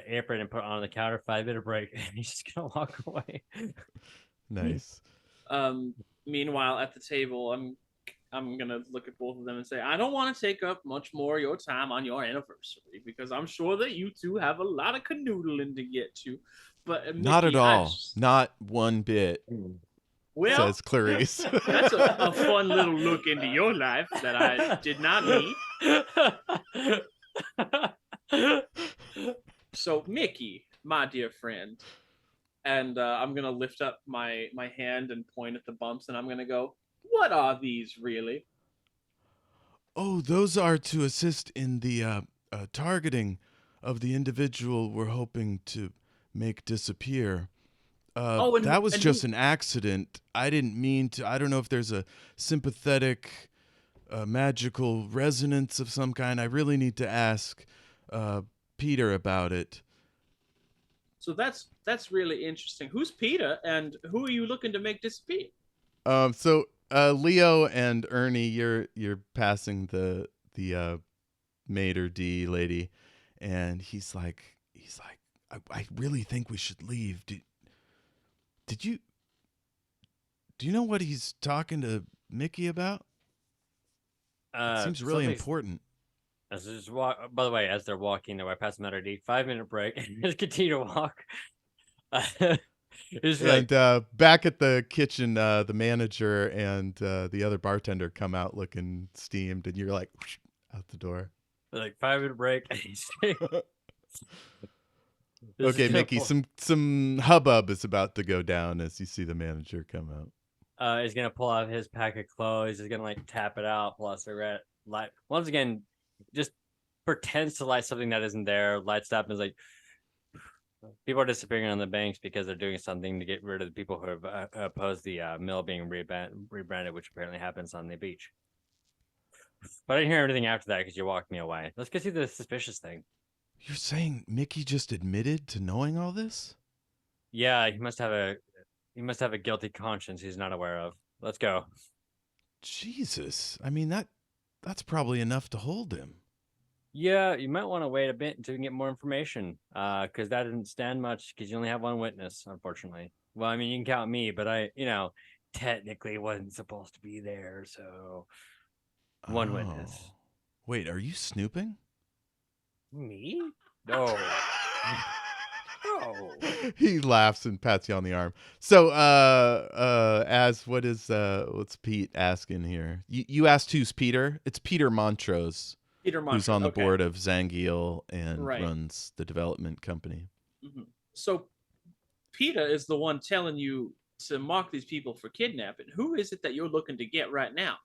apron and put it on the counter. 5-minute break. And he's just gonna walk away. Nice. Meanwhile, at the table, I'm gonna look at both of them and say, I don't want to take up much more of your time on your anniversary because I'm sure that you two have a lot of canoodling to get to. But Mickey, not at all. Not one bit. Well, says Clarice. That's a fun little look into your life that I did not need. So, Mickey, my dear friend, and I'm going to lift up my hand and point at the bumps, and I'm going to go, what are these really? Oh, those are to assist in the targeting of the individual we're hoping to make disappear. That was just an accident. I didn't mean to. I don't know if there's a sympathetic, magical resonance of some kind. I really need to ask Peter about it. So that's really interesting. Who's Peter, and who are you looking to make disappear? So Leo and Ernie, you're passing the maitre d' lady, and he's like, I really think we should leave. Do you know what he's talking to Mickey about? It seems really important. By the way, as they're walking their way past Matter D, 5-minute break, just continue to walk. Back at the kitchen, the manager and the other bartender come out looking steamed, and you're like, whoosh, out the door. Like 5-minute break. Okay, Mickey, some hubbub is about to go down as you see the manager come out. He's gonna pull out his pack of clothes. He's gonna like tap it out, pull out a cigarette, light. Once again, just pretends to light something that isn't there. Lights up and is like, people are disappearing on the banks because they're doing something to get rid of the people who have opposed the mill being rebranded, which apparently happens on the beach. But I didn't hear anything after that because you walked me away. Let's go see the suspicious thing. You're saying Mickey just admitted to knowing all this? Yeah, he must have a guilty conscience he's not aware of. Let's go. Jesus. I mean, that's probably enough to hold him. Yeah, you might want to wait a bit until we can get more information. Because that didn't stand much because you only have one witness, unfortunately. Well, I mean, you can count me, but I, technically wasn't supposed to be there, so one witness. Wait, are you snooping? Me? No. No. He laughs and pats you on the arm. So, what's Pete asking here? You asked who's Peter? It's Peter Montrose. Peter Montrose, who's on the board of Zangiel and right. runs the development company. Mm-hmm. So, Peter is the one telling you to mark these people for kidnapping. Who is it that you're looking to get right now?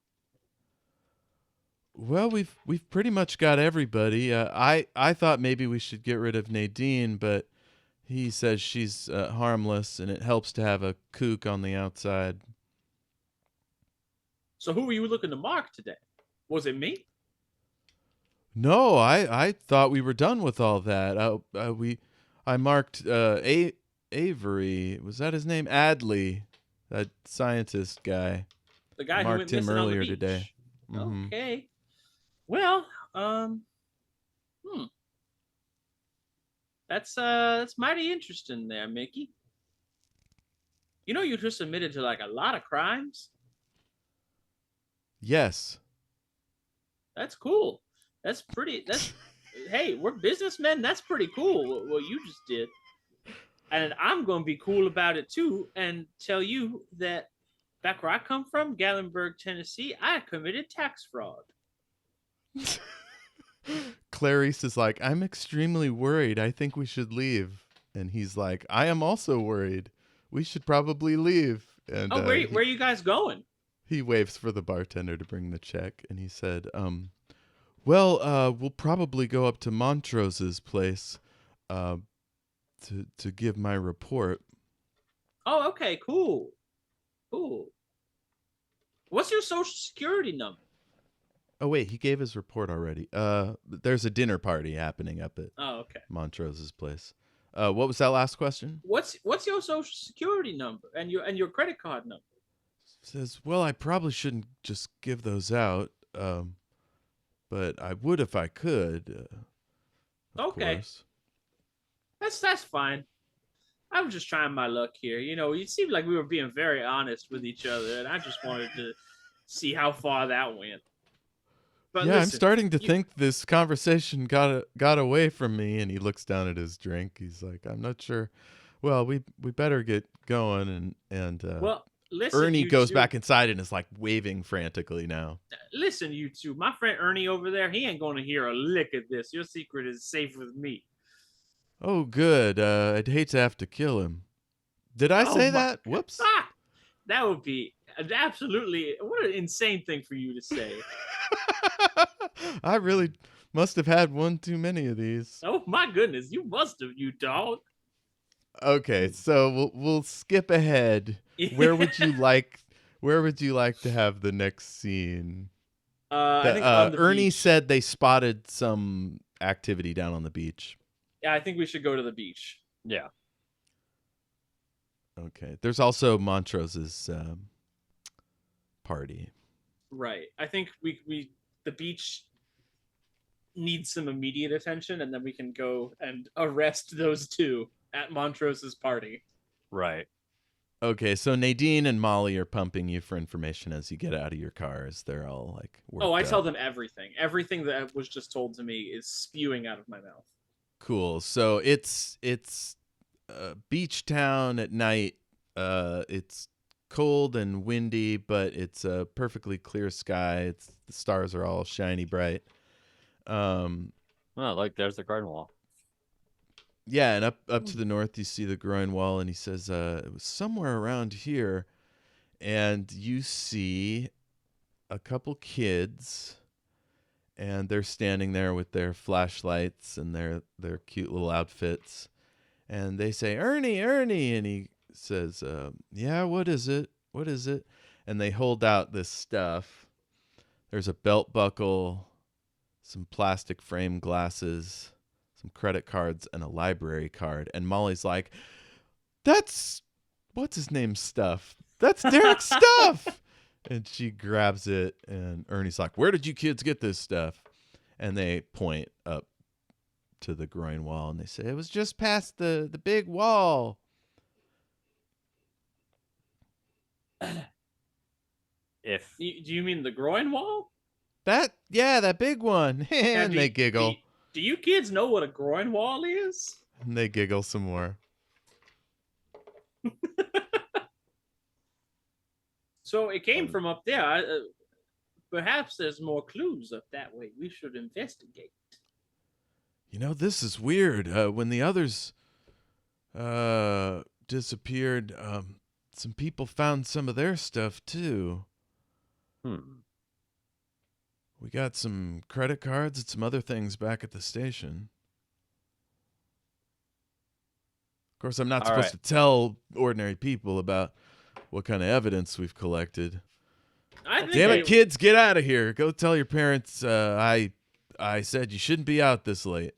Well, we've pretty much got everybody. I thought maybe we should get rid of Nadine, but he says she's harmless, and it helps to have a kook on the outside. So who were you looking to mark today? Was it me? No, I thought we were done with all that. I marked Avery. Was that his name? Adley, that scientist guy. The guy who marked him earlier today. Mm-hmm. Okay. Well, that's mighty interesting there, Mickey. You just admitted to like a lot of crimes. Yes. That's cool. Hey, we're businessmen. That's pretty cool what you just did. And I'm going to be cool about it too and tell you that back where I come from, Gallenberg, Tennessee, I committed tax fraud. Clarice is like, I'm extremely worried. I think we should leave. And he's like, I am also worried. We should probably leave. And where are you guys going? He waves for the bartender to bring the check. And he said, we'll probably go up to Montrose's place to give my report. Oh, okay, cool. What's your social security number? Oh, wait, he gave his report already. There's a dinner party happening up at Montrose's place. What was that last question? What's your social security number and your credit card number? Says, well, I probably shouldn't just give those out, but I would if I could. Of course. That's fine. I was just trying my luck here. You know, it seemed like we were being very honest with each other, and I just wanted to see how far that went. But yeah, listen, I'm starting to think this conversation got away from me. And he looks down at his drink. He's like, I'm not sure. Well, we better get going. And well, listen, Ernie goes back inside and is like waving frantically now. Listen, you two, my friend Ernie over there, he ain't going to hear a lick of this. Your secret is safe with me. Oh, good. I'd hate to have to kill him. Did I say that? God. Whoops. That would be absolutely, what an insane thing for you to say. I really must have had one too many of these. Oh my goodness, you must have, you dog. Okay, so we'll skip ahead. Where would you like to have the next scene? I think on the Ernie beach. said they spotted some activity down on the beach. Yeah, I think we should go to the beach. Yeah. Okay. There's also Montrose's party. Right. I think the beach needs some immediate attention, and then we can go and arrest those two at Montrose's party. Right. Okay, so Nadine and Molly are pumping you for information as you get out of your cars. They're all like, I tell them everything. Everything that was just told to me is spewing out of my mouth. Cool. So it's beach town at night. It's cold and windy, but it's a perfectly clear sky. The stars are all shiny bright. Look, there's the garden wall. Yeah, and up to the north you see the groin wall, and he says it was somewhere around here, and you see a couple kids, and they're standing there with their flashlights and their cute little outfits, and they say, Ernie, and he says, yeah, what is it? And they hold out this stuff. There's a belt buckle, some plastic frame glasses, some credit cards, and a library card. And Molly's like, that's what's his name's stuff. That's Derek's stuff. And she grabs it, and Ernie's like, where did you kids get this stuff? And they point up to the groin wall, and they say, it was just past the big wall. Do you mean the groin wall? That big one. And they giggle. Do you kids know what a groin wall is? And they giggle some more. So it came from up there. Perhaps there's more clues up that way. We should investigate. You know, this is weird. When the others disappeared, some people found some of their stuff too. We got some credit cards and some other things back at the station. Of course, I'm not supposed to tell ordinary people about what kind of evidence we've collected. Damn it, kids, get out of here. Go tell your parents I said you shouldn't be out this late.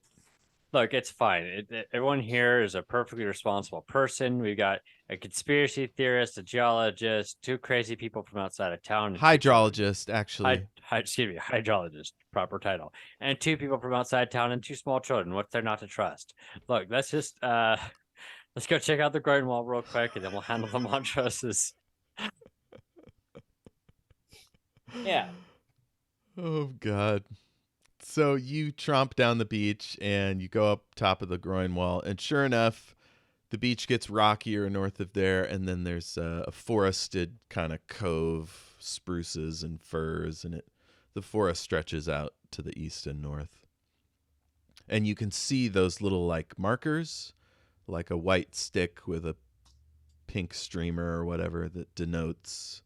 Look, it's fine. Everyone here is a perfectly responsible person. We've got a conspiracy theorist, a geologist, two crazy people from outside of town. Hydrologist, actually. Hydrologist, proper title. And two people from outside town and two small children. What's there not to trust? Look, let's just let's go check out the groin wall real quick, and then we'll handle the Montroses. Yeah. Oh, God. So you tromp down the beach and you go up top of the groin wall, and sure enough, the beach gets rockier north of there, and then there's a forested kind of cove, spruces and firs, and the forest stretches out to the east and north. And you can see those little like markers, like a white stick with a pink streamer or whatever that denotes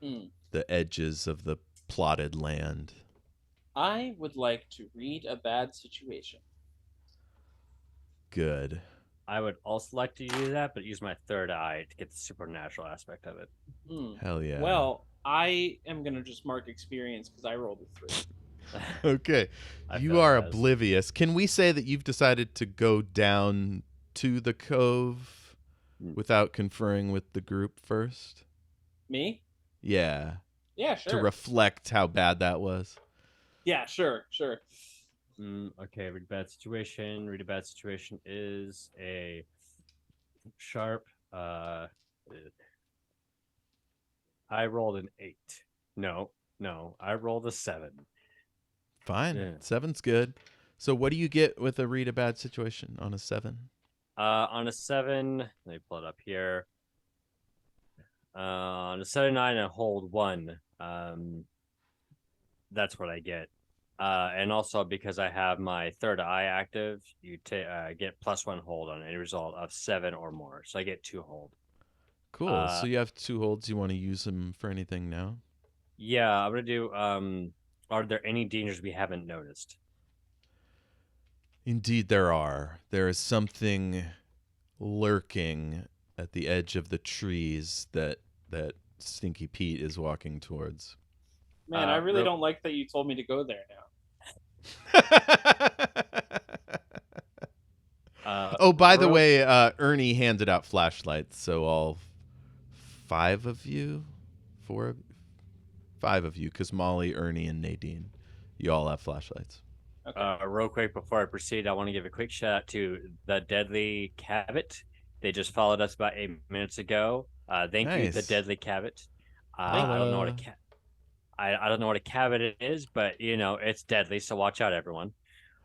the edges of the plotted land. I would like to read a bad situation. Good. I would also like to do that, but use my third eye to get the supernatural aspect of it. Hell yeah. Well, I am going to just mark experience because I rolled a 3. Okay. You are oblivious. Can we say that you've decided to go down to the cove without conferring with the group first? Me? Yeah. Yeah, sure. To reflect how bad that was? Yeah, sure. Okay, read a bad situation. Read a bad situation is a sharp. I rolled an 8. No, I rolled a 7. Fine. Yeah. 7's good. So what do you get with a read a bad situation on a 7? On a 7, let me pull it up here. On a 7, 9, and hold 1. That's what I get. And also because I have my third eye active, you get +1 hold on any result of 7 or more. So I get 2 hold. Cool. So you have 2 holds. You want to use them for anything now? Yeah, I'm gonna do. Are there any dangers we haven't noticed? Indeed, there are. There is something lurking at the edge of the trees that Stinky Pete is walking towards. Man, I really don't like that you told me to go there now. Oh, by the way, Ernie handed out flashlights, so all 5 of you, 5 of you, because Molly, Ernie, and Nadine, you all have flashlights. Okay. Real quick before I proceed, I want to give a quick shout out to the Deadly Cabot. They just followed us about 8 minutes ago. Thank you, the Deadly Cabot. I don't know what I don't know what a cabot is, but it's deadly, so watch out, everyone.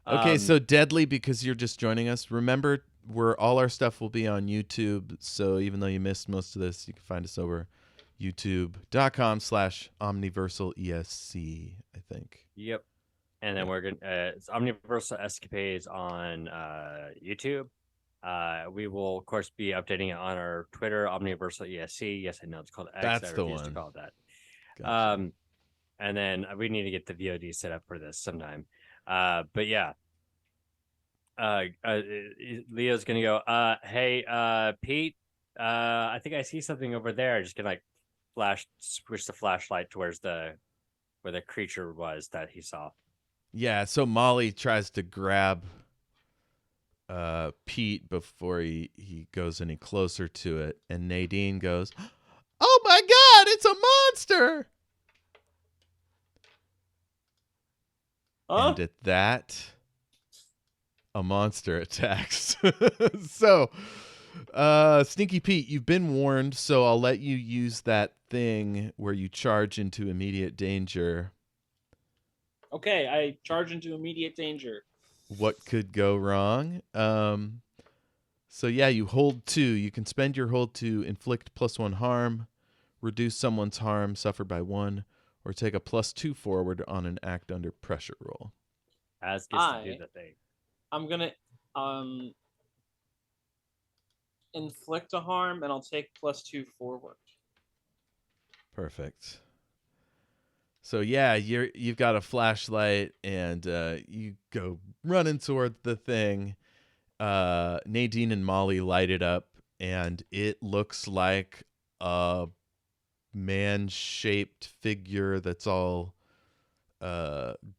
Okay, so deadly because you're just joining us. Remember, all our stuff will be on YouTube, so even though you missed most of this, you can find us over youtube.com/omniversalesc, I think. Yep. And then we're going to, it's Omniversal Escapades on YouTube. We will, of course, be updating it on our Twitter, Omniversal ESC. Yes, I know it's called X. That's I the refuse one. to call it that. Gotcha. And then we need to get the VOD set up for this sometime. But yeah. Leo's going to go, hey, Pete, I think I see something over there. Just going to switch the flashlight towards where the creature was that he saw. Yeah, so Molly tries to grab Pete before he goes any closer to it, and Nadine goes, "Oh my God, it's a monster!" And at that, a monster attacks. So, Stinky Pete, you've been warned, so I'll let you use that thing where you charge into immediate danger. Okay, I charge into immediate danger. What could go wrong? So yeah, you hold 2. You can spend your hold to inflict +1 harm, reduce someone's harm suffered by 1, or take a +2 forward on an act under pressure roll. As gets to do the thing. I'm gonna inflict a harm, and I'll take +2 forward. Perfect. So yeah, you've got a flashlight, and you go running toward the thing. Nadine and Molly light it up, and it looks like a man-shaped figure that's all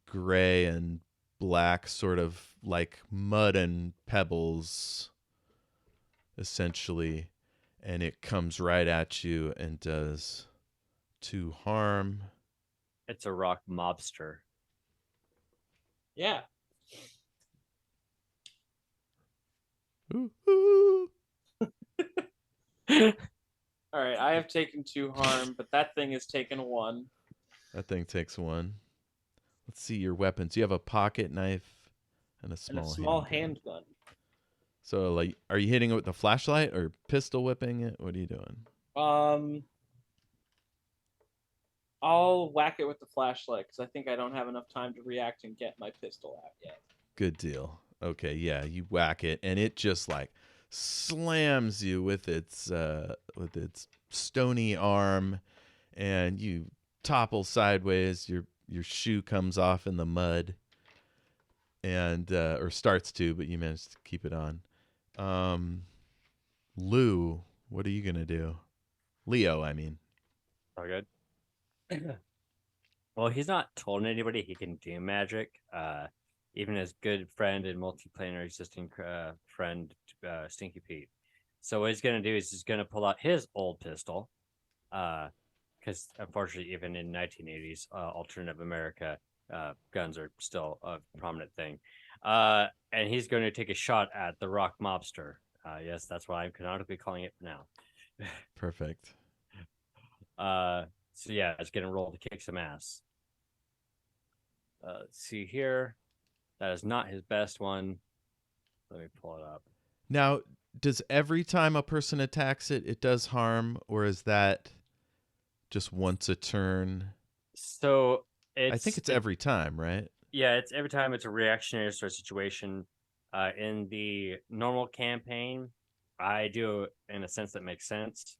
gray and black, sort of like mud and pebbles, essentially. And it comes right at you and does 2 harm. It's a rock mobster. Yeah. Ooh, ooh. All right, I have taken 2 harm, but that thing has taken 1. That thing takes 1. Let's see your weapons. You have a pocket knife and a small handgun. So, like, are you hitting it with the flashlight or pistol whipping it? What are you doing? I'll whack it with the flashlight because I think I don't have enough time to react and get my pistol out yet. Good deal. Okay, yeah, you whack it, and it just like slams you with its stony arm, and you topple sideways. Your shoe comes off in the mud, and or starts to, but you managed to keep it on. Lou, what are you gonna do? Leo, I mean. All good. Well, he's not told anybody he can do magic. Even his good friend and multiplanar existing friend, Stinky Pete. So what he's gonna do is he's gonna pull out his old pistol, because unfortunately, even in 1980s alternative America, guns are still a prominent thing. And he's going to take a shot at the Rock Mobster. Yes, that's what I'm canonically calling it now. Perfect. So yeah, it's gonna roll to kick some ass. Let's see here. That is not his best one. Let me pull it up. Now, does every time a person attacks it, it does harm, or is that just once a turn? So I think it's every time, right? Yeah, it's every time. It's a reactionary sort of situation. In the normal campaign, I do it in a sense that makes sense.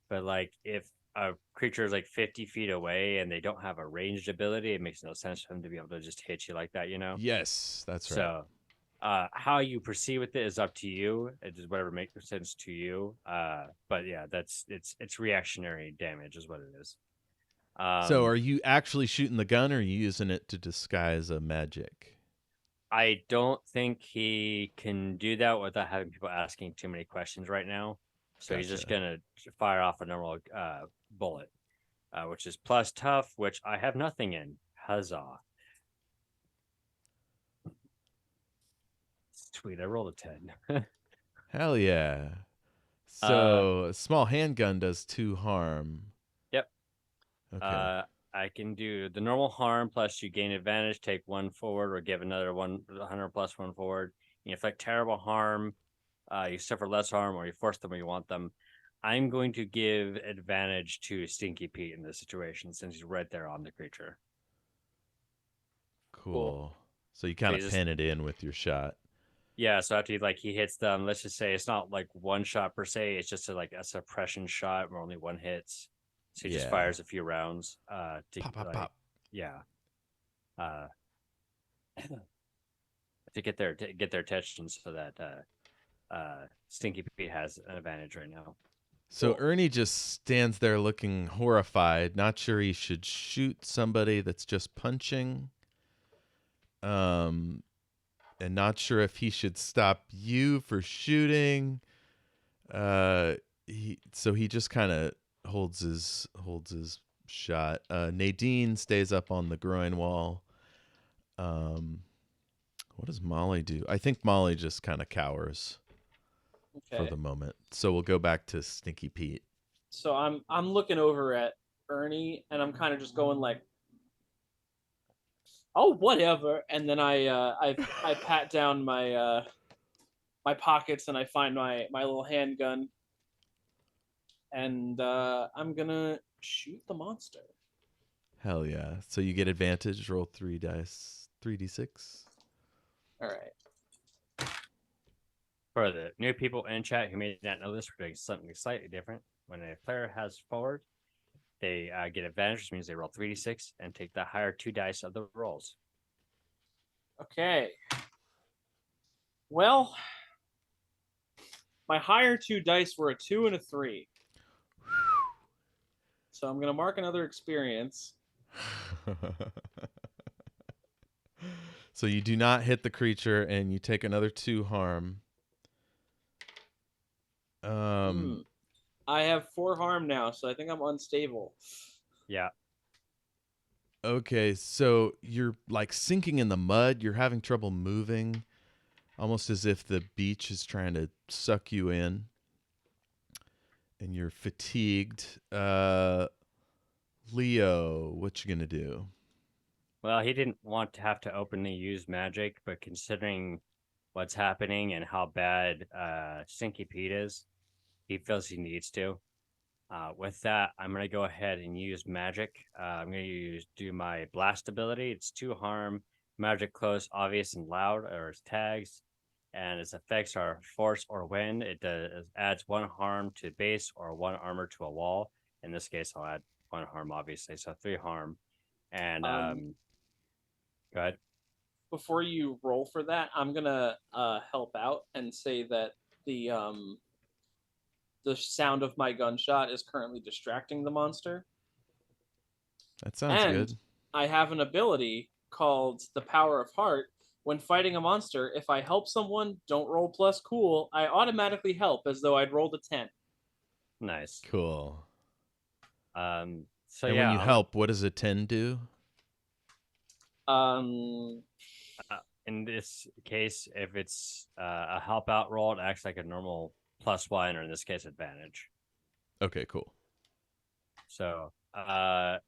But like, if a creature is like 50 feet away and they don't have a ranged ability, it makes no sense for them to be able to just hit you like that, you know? Yes, that's right. So, how you proceed with it is up to you. It is whatever makes sense to you. But yeah, it's reactionary damage is what it is. So are you actually shooting the gun, or are you using it to disguise a magic? I don't think he can do that without having people asking too many questions right now. So he's just gonna fire off a normal bullet, which is plus tough, which I have nothing in. Huzzah! Sweet, I rolled a 10. Hell yeah! So a small handgun does 2 harm. Yep. Okay. I can do the normal harm plus you gain advantage, take 1 forward, or give another 100 plus 1 forward. You inflict terrible harm, you suffer less harm, or you force them where you want them. I'm going to give advantage to Stinky Pete in this situation since he's right there on the creature. Cool. So you kind of pin it in with your shot. Yeah, so after he hits them, let's just say it's not like one shot per se, it's just a suppression shot where only one hits. So he just fires a few rounds to pop. Yeah. To get their attention so that Stinky Pete has an advantage right now. So Ernie just stands there looking horrified, not sure he should shoot somebody that's just punching. And not sure if he should stop you for shooting. He just kind of holds his shot. Nadine stays up on the groin wall. What does Molly do? I think Molly just kind of cowers for the moment. So we'll go back to Stinky Pete. So I'm looking over at Ernie, and I'm kind of just going like, "Oh, whatever." And then I pat down my my pockets, and I find my little handgun, and I'm gonna shoot the monster. Hell yeah! So you get advantage. Roll 3 dice, 3d6. All right. For the new people in chat who may not know this, we're doing something slightly different. When a player has forward, they get advantage, which means they roll 3d6 and take the higher 2 dice of the rolls. Okay. Well, my higher 2 dice were a 2 and a 3. So I'm going to mark another experience. So you do not hit the creature, and you take another 2 harm. I have 4 harm now, so I think I'm unstable. Yeah. Okay, so you're like sinking in the mud. You're having trouble moving, almost as if the beach is trying to suck you in. And you're fatigued. Leo, what you gonna do? Well, he didn't want to have to openly use magic, but considering what's happening and how bad Stinky Pete is. He feels he needs to. With that, I'm going to go ahead and use magic. I'm going to do my blast ability. It's 2 harm, magic close, obvious, and loud, or its tags. And its effects are force or wind. It adds 1 harm to base or 1 armor to a wall. In this case, I'll add 1 harm, obviously, so 3 harm. And go ahead. Before you roll for that, I'm gonna help out and say that the sound of my gunshot is currently distracting the monster. That sounds good. I have an ability called the Power of Heart. When fighting a monster, if I help someone, don't roll plus cool, I automatically help as though I'd rolled a 10. Nice. Cool. So and yeah, when you help, what does a 10 do? In this case, if it's a help out roll, it acts like a normal +1, or in this case, advantage. Okay, cool. So I'm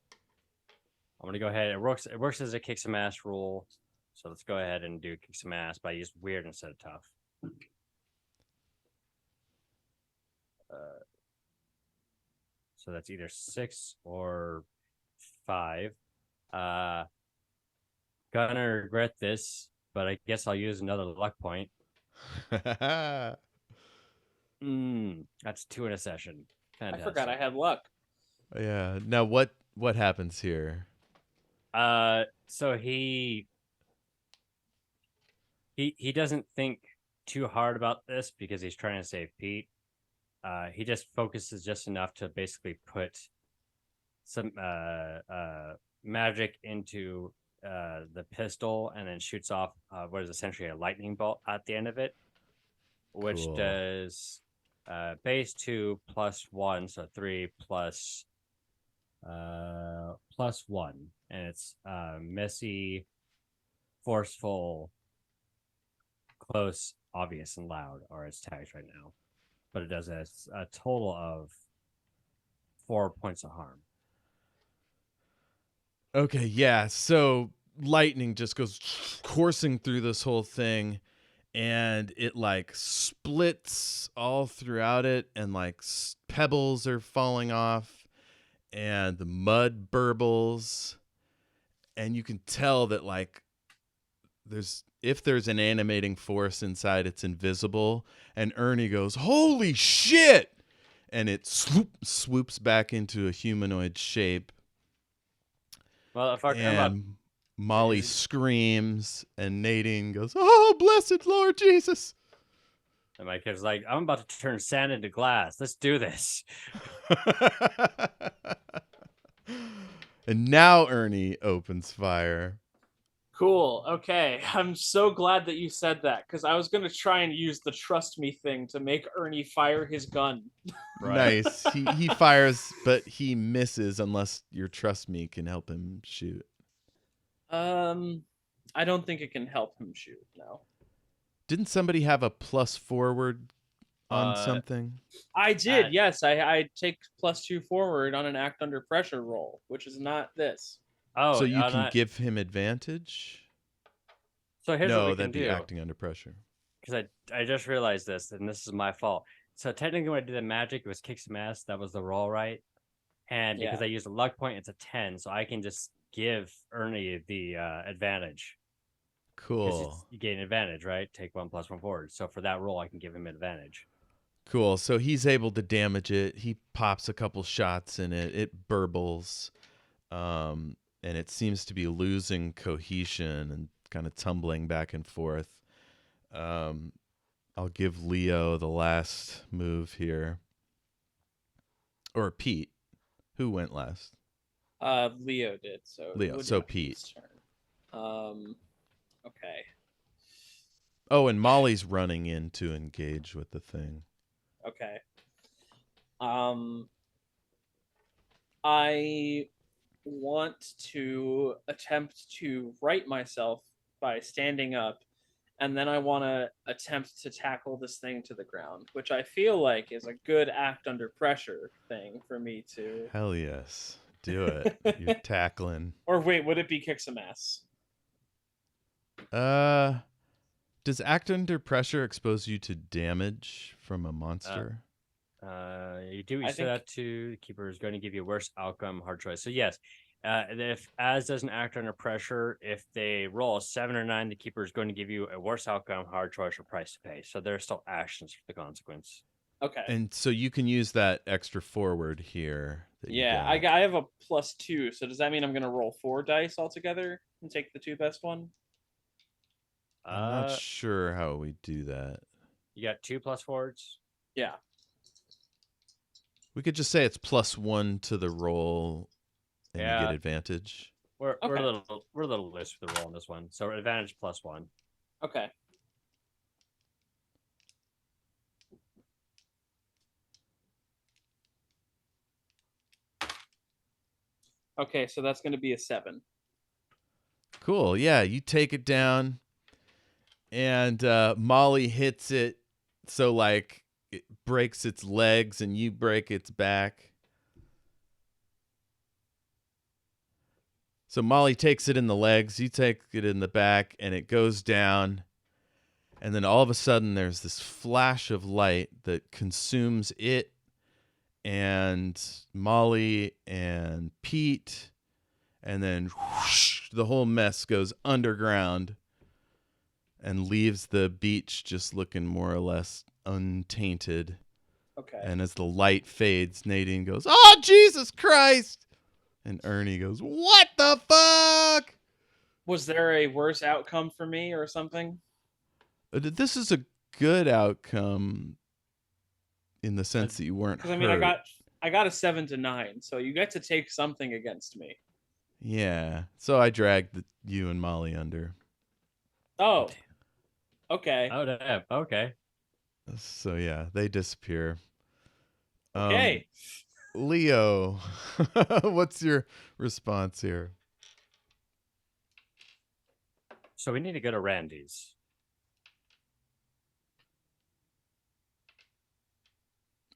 gonna go ahead. It works as a kick some ass rule. So let's go ahead and do kick some ass, but I use weird instead of tough. So that's either 6 or 5. Gonna regret this, but I guess I'll use another luck point. That's 2 in a session. Fantastic. I forgot I had luck. Yeah. Now what happens here? So he doesn't think too hard about this because he's trying to save Pete. He just focuses just enough to basically put some magic into the pistol and then shoots off what is essentially a lightning bolt at the end of it, which Cool. does base 2 +1, so 3 plus +1, and it's messy, forceful, close, obvious, and loud are its tags right now. But it does a total of 4 points of harm. Okay, yeah. So lightning just goes coursing through this whole thing, and it like splits all throughout it, and like pebbles are falling off, and the mud burbles, and you can tell that like if there's an animating force inside, it's invisible. And Ernie goes, "Holy shit!" And it swoops back into a humanoid shape. And Molly screams, and Nadine goes, "Oh, blessed Lord Jesus!" And my kid's like, "I'm about to turn sand into glass. Let's do this." And now Ernie opens fire. Cool. Okay. I'm so glad that you said that, because I was going to try and use the trust me thing to make Ernie fire his gun. Right. Nice. He fires, but he misses unless your trust me can help him shoot. I don't think it can help him shoot, no. Didn't somebody have a plus forward on something? I did, yes. I take +2 forward on an act under pressure roll, which is not this. Oh, so you can give him advantage? So here's what we can that'd do. be acting under pressure. Because I just realized this, and this is my fault. So technically when I did the magic, it was kick some ass. That was the roll, right? And because I used a luck point, it's a 10. So I can just give Ernie the advantage. Cool. You gain advantage, right? Take 1 + 1 forward. So for that roll, I can give him advantage. Cool. So he's able to damage it. He pops a couple shots in it. It burbles. And it seems to be losing cohesion and kind of tumbling back and forth. I'll give Leo the last move here. Or Pete. Who went last? Leo did. So Leo. So Pete. Okay. Oh, and Molly's running in to engage with the thing. Okay. I want to attempt to right myself by standing up, and then I want to attempt to tackle this thing to the ground, which I feel like is a good act under pressure thing for me to. Hell yes. Do it. You're tackling. Or wait, would it be kick some ass? Does act under pressure expose you to damage from a monster? You do. You say that to the keeper is going to give you a worse outcome, hard choice. So yes, if as does an actor under pressure, if they roll a 7 or 9, the keeper is going to give you a worse outcome, hard choice, or price to pay. So there are still actions for the consequence. Okay. And so you can use that extra forward here. Yeah, I have a +2. So does that mean I'm going to roll 4 dice altogether and take the 2 best one? I'm not sure how we do that. You got 2 +4s? Yeah. We could just say it's +1 to the roll, and you get advantage. We're a little loose with the roll on this one, so advantage +1. Okay. Okay, so that's going to be a 7. Cool. Yeah, you take it down, and Molly hits it, so like it breaks its legs, and you break its back. So Molly takes it in the legs, you take it in the back, and it goes down. And then all of a sudden, there's this flash of light that consumes it and Molly and Pete. And then whoosh, the whole mess goes underground and leaves the beach just looking more or less untainted. Okay. And as the light fades, Nadine goes, "Oh, Jesus Christ!" And Ernie goes, "What the fuck?" Was there a worse outcome for me or something? This is a good outcome in the sense that you weren't hurt. Because I mean, I got a 7 to 9, so you get to take something against me. Yeah. So I dragged you and Molly under. Oh. Okay. Oh, damn. Okay. So yeah, they disappear. Okay. Leo, what's your response here? So we need to go to Randy's.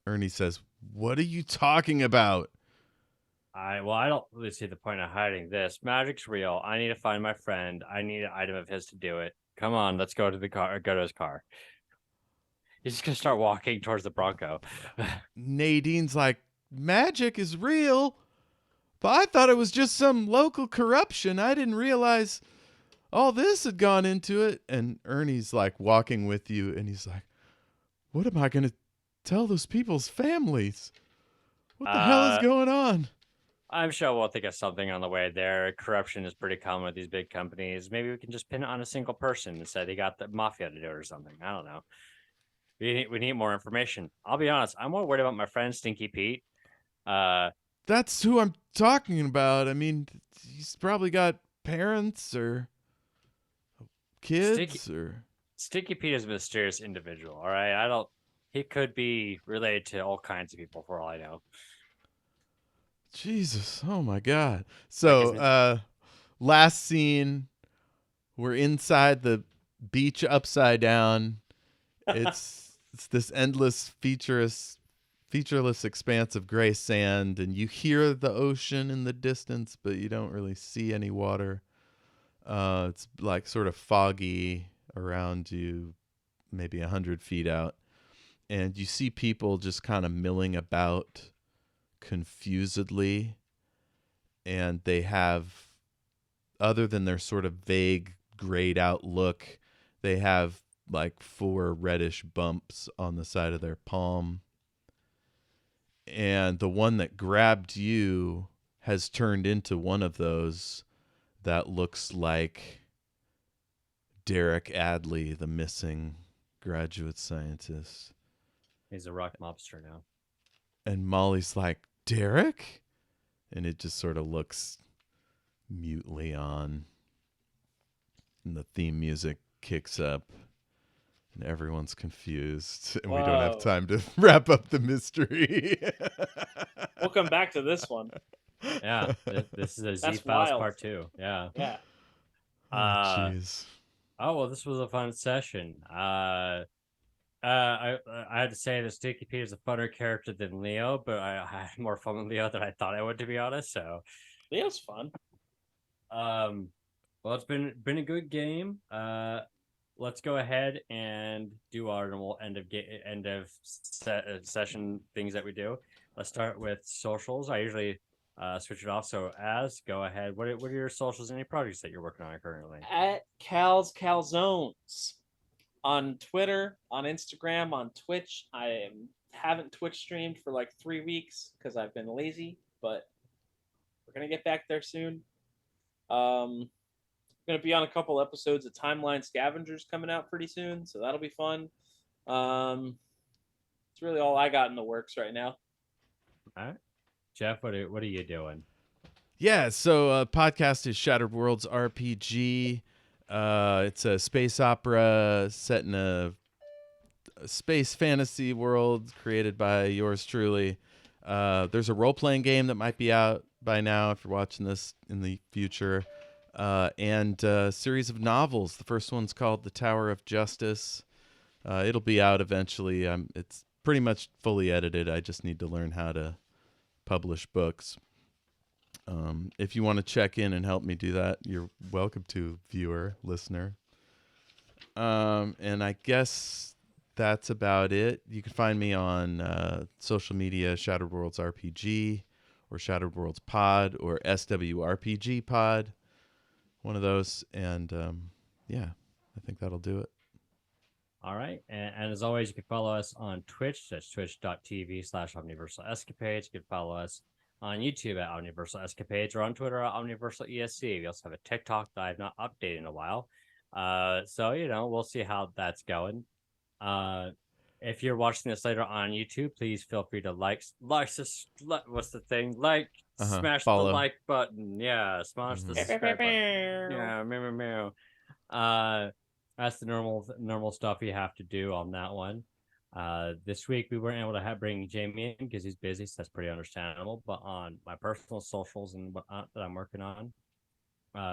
Ernie says, "What are you talking about?" I don't really see the point of hiding this. Magic's real. I need to find my friend. I need an item of his to do it. Come on, let's go to the car. Go to his car. He's just gonna start walking towards the Bronco. Nadine's like, "Magic is real, but I thought it was just some local corruption. I didn't realize all this had gone into it." And Ernie's like walking with you, and he's like, "What am I going to tell those people's families? What the hell is going on?" I'm sure we'll think of something on the way there. Corruption is pretty common with these big companies. Maybe we can just pin it on a single person and say they got the mafia to do it or something. I don't know. We need more information. I'll be honest. I'm more worried about my friend Stinky Pete. That's who I'm talking about. I mean, he's probably got parents or kids Stinky Pete is a mysterious individual. All right, he could be related to all kinds of people for all I know. Jesus, oh my God. So, last scene, we're inside the beach upside down. It's this endless featureless expanse of gray sand, and you hear the ocean in the distance, but you don't really see any water. It's like sort of foggy around you, maybe 100 feet out. And you see people just kind of milling about confusedly. And they have, other than their sort of vague, grayed out look, they have like 4 reddish bumps on the side of their palm. And the one that grabbed you has turned into one of those that looks like Derek Adley, the missing graduate scientist. He's a rock mobster now. And Molly's like, "Derek?" And it just sort of looks mutely on. And the theme music kicks up. And everyone's confused. And we don't have time to wrap up the mystery. We'll come back to this one. Yeah, this is a Z-Files part 2. Yeah. Yeah. Jeez. Oh, well, this was a fun session. I had to say that Stinky Pete is a funner character than Leo, but I had more fun with Leo than I thought I would, to be honest. So Leo's fun. Well, it's been a good game. let's go ahead and do our normal session things that we do. Let's start with socials. I usually switch it off. So, go ahead. What are your socials? Any projects that you're working on currently? At Cal's Calzones on Twitter, on Instagram, on Twitch. I haven't Twitch streamed for like 3 weeks because I've been lazy, but we're gonna get back there soon. Going to be on a couple episodes of Timeline Scavengers coming out pretty soon, so that'll be fun. It's really all I got in the works right now. All right, Jeff, what are you doing? Yeah, so podcast is Shattered Worlds RPG. It's a space opera set in a space fantasy world created by yours truly. There's a role-playing game that might be out by now if you're watching this in the future. And a series of novels. The first one's called The Tower of Justice. It'll be out eventually. It's pretty much fully edited. I just need to learn how to publish books. If you want to check in and help me do that, you're welcome to, viewer, listener. And I guess that's about it. You can find me on social media, Shattered Worlds RPG, or Shattered Worlds Pod, or SWRPG Pod. One of those, and yeah, I think that'll do it. All right, and as always, you can follow us on Twitch. That's twitch.tv/Omniversal-Escapades. You can follow us on YouTube at Omniversal Escapades, or on Twitter at Omniversal ESC. We also have a TikTok that I've not updated in a while. So we'll see how that's going. If you're watching this later on YouTube, please feel free to what's the thing? Smash follow. the like button. Yeah, smash the subscribe button. Yeah, meow. That's the normal stuff you have to do on that one. This week we weren't able to bring Jamie in because he's busy, so that's pretty understandable. But on my personal socials and whatnot that I'm working on,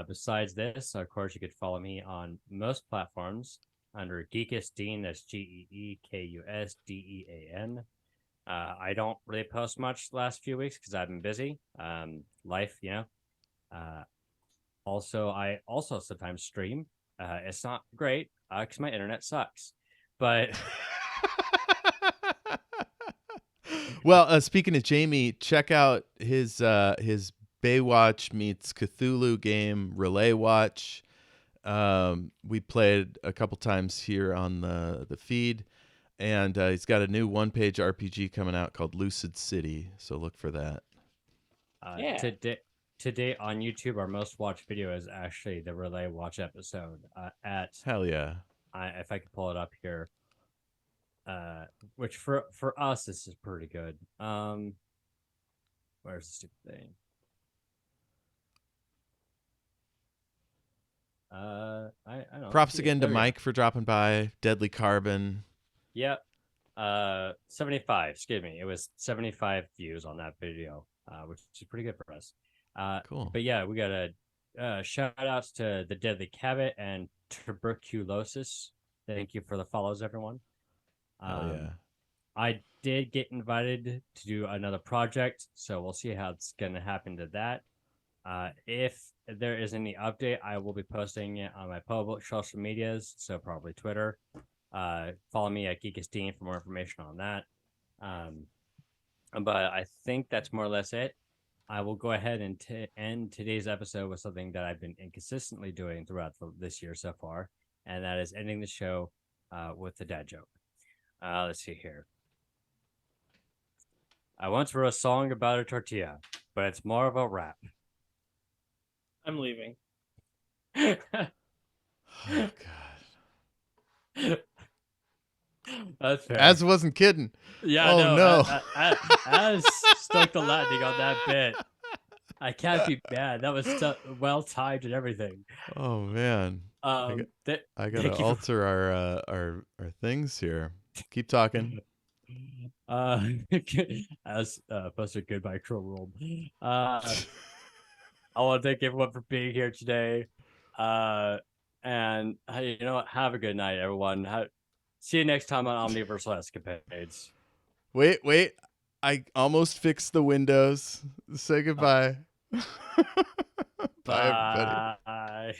besides this, of course, you could follow me on most platforms under Geekusdean. That's GeeKusDean. I don't really post much the last few weeks because I've been busy. Life, Also, I also sometimes stream. It's not great because my internet sucks. But well, speaking of Jamie, check out his Baywatch meets Cthulhu game, Relay Watch. We played a couple times here on the feed. And he's got a new one-page RPG coming out called Lucid City, so look for that. Today on YouTube, our most watched video is actually the Relay Watch episode. Hell yeah! If I could pull it up here, which for us this is pretty good. Where's the stupid thing? I don't. Props again to Mike for dropping by. Deadly Carbon. Yep. 75. Excuse me. It was 75 views on that video, which is pretty good for us. Cool. But yeah, we got shout outs to the Deadly Cabot and Tuberculosis. Thank you for the follows, everyone. Yeah. I did get invited to do another project, so we'll see how it's going to happen to that. If there is any update, I will be posting it on my public social medias, so probably Twitter. Follow me at Geekusdean for more information on that. But I think that's more or less it. I will go ahead and end today's episode with something that I've been inconsistently doing throughout this year so far, and that is ending the show with the dad joke. Let's see here. I once wrote a song about a tortilla, but it's more of a rap. I'm leaving. Oh, God. That's fair. Az wasn't kidding. Yeah, oh, no. Az stuck the landing on that bit. I can't be bad. That was well timed and everything. Oh man. I gotta alter our things here. Keep talking. As posted goodbye Crow World. I want to thank everyone for being here today. And have a good night, everyone. See you next time on Omniversal Escapades. Wait. I almost fixed the windows. Say goodbye. Bye, everybody. Bye.